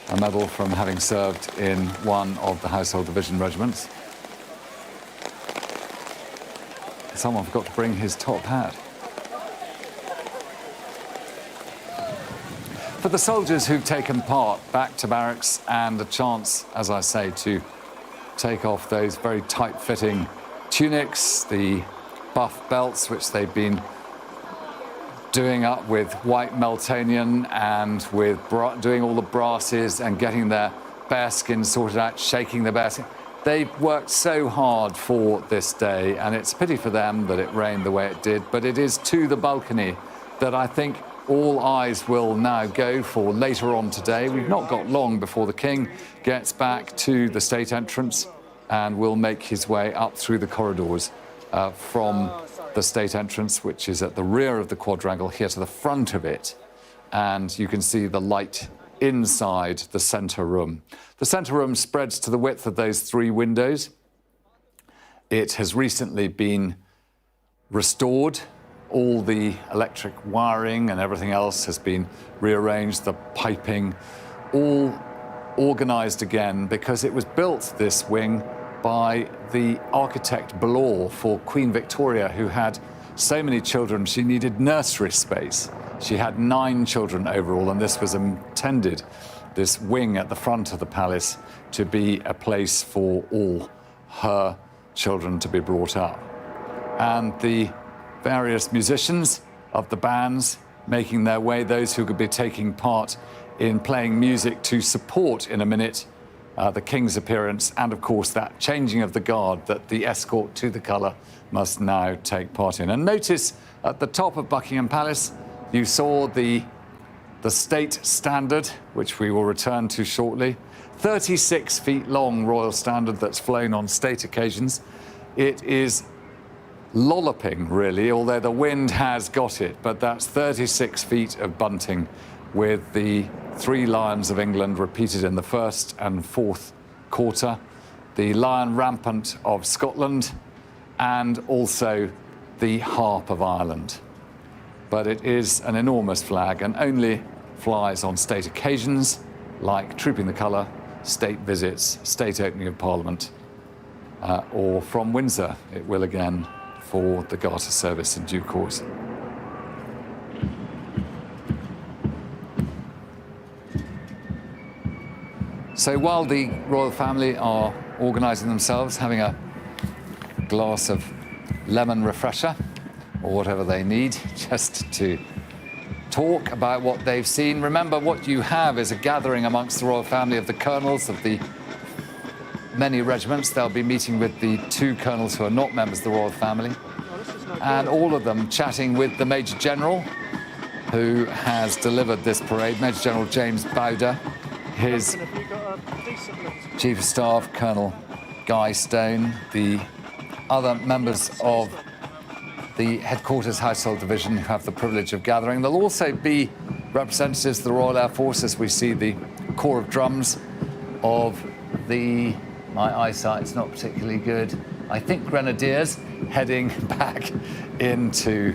a medal from having served in one of the Household Division regiments. Someone forgot to bring his top hat. For the soldiers who've taken part back to barracks and a chance, as I say, to take off those very tight-fitting tunics, the buff belts which they've been doing up with white Meltonian and with doing all the brasses and getting their bearskin sorted out, shaking the bearskin. They've worked so hard for this day, and it's a pity for them that it rained the way it did, but it is to the balcony that I think all eyes will now go for later on today. We've not got long before the King gets back to the state entrance and will make his way up through the corridors from the state entrance, which is at the rear of the quadrangle, here to the front of it. And you can see the light inside the centre room. The centre room spreads to the width of those 3 windows. It has recently been restored. All the electric wiring and everything else has been rearranged, the piping, all organised again, because it was built, this wing, by the architect Bloor for Queen Victoria, who had so many children she needed nursery space. She had 9 children overall, and this was intended, this wing at the front of the palace, to be a place for all her children to be brought up. And the various musicians of the bands making their way, those who could be taking part in playing music to support in a minute the King's appearance, and of course that changing of the guard that the escort to the colour must now take part in. And notice at the top of Buckingham Palace you saw the state standard, which we will return to shortly. 36 feet long royal standard that's flown on state occasions. It is lolloping, really, although the wind has got it, but that's 36 feet of bunting with the 3 lions of England repeated in the 1st and 4th quarter, the lion rampant of Scotland, and also the harp of Ireland. But it is an enormous flag and only flies on state occasions like Trooping the Colour, state visits, state opening of Parliament, or from Windsor it will again for the Garter service in due course. So while the royal family are organising themselves, having a glass of lemon refresher or whatever they need, just to talk about what they've seen. Remember, what you have is a gathering amongst the royal family of the colonels of the many regiments. They'll be meeting with the 2 colonels who are not members of the royal family, and all of them chatting with the Major General who has delivered this parade, Major General James Bowder, his Chief of Staff, Colonel Guy Stone, the other members of the Headquarters Household Division who have the privilege of gathering. There'll also be representatives of the Royal Air Force as we see the Corps of Drums of the, my eyesight's not particularly good, I think Grenadiers, heading back into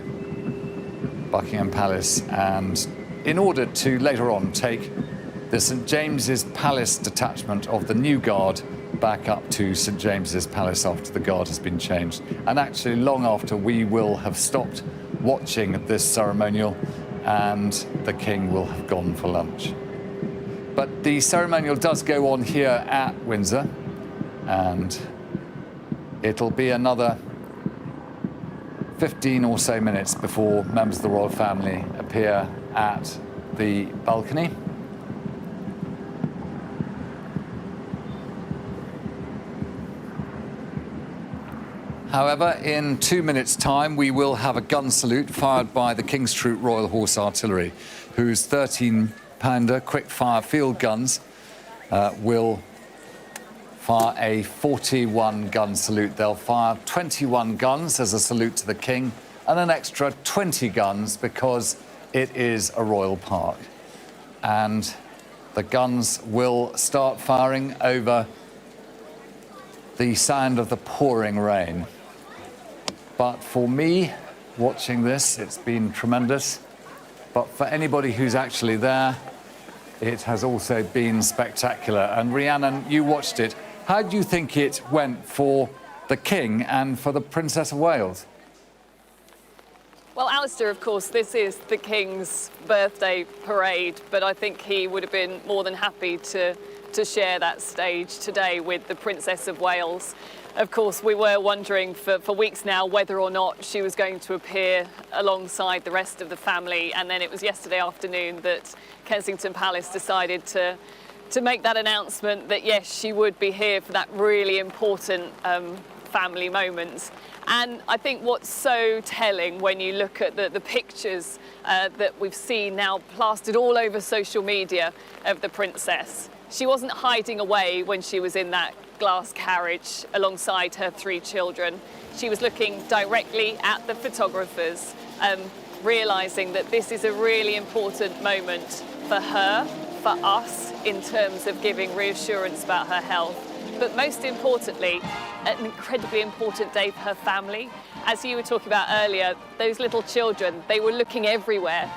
Buckingham Palace, and in order to later on take the St James's Palace detachment of the New Guard back up to St James's Palace after the guard has been changed. And actually long after we will have stopped watching this ceremonial and the King will have gone for lunch. But the ceremonial does go on here at Windsor, and it'll be another 15 or so minutes before members of the royal family appear at the balcony. However, in 2 minutes' time, we will have a gun salute fired by the King's Troop Royal Horse Artillery, whose 13-pounder quick-fire field guns will fire a 41-gun salute. They'll fire 21 guns as a salute to the King, and an extra 20 guns because it is a royal park. And the guns will start firing over the sound of the pouring rain. But for me, watching this, it's been tremendous. But for anybody who's actually there, it has also been spectacular. And Rhiannon, you watched it. How do you think it went for the King and for the Princess of Wales? Well, Alistair, of course, this is the King's birthday parade, but I think he would have been more than happy to share that stage today with the Princess of Wales. Of course, we were wondering for weeks now whether or not she was going to appear alongside the rest of the family, and then it was yesterday afternoon that Kensington Palace decided to make that announcement that, yes, she would be here for that really important family moment. And I think what's so telling when you look at the pictures that we've seen now plastered all over social media of the princess, she wasn't hiding away when she was in that glass carriage alongside her 3 children. She was looking directly at the photographers, realising that this is a really important moment for her, for us, in terms of giving reassurance about her health. But most importantly, an incredibly important day for her family. As you were talking about earlier, those little children, they were looking everywhere.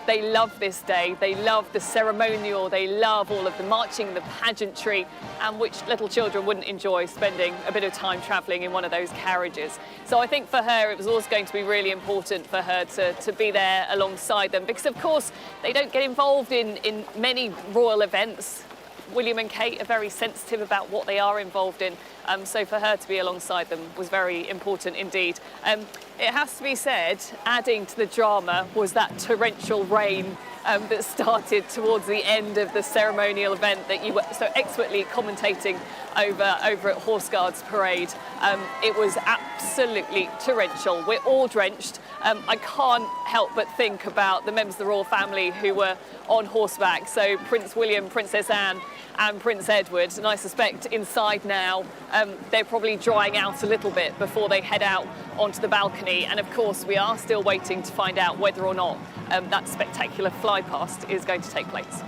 They love this day, they love the ceremonial, they love all of the marching, the pageantry, and which little children wouldn't enjoy spending a bit of time travelling in one of those carriages. So I think for her it was also going to be really important for her to be there alongside them, because of course they don't get involved in many royal events. William and Kate are very sensitive about what they are involved in, so for her to be alongside them was very important indeed. It has to be said, adding to the drama was that torrential rain that started towards the end of the ceremonial event that you were so expertly commentating over at Horse Guards Parade. It was absolutely torrential. We're all drenched. I can't help but think about the members of the royal family who were on horseback, so Prince William, Princess Anne and Prince Edward, and I suspect inside now they're probably drying out a little bit before they head out onto the balcony, and of course we are still waiting to find out whether or not that spectacular fly past is going to take place.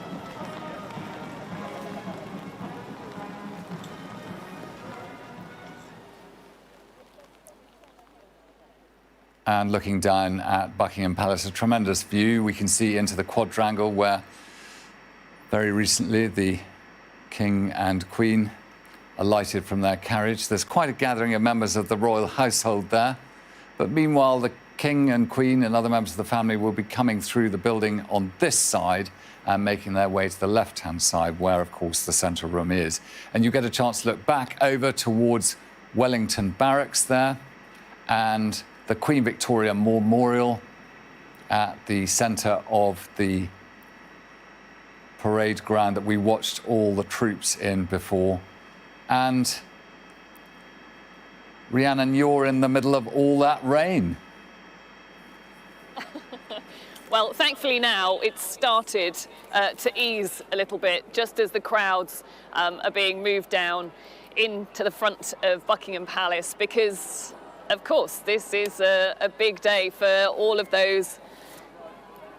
And looking down at Buckingham Palace, a tremendous view. We can see into the quadrangle where very recently the King and Queen alighted from their carriage. There's quite a gathering of members of the royal household there. But meanwhile, the King and Queen and other members of the family will be coming through the building on this side and making their way to the left-hand side, where, of course, the central room is. And you get a chance to look back over towards Wellington Barracks there, and the Queen Victoria Memorial at the centre of the parade ground that we watched all the troops in before. And Rhiannon, you're in the middle of all that rain. Well, thankfully now it's started to ease a little bit, just as the crowds are being moved down into the front of Buckingham Palace, because of course, this is a big day for all of those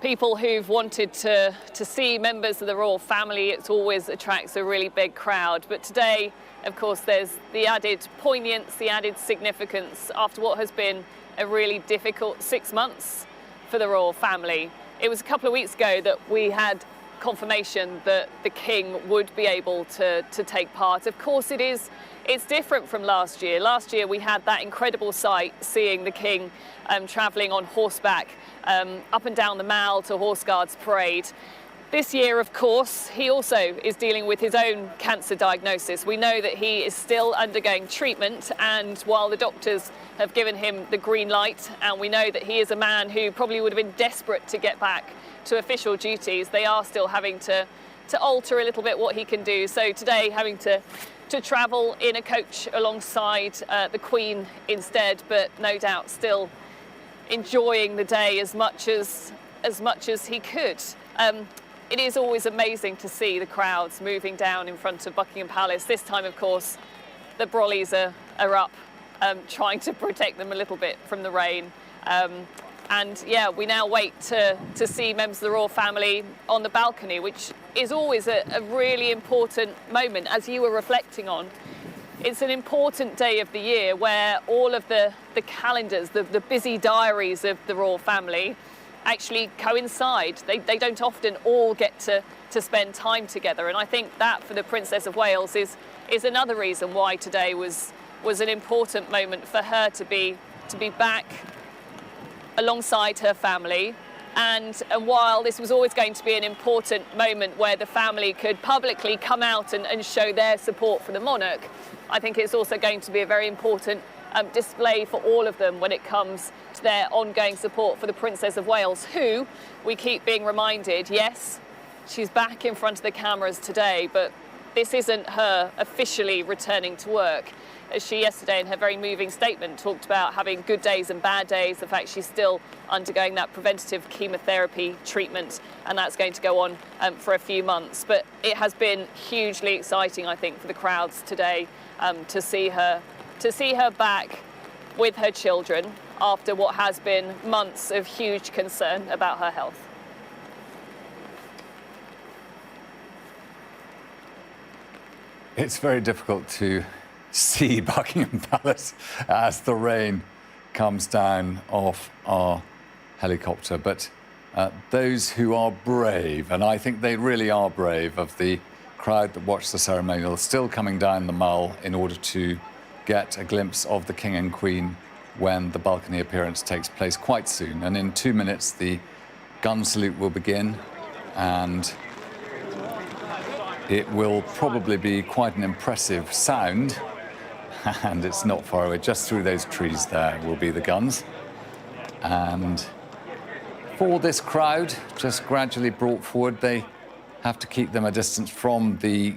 people who've wanted to see members of the royal family. It always attracts a really big crowd. But today, of course, there's the added poignance, the added significance after what has been a really difficult 6 months for the royal family. It was a couple of weeks ago that we had confirmation that the King would be able to take part. Of course, it's different from last year. Last year we had that incredible sight, seeing the King travelling on horseback up and down the Mall to Horse Guards Parade. This year, of course, he also is dealing with his own cancer diagnosis. We know that he is still undergoing treatment, and while the doctors have given him the green light, and we know that he is a man who probably would have been desperate to get back to official duties, they are still having to alter a little bit what he can do. So today, having to travel in a coach alongside the Queen instead, but no doubt still enjoying the day as much as he could. It is always amazing to see the crowds moving down in front of Buckingham Palace. This time, of course, the brollies are up, trying to protect them a little bit from the rain. And yeah, we now wait to see members of the royal family on the balcony, which is always a really important moment, as you were reflecting on. It's an important day of the year where all of the calendars, the busy diaries of the royal family actually coincide. They don't often all get to spend time together, and I think that for the Princess of Wales is another reason why today was an important moment for her to be back alongside her family. And while this was always going to be an important moment where the family could publicly come out and show their support for the monarch, I think it's also going to be a very important display for all of them when it comes to their ongoing support for the Princess of Wales, who, we keep being reminded, yes, she's back in front of the cameras today, but this isn't her officially returning to work. As she yesterday in her very moving statement talked about having good days and bad days, the fact she's still undergoing that preventative chemotherapy treatment, and that's going to go on for a few months. But it has been hugely exciting, I think, for the crowds today to see her back with her children after what has been months of huge concern about her health. It's very difficult to see Buckingham Palace as the rain comes down off our helicopter, but those who are brave, and I think they really are brave, of the crowd that watched the ceremonial, still coming down the Mall in order to get a glimpse of the King and Queen when the balcony appearance takes place quite soon. And in 2 minutes, the gun salute will begin, and it will probably be quite an impressive sound. And it's not far away, just through those trees there will be the guns. And for this crowd, just gradually brought forward, they have to keep them a distance from the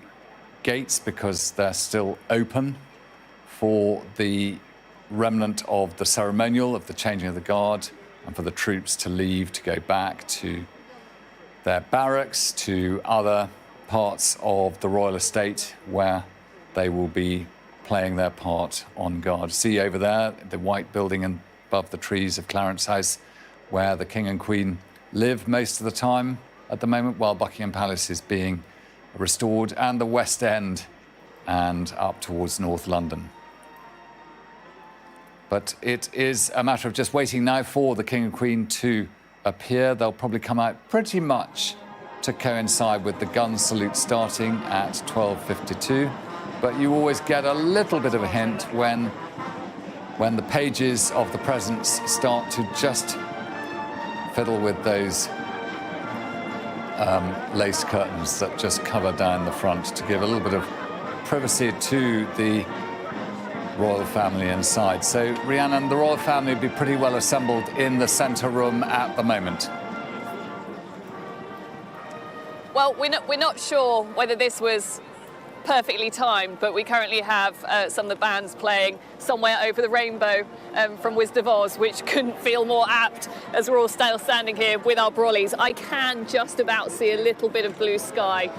gates because they're still open for the remnant of the ceremonial of the changing of the guard and for the troops to leave, to go back to their barracks, to other parts of the royal estate where they will be playing their part on guard. See over there, the white building above the trees of Clarence House, where the King and Queen live most of the time at the moment, while Buckingham Palace is being restored, and the West End and up towards North London. But it is a matter of just waiting now for the King and Queen to appear. They'll probably come out pretty much to coincide with the gun salute starting at 12:52. But you always get a little bit of a hint when the pages of the presents start to just fiddle with those lace curtains that just cover down the front to give a little bit of privacy to the royal family inside. So, Rhiannon, the royal family will be pretty well assembled in the centre room at the moment. Well, we're not sure whether this was perfectly timed, but we currently have some of the bands playing Somewhere Over the Rainbow from Wizard of Oz, which couldn't feel more apt as we're all still standing here with our brollies. I can just about see a little bit of blue sky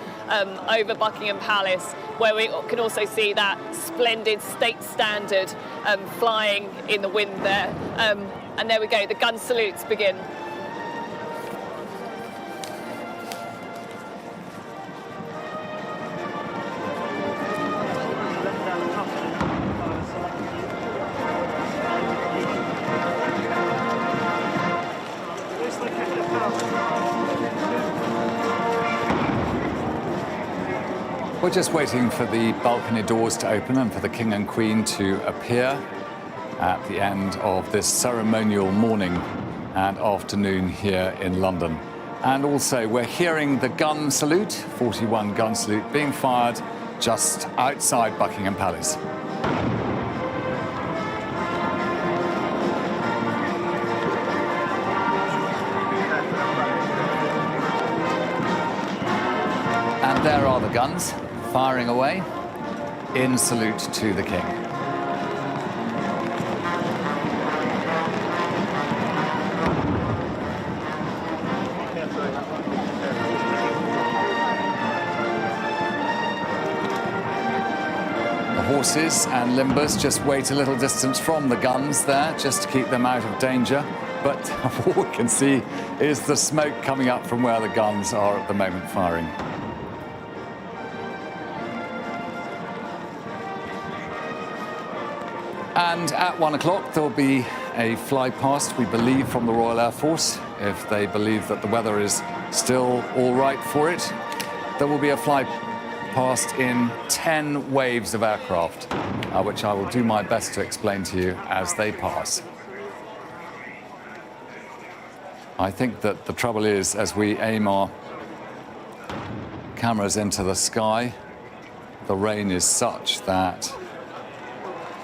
over Buckingham Palace, where we can also see that splendid state standard flying in the wind there. And there we go, the gun salutes begin. We're just waiting for the balcony doors to open and for the King and Queen to appear at the end of this ceremonial morning and afternoon here in London. And also we're hearing the gun salute, 41 gun salute, being fired just outside Buckingham Palace. And there are the guns, firing away in salute to the King. The horses and limbers just wait a little distance from the guns there, just to keep them out of danger. But all we can see is the smoke coming up from where the guns are at the moment firing. And at 1 o'clock, there'll be a fly past, we believe, from the Royal Air Force. If they believe that the weather is still all right for it, there will be a fly past in 10 waves of aircraft, which I will do my best to explain to you as they pass. I think that the trouble is, as we aim our cameras into the sky, the rain is such that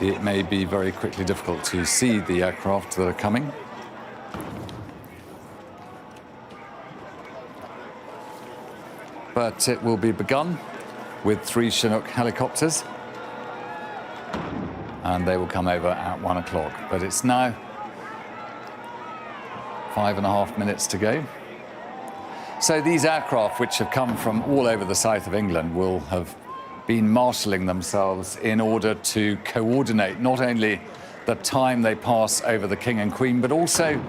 it may be very quickly difficult to see the aircraft that are coming. But it will be begun with 3 Chinook helicopters, and they will come over at 1 o'clock. But it's now 5.5 minutes to go. So these aircraft, which have come from all over the south of England, will have been marshalling themselves in order to coordinate not only the time they pass over the King and Queen, but also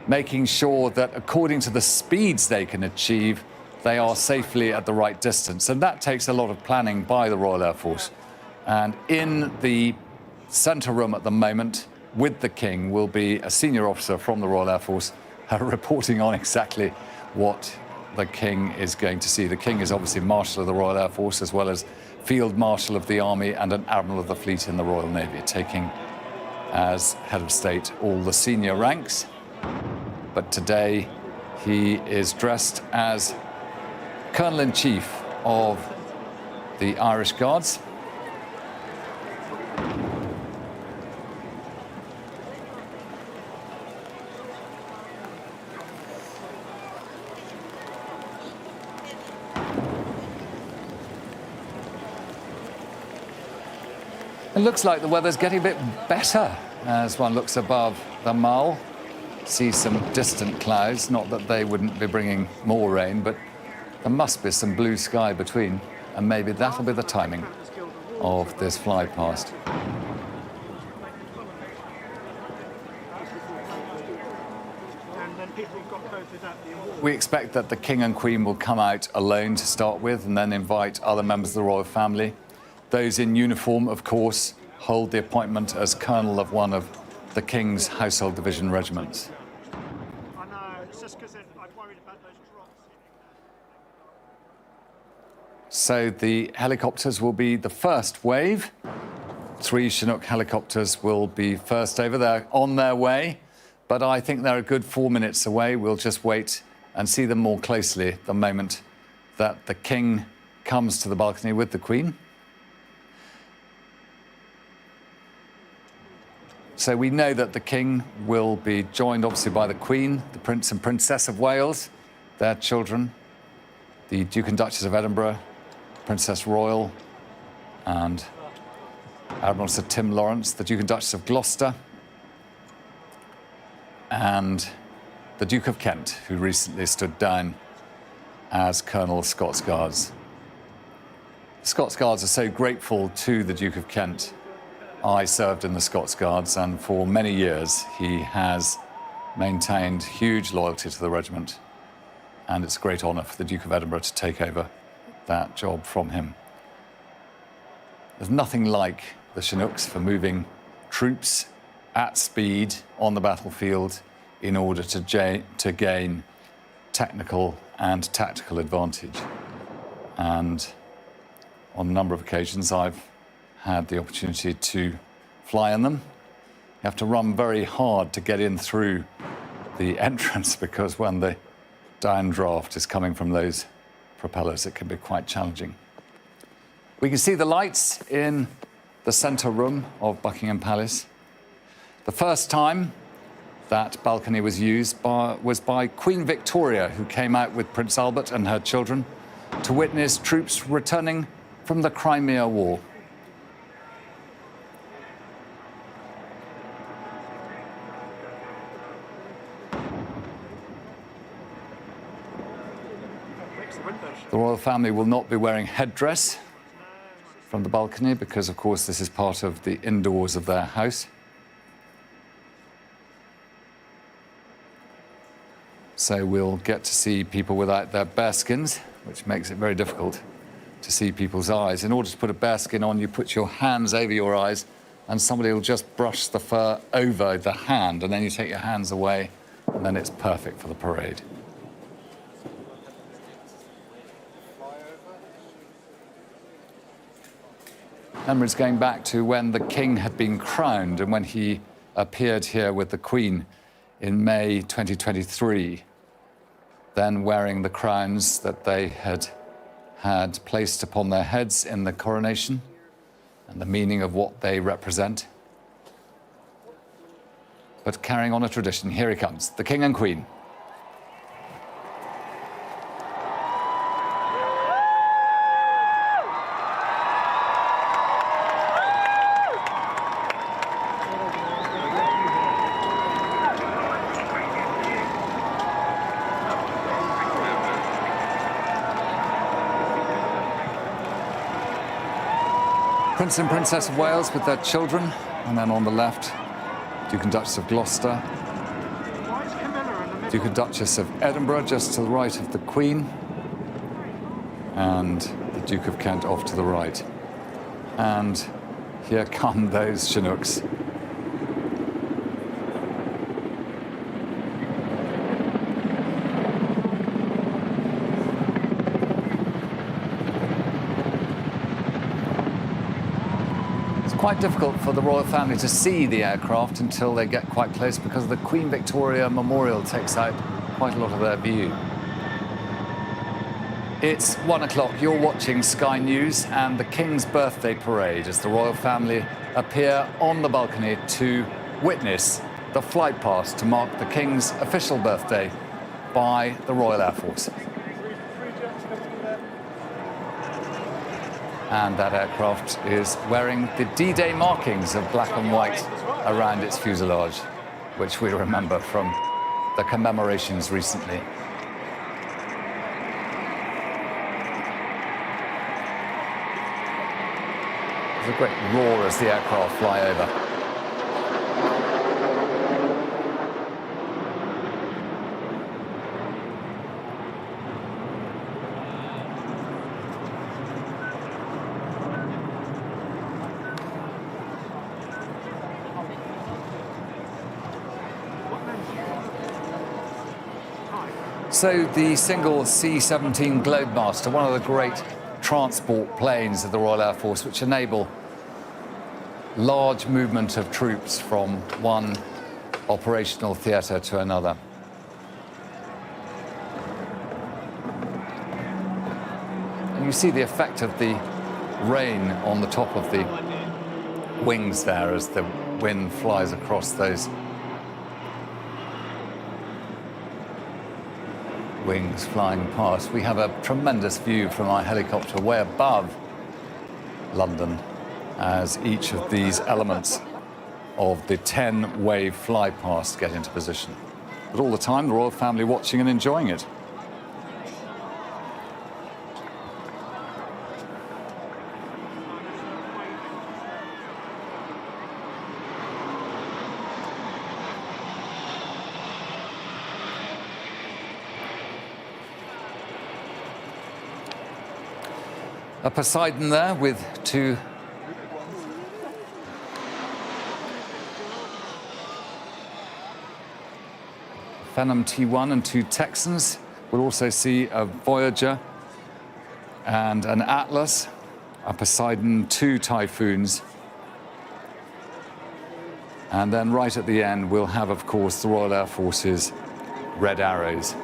making sure that according to the speeds they can achieve, they are safely at the right distance. And that takes a lot of planning by the Royal Air Force. And in the centre room at the moment with the King will be a senior officer from the Royal Air Force reporting on exactly what the King is going to see. The King is obviously Marshal of the Royal Air Force, as well as Field Marshal of the Army and an Admiral of the Fleet in the Royal Navy, taking as head of state all the senior ranks. But today he is dressed as Colonel-in-Chief of the Irish Guards. It looks like the weather's getting a bit better as one looks above the Mall. See some distant clouds, not that they wouldn't be bringing more rain, but there must be some blue sky between, and maybe that'll be the timing of this fly past. We expect that the King and Queen will come out alone to start with and then invite other members of the royal family. Those in uniform, of course, hold the appointment as colonel of one of the King's Household Division regiments. So the helicopters will be the first wave. 3 Chinook helicopters will be first over. They're on their way, but I think they're a good 4 minutes away. We'll just wait and see them more closely the moment that the King comes to the balcony with the Queen. So we know that the King will be joined, obviously, by the Queen, the Prince and Princess of Wales, their children, the Duke and Duchess of Edinburgh, Princess Royal, and Admiral Sir Tim Lawrence, the Duke and Duchess of Gloucester, and the Duke of Kent, who recently stood down as Colonel of Scots Guards. The Scots Guards are so grateful to the Duke of Kent. I served in the Scots Guards, and for many years he has maintained huge loyalty to the regiment, and it's a great honour for the Duke of Edinburgh to take over that job from him. There's nothing like the Chinooks for moving troops at speed on the battlefield in order to gain technical and tactical advantage. And on a number of occasions I've had the opportunity to fly in them. You have to run very hard to get in through the entrance because when the downdraft is coming from those propellers, it can be quite challenging. We can see the lights in the centre room of Buckingham Palace. The first time that balcony was used was by Queen Victoria, who came out with Prince Albert and her children to witness troops returning from the Crimea War. The royal family will not be wearing headdress from the balcony because, of course, this is part of the indoors of their house. So we'll get to see people without their bearskins, which makes it very difficult to see people's eyes. In order to put a bearskin on, you put your hands over your eyes and somebody will just brush the fur over the hand, and then you take your hands away, and then it's perfect for the parade. Memories going back to when the King had been crowned and when he appeared here with the Queen in May 2023, then wearing the crowns that they had placed upon their heads in the coronation and the meaning of what they represent. But carrying on a tradition, here he comes, the King and Queen. Prince and Princess of Wales with their children, and then on the left, Duke and Duchess of Gloucester, Duke and Duchess of Edinburgh just to the right of the Queen, and the Duke of Kent off to the right. And here come those Chinooks. quite difficult for the royal family to see the aircraft until they get quite close because the Queen Victoria Memorial takes out quite a lot of their view. It's 1 o'clock. You're watching Sky News and the King's birthday parade as the royal family appear on the balcony to witness the flight past to mark the King's official birthday by the Royal Air Force. And that aircraft is wearing the D-Day markings of black and white around its fuselage, which we remember from the commemorations recently. There's a great roar as the aircraft fly over. So the single C-17 Globemaster, one of the great transport planes of the Royal Air Force, which enable large movement of troops from one operational theatre to another. And you see the effect of the rain on the top of the wings there as the wind flies across those wings flying past. We have a tremendous view from our helicopter way above London as each of these elements of the 10-wave fly past get into position. But all the time, the royal family watching and enjoying it. A Poseidon there with two Phenom T1 and two Texans. We'll also see a Voyager and an Atlas, a Poseidon, two Typhoons. And then right at the end, we'll have, of course, the Royal Air Force's Red Arrows.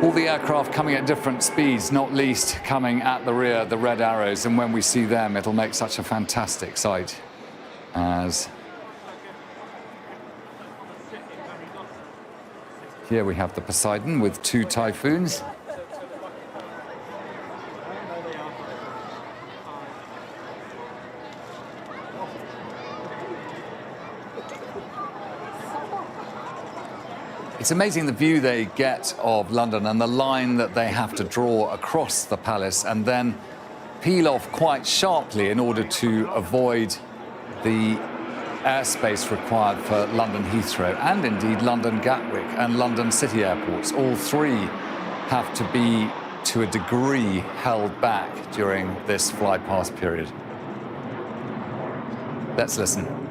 All the aircraft coming at different speeds, not least coming at the rear, the Red Arrows, and when we see them, it'll make such a fantastic sight as here we have the Poseidon with two Typhoons. It's amazing the view they get of London and the line that they have to draw across the palace and then peel off quite sharply in order to avoid the airspace required for London Heathrow and indeed London Gatwick and London City airports. All three have to be, to a degree, held back during this fly-past period. Let's listen.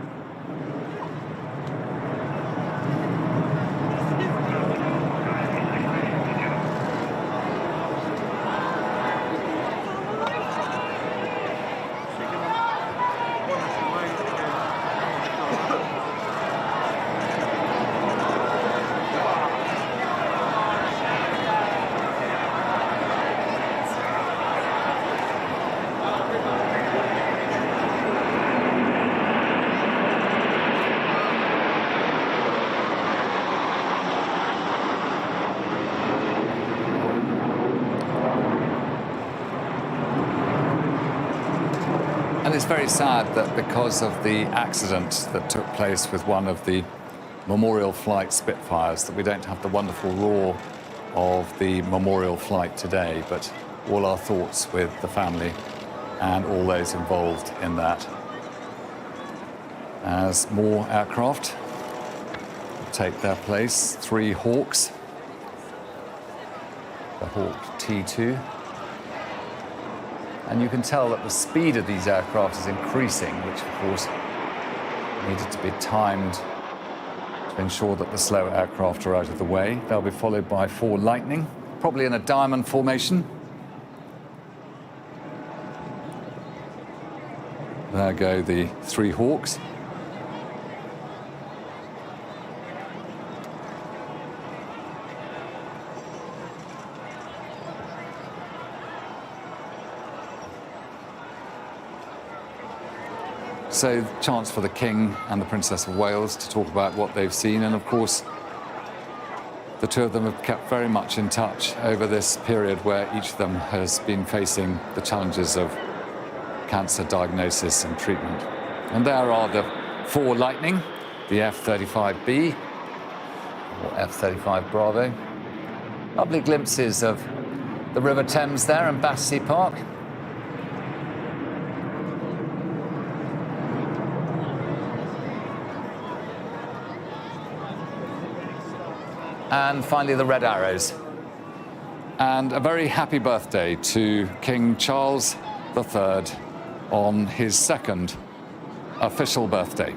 And it's very sad that because of the accident that took place with one of the memorial flight Spitfires, that we don't have the wonderful roar of the memorial flight today, but all our thoughts with the family and all those involved in that. As more aircraft take their place, three Hawks, the Hawk T2, And you can tell that the speed of these aircraft is increasing, which of course needed to be timed to ensure that the slower aircraft are out of the way. They'll be followed by 4 Lightning, probably in a diamond formation. There go the 3 Hawks. So, chance for the King and the Princess of Wales to talk about what they've seen. And of course, the two of them have kept very much in touch over this period where each of them has been facing the challenges of cancer diagnosis and treatment. And there are the 4 Lightning, the F-35B, or F-35 Bravo. Lovely glimpses of the River Thames there and Battersea Park. And finally, the Red Arrows. And a very happy birthday to King Charles III on his 2nd official birthday.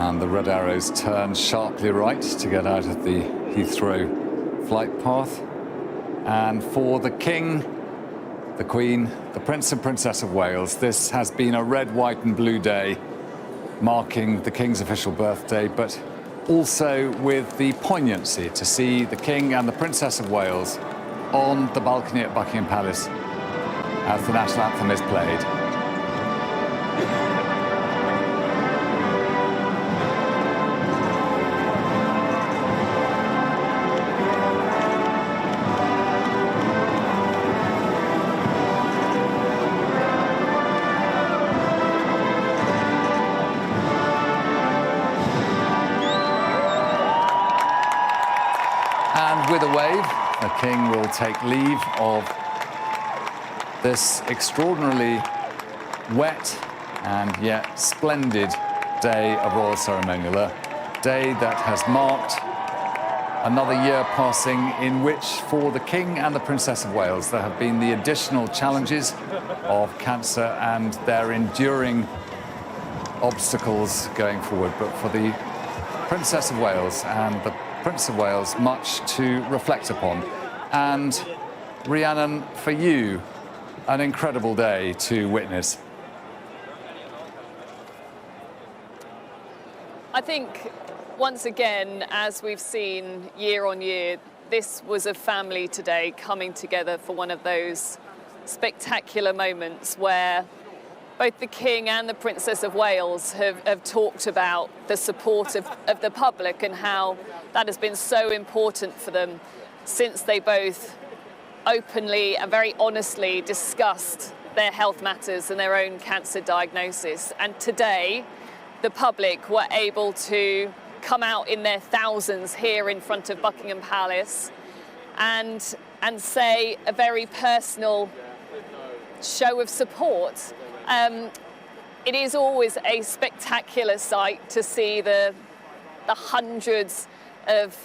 And the Red Arrows turn sharply right to get out of the Heathrow flight path. And for the King, the Queen, the Prince and Princess of Wales, this has been a red, white and blue day marking the King's official birthday, but also with the poignancy to see the King and the Princess of Wales on the balcony at Buckingham Palace as the national anthem is played. And with a wave, the King will take leave of this extraordinarily wet and yet splendid day of royal ceremonial, a day that has marked another year passing in which, for the King and the Princess of Wales, there have been the additional challenges of cancer and their enduring obstacles going forward. But for the Princess of Wales and the Prince of Wales, much to reflect upon. And Rhiannon, for you, an incredible day to witness. I think, once again, as we've seen year on year, this was a family today coming together for one of those spectacular moments where both the King and the Princess of Wales have talked about the support of the public and how that has been so important for them since they both openly and very honestly discussed their health matters and their own cancer diagnosis. And today, the public were able to come out in their thousands here in front of Buckingham Palace and say a very personal show of support. It is always a spectacular sight to see the hundreds of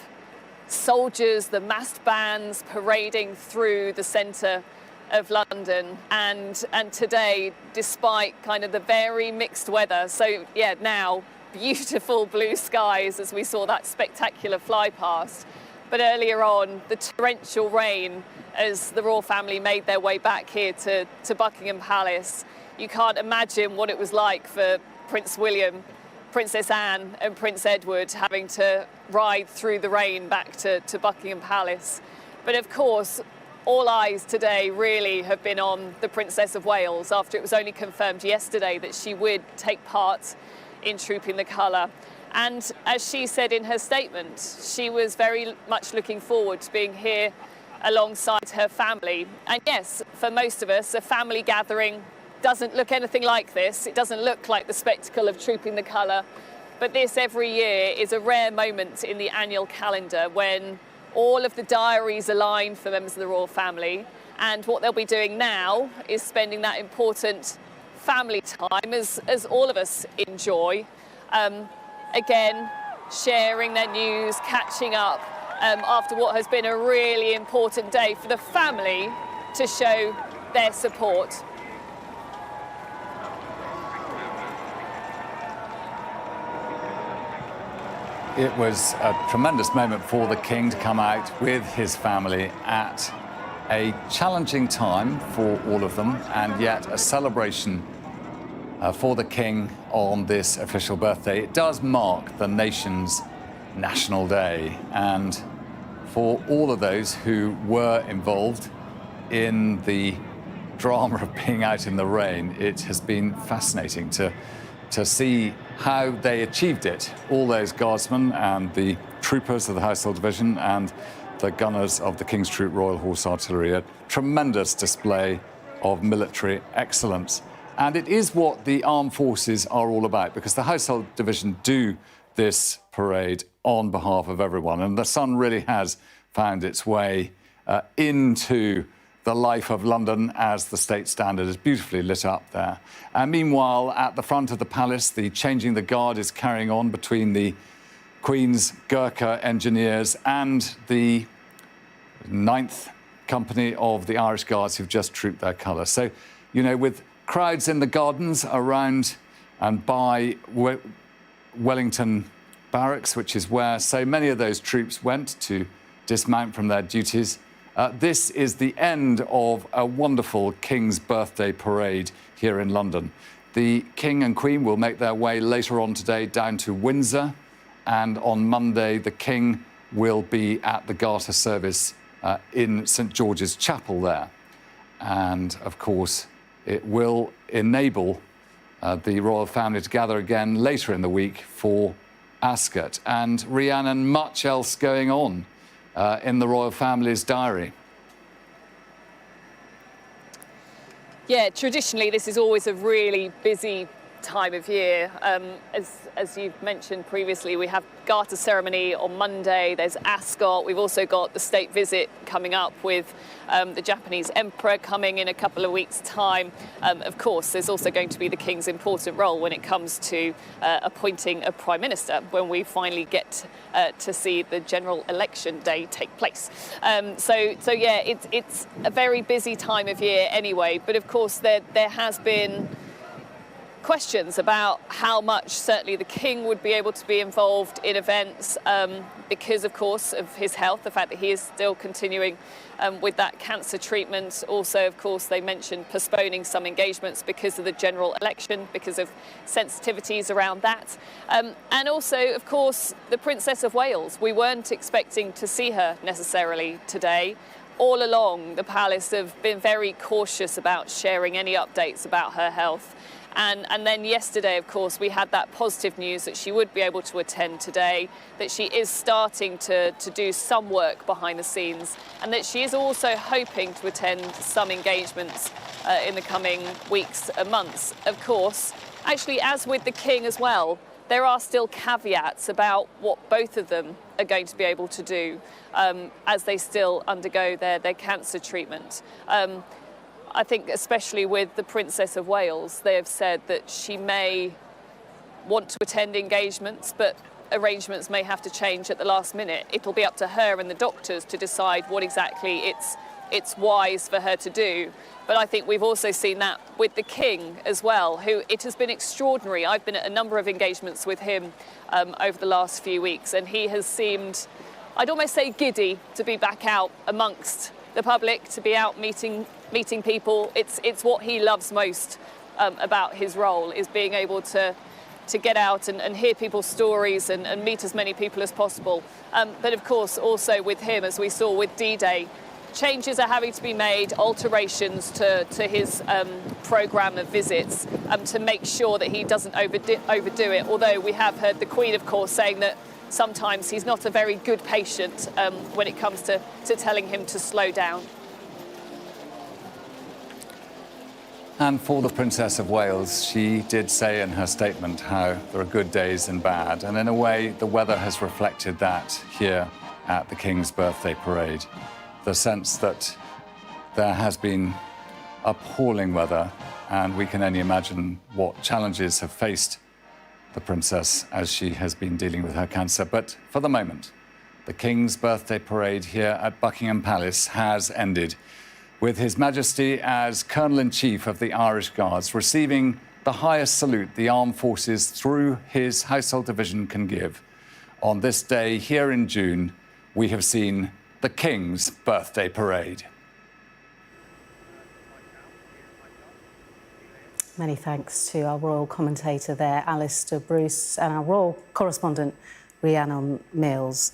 soldiers, the massed bands parading through the centre of London. And today, despite kind of the very mixed weather, so yeah, now beautiful blue skies as we saw that spectacular fly past. But earlier on, the torrential rain as the royal family made their way back here to Buckingham Palace. You can't imagine what it was like for Prince William, Princess Anne and Prince Edward having to ride through the rain back to Buckingham Palace. But of course, all eyes today really have been on the Princess of Wales after it was only confirmed yesterday that she would take part in Trooping the Colour. And as she said in her statement, she was very much looking forward to being here alongside her family. And yes, for most of us, a family gathering doesn't look anything like this. It doesn't look like the spectacle of trooping the colour. But this every year is a rare moment in the annual calendar when all of the diaries align for members of the royal family. And what they'll be doing now is spending that important family time as all of us enjoy. Again, sharing their news, catching up after what has been a really important day for the family to show their support. It was a tremendous moment for the King to come out with his family at a challenging time for all of them, and yet a celebration for the King on this official birthday. It does mark the nation's National Day, and for all of those who were involved in the drama of being out in the rain, it has been fascinating to see how they achieved it. All those guardsmen and the troopers of the Household Division and the gunners of the King's Troop Royal Horse Artillery, a tremendous display of military excellence. And it is what the armed forces are all about, because the Household Division do this parade on behalf of everyone. And the sun really has found its way into the life of London as the State Standard is beautifully lit up there. And meanwhile, at the front of the palace, the changing the guard is carrying on between the Queen's Gurkha engineers and the 9th Company of the Irish Guards who've just trooped their colours. So, you know, with crowds in the gardens around and by Wellington Barracks, which is where so many of those troops went to dismount from their duties, this is the end of a wonderful King's Birthday parade here in London. The King and Queen will make their way later on today down to Windsor, and on Monday the King will be at the Garter service in St George's Chapel there. And of course it will enable the royal family to gather again later in the week for Ascot. And Rhiannon, much else going on in the royal family's diary. Yeah, traditionally this is always a really busy time of year. As you've mentioned previously, we have Garter ceremony on Monday, there's Ascot, we've also got the state visit coming up with the Japanese Emperor coming in a couple of weeks' time. Of course, there's also going to be the King's important role when it comes to appointing a Prime Minister, when we finally get to see the general election day take place. So yeah, it's a very busy time of year anyway, but of course there has been questions about how much certainly the King would be able to be involved in events because, of course, of his health, the fact that he is still continuing with that cancer treatment. Also, of course, they mentioned postponing some engagements because of the general election, because of sensitivities around that. And also, of course, the Princess of Wales. We weren't expecting to see her necessarily today. All along, the palace have been very cautious about sharing any updates about her health. And then yesterday, of course, we had that positive news that she would be able to attend today, that she is starting to do some work behind the scenes, and that she is also hoping to attend some engagements in the coming weeks and months. Of course, actually, as with the King as well, there are still caveats about what both of them are going to be able to do as they still undergo their cancer treatment. I think especially with the Princess of Wales, they have said that she may want to attend engagements, but arrangements may have to change at the last minute. It'll be up to her and the doctors to decide what exactly it's wise for her to do. But I think we've also seen that with the King as well, who it has been extraordinary. I've been at a number of engagements with him over the last few weeks, and he has seemed, I'd almost say, giddy to be back out amongst the public, to be out meeting people. It's what he loves most about his role, is being able to get out and hear people's stories and meet as many people as possible. But of course, also with him, as we saw with D-Day, changes are having to be made, alterations to his programme of visits to make sure that he doesn't overdo it. Although we have heard the Queen, of course, saying that sometimes he's not a very good patient when it comes to telling him to slow down. And for the Princess of Wales, she did say in her statement how there are good days and bad. And in a way, the weather has reflected that here at the King's birthday parade. The sense that there has been appalling weather, and we can only imagine what challenges have faced the Princess as she has been dealing with her cancer. But for the moment, the King's birthday parade here at Buckingham Palace has ended, with His Majesty as Colonel-in-Chief of the Irish Guards receiving the highest salute the armed forces through his household division can give. On this day here in June, we have seen the King's birthday parade. Many thanks to our royal commentator there, Alistair Bruce, and our royal correspondent, Rhiannon Mills.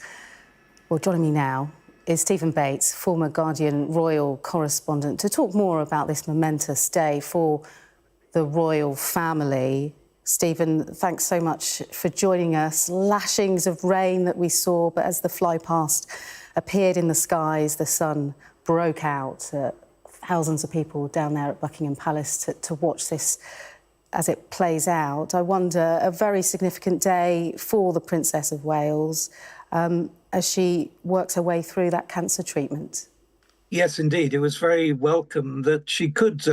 Well, joining me now is Stephen Bates, former Guardian royal correspondent, to talk more about this momentous day for the royal family. Stephen, thanks so much for joining us. Lashings of rain that we saw, but as the flypast appeared in the skies, the sun broke out. Thousands of people down there at Buckingham Palace to watch this as it plays out. I wonder, a very significant day for the Princess of Wales as she works her way through that cancer treatment. Yes, indeed. It was very welcome that she could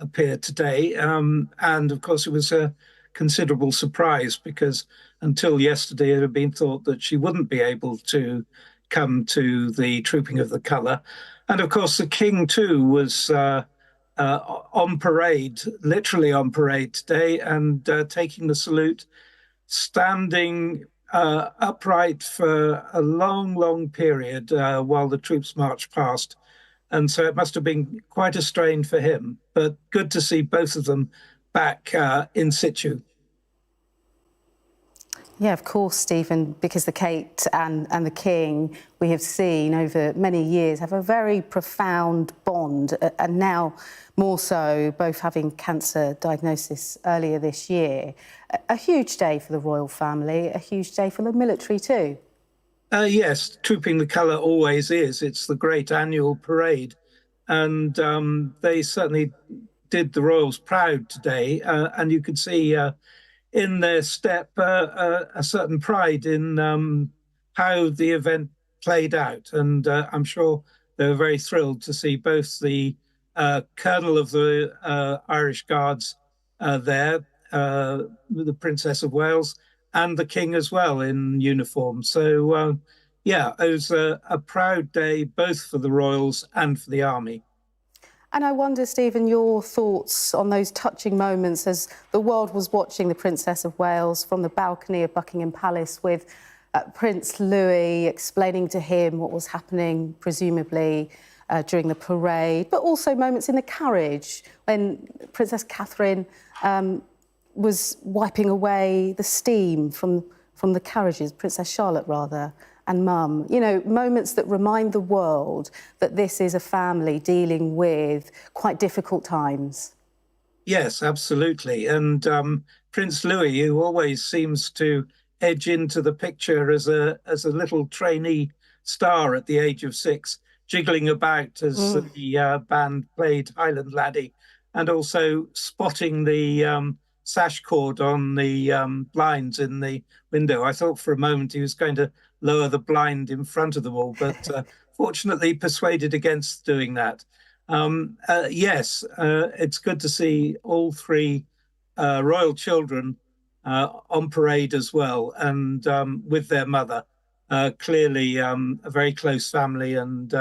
appear today. And of course, it was a considerable surprise because until yesterday, it had been thought that she wouldn't be able to come to the Trooping of the Colour. And of course, the King, too, was on parade, literally on parade today, and taking the salute, standing upright for a long, long period while the troops marched past. And so it must have been quite a strain for him, but good to see both of them back in situ. Yeah, of course, Stephen, because the Kate and the King, we have seen over many years, have a very profound bond, and now more so, both having cancer diagnosis earlier this year. A huge day for the royal family, a huge day for the military too. Yes, Trooping the Colour always is. It's the great annual parade, and they certainly did the royals proud today, and you could see in their step a certain pride in how the event played out. And I'm sure they were very thrilled to see both the Colonel of the Irish Guards there, the Princess of Wales, and the King as well in uniform. So, yeah, it was a proud day both for the royals and for the army. And I wonder, Stephen, your thoughts on those touching moments as the world was watching the Princess of Wales from the balcony of Buckingham Palace with Prince Louis explaining to him what was happening, presumably, during the parade, but also moments in the carriage when Princess Catherine was wiping away the steam from the carriages, Princess Charlotte, rather, and Mum. You know, moments that remind the world that this is a family dealing with quite difficult times. Yes, absolutely. And Prince Louis, who always seems to edge into the picture as a little trainee star at the age of 6, jiggling about as the band played Highland Laddie, and also spotting the sash cord on the blinds in the window. I thought for a moment he was going to lower the blind in front of them all, but fortunately persuaded against doing that. Yes, it's good to see all three royal children on parade as well, and with their mother. Clearly a very close family and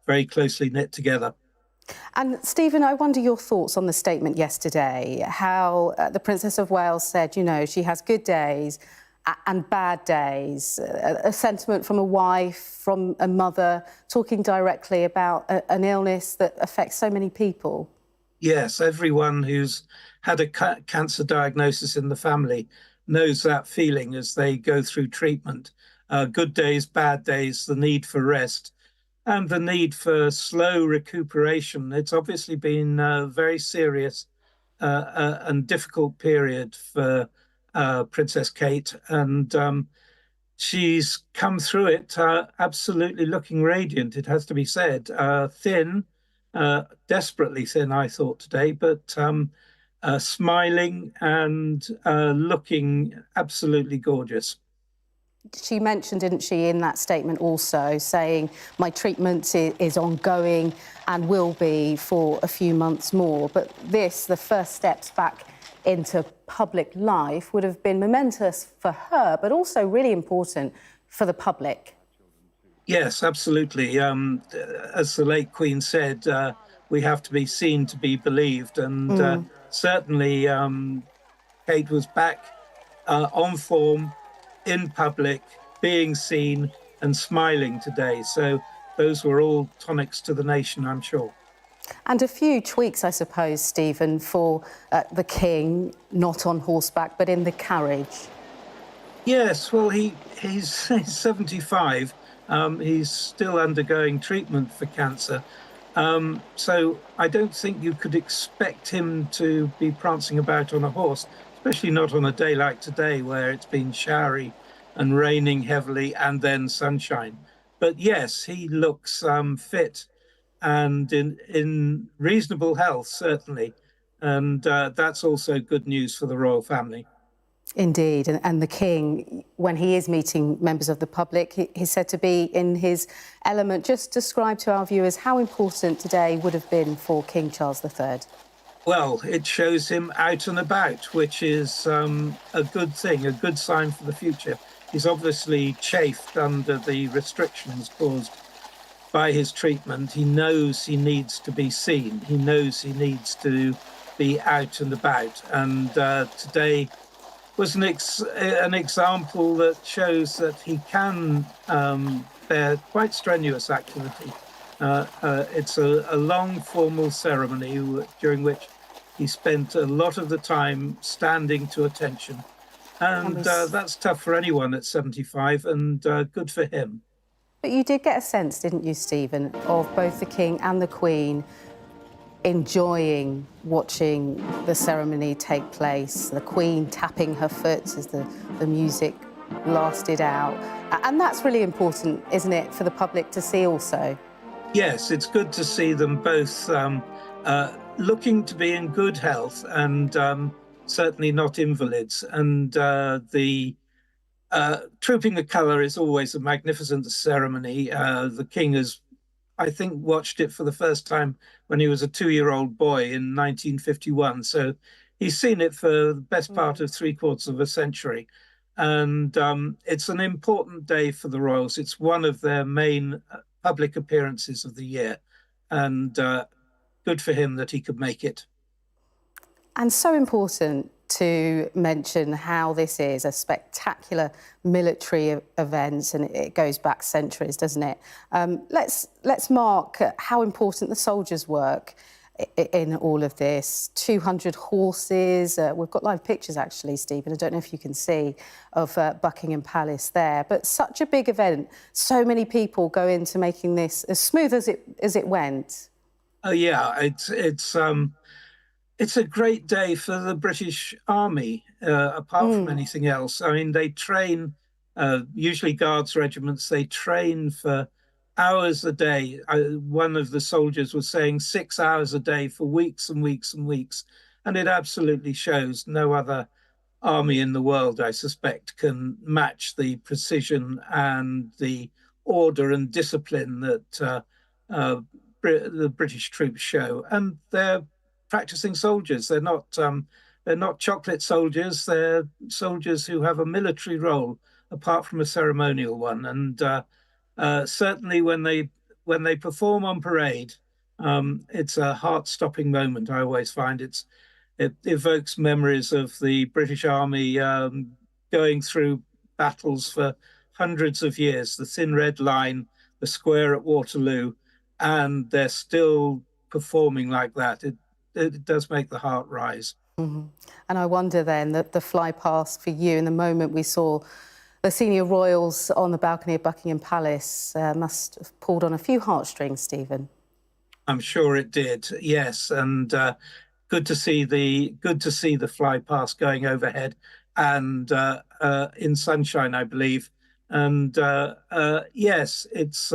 very closely knit together. And Stephen, I wonder your thoughts on the statement yesterday, how the Princess of Wales said, you know, she has good days and bad days, a sentiment from a wife, from a mother, talking directly about an illness that affects so many people. Yes, everyone who's had a cancer diagnosis in the family knows that feeling as they go through treatment. Good days, bad days, the need for rest. and the need for slow recuperation. It's obviously been a very serious and difficult period for Princess Kate, and she's come through it absolutely looking radiant, it has to be said. Thin, desperately thin, I thought today, but smiling and looking absolutely gorgeous. She mentioned, didn't she, in that statement also, saying my treatment is ongoing and will be for a few months more. But this, the first steps back into public life, would have been momentous for her, but also really important for the public. Yes, absolutely. As the late Queen said, we have to be seen to be believed. And certainly Kate was back on form, in public, being seen and smiling today. So those were all tonics to the nation, I'm sure. And a few tweaks, I suppose, Stephen, for the King, not on horseback, but in the carriage. Yes, well, he's 75. He's still undergoing treatment for cancer. So I don't think you could expect him to be prancing about on a horse, especially not on a day like today where it's been showery and raining heavily and then sunshine. But yes, he looks fit and in reasonable health, certainly. And that's also good news for the royal family. Indeed, and the King, when he is meeting members of the public, he's said to be in his element. Just describe to our viewers how important today would have been for King Charles III. Well, it shows him out and about, which is a good thing, a good sign for the future. He's obviously chafed under the restrictions caused by his treatment. He knows he needs to be seen. He knows he needs to be out and about. And today was an example that shows that he can bear quite strenuous activity. It's a long formal ceremony during which he spent a lot of the time standing to attention. And that's tough for anyone at 75 and good for him. But you did get a sense, didn't you, Stephen, of both the King and the Queen enjoying watching the ceremony take place, the Queen tapping her foot as the music lasted out. And that's really important, isn't it, for the public to see also? Yes, it's good to see them both looking to be in good health and certainly not invalids. And the trooping the colour is always a magnificent ceremony. The King has, I think, watched it for the first time when he was a 2-year-old boy in 1951. So he's seen it for the best part of 3/4 of a century. And it's an important day for the royals. It's one of their main public appearances of the year. And good for him that he could make it. And so important to mention how this is a spectacular military event, and it goes back centuries, doesn't it? Let's mark how important the soldiers' work in all of this. 200 horses. We've got live pictures, actually, Stephen. I don't know if you can see, of Buckingham Palace there. But such a big event. So many people go into making this as smooth as it went. Oh yeah, it's a great day for the British Army, apart from anything else. I mean, they train, usually Guards regiments, they train for hours a day. One of the soldiers was saying 6 hours a day for weeks and weeks and weeks. And it absolutely shows. No other army in the world, I suspect, can match the precision and the order and discipline that the British troops show. And they're practicing soldiers. They're not chocolate soldiers. They're soldiers who have a military role apart from a ceremonial one. And certainly when they perform on parade, it's a heart-stopping moment. I always find it evokes memories of the British Army going through battles for hundreds of years. The Thin Red Line, the square at Waterloo, and they're still performing like that. It does make the heart rise. And I wonder then that the fly past for you in the moment we saw The senior royals on the balcony of Buckingham Palace must have pulled on a few heartstrings, Stephen. I'm sure it did, yes, and good to see the fly past going overhead and in sunshine, I believe. And yes, it's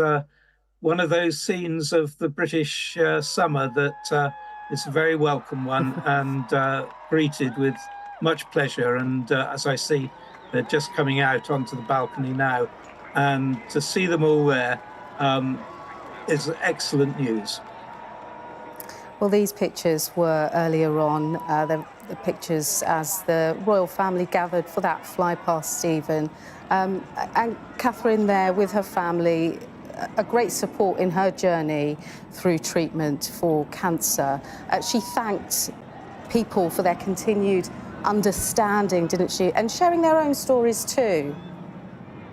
one of those scenes of the British summer that is a very welcome one and greeted with much pleasure. And as I see, they're just coming out onto the balcony now, and to see them all there is excellent news. Well, these pictures were earlier on, the pictures as the royal family gathered for that fly past, Stephen. And Catherine there with her family, a great support in her journey through treatment for cancer. She thanked people for their continued understanding, didn't she? And sharing their own stories too.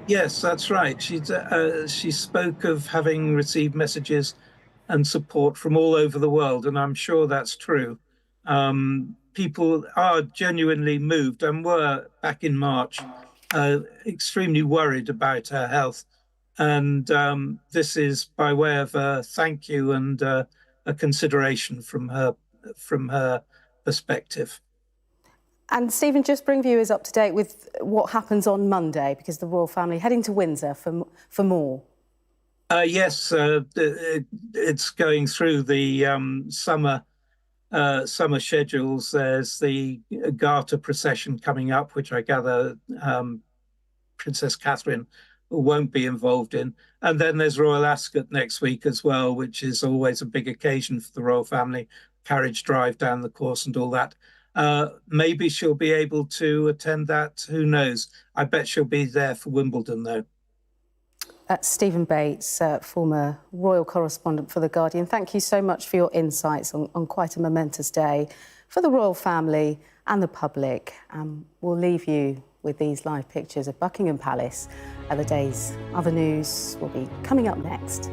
Yes, that's right. She spoke of having received messages and support from all over the world, and I'm sure that's true. People are genuinely moved and were, back in March, extremely worried about her health. And this is by way of a thank you and a consideration from her perspective. And Stephen, just bring viewers up to date with what happens on Monday, because the royal family heading to Windsor for more. Yes, it's going through the summer schedules. There's the Garter procession coming up, which I gather Princess Catherine won't be involved in. And then there's Royal Ascot next week as well, which is always a big occasion for the royal family. Carriage drive down the course and all that. Maybe she'll be able to attend that. Who knows? I bet she'll be there for Wimbledon, though. Stephen Bates, former royal correspondent for The Guardian, thank you so much for your insights on quite a momentous day for the royal family and the public. We'll leave you with these live pictures of Buckingham Palace. The day's other news will be coming up next.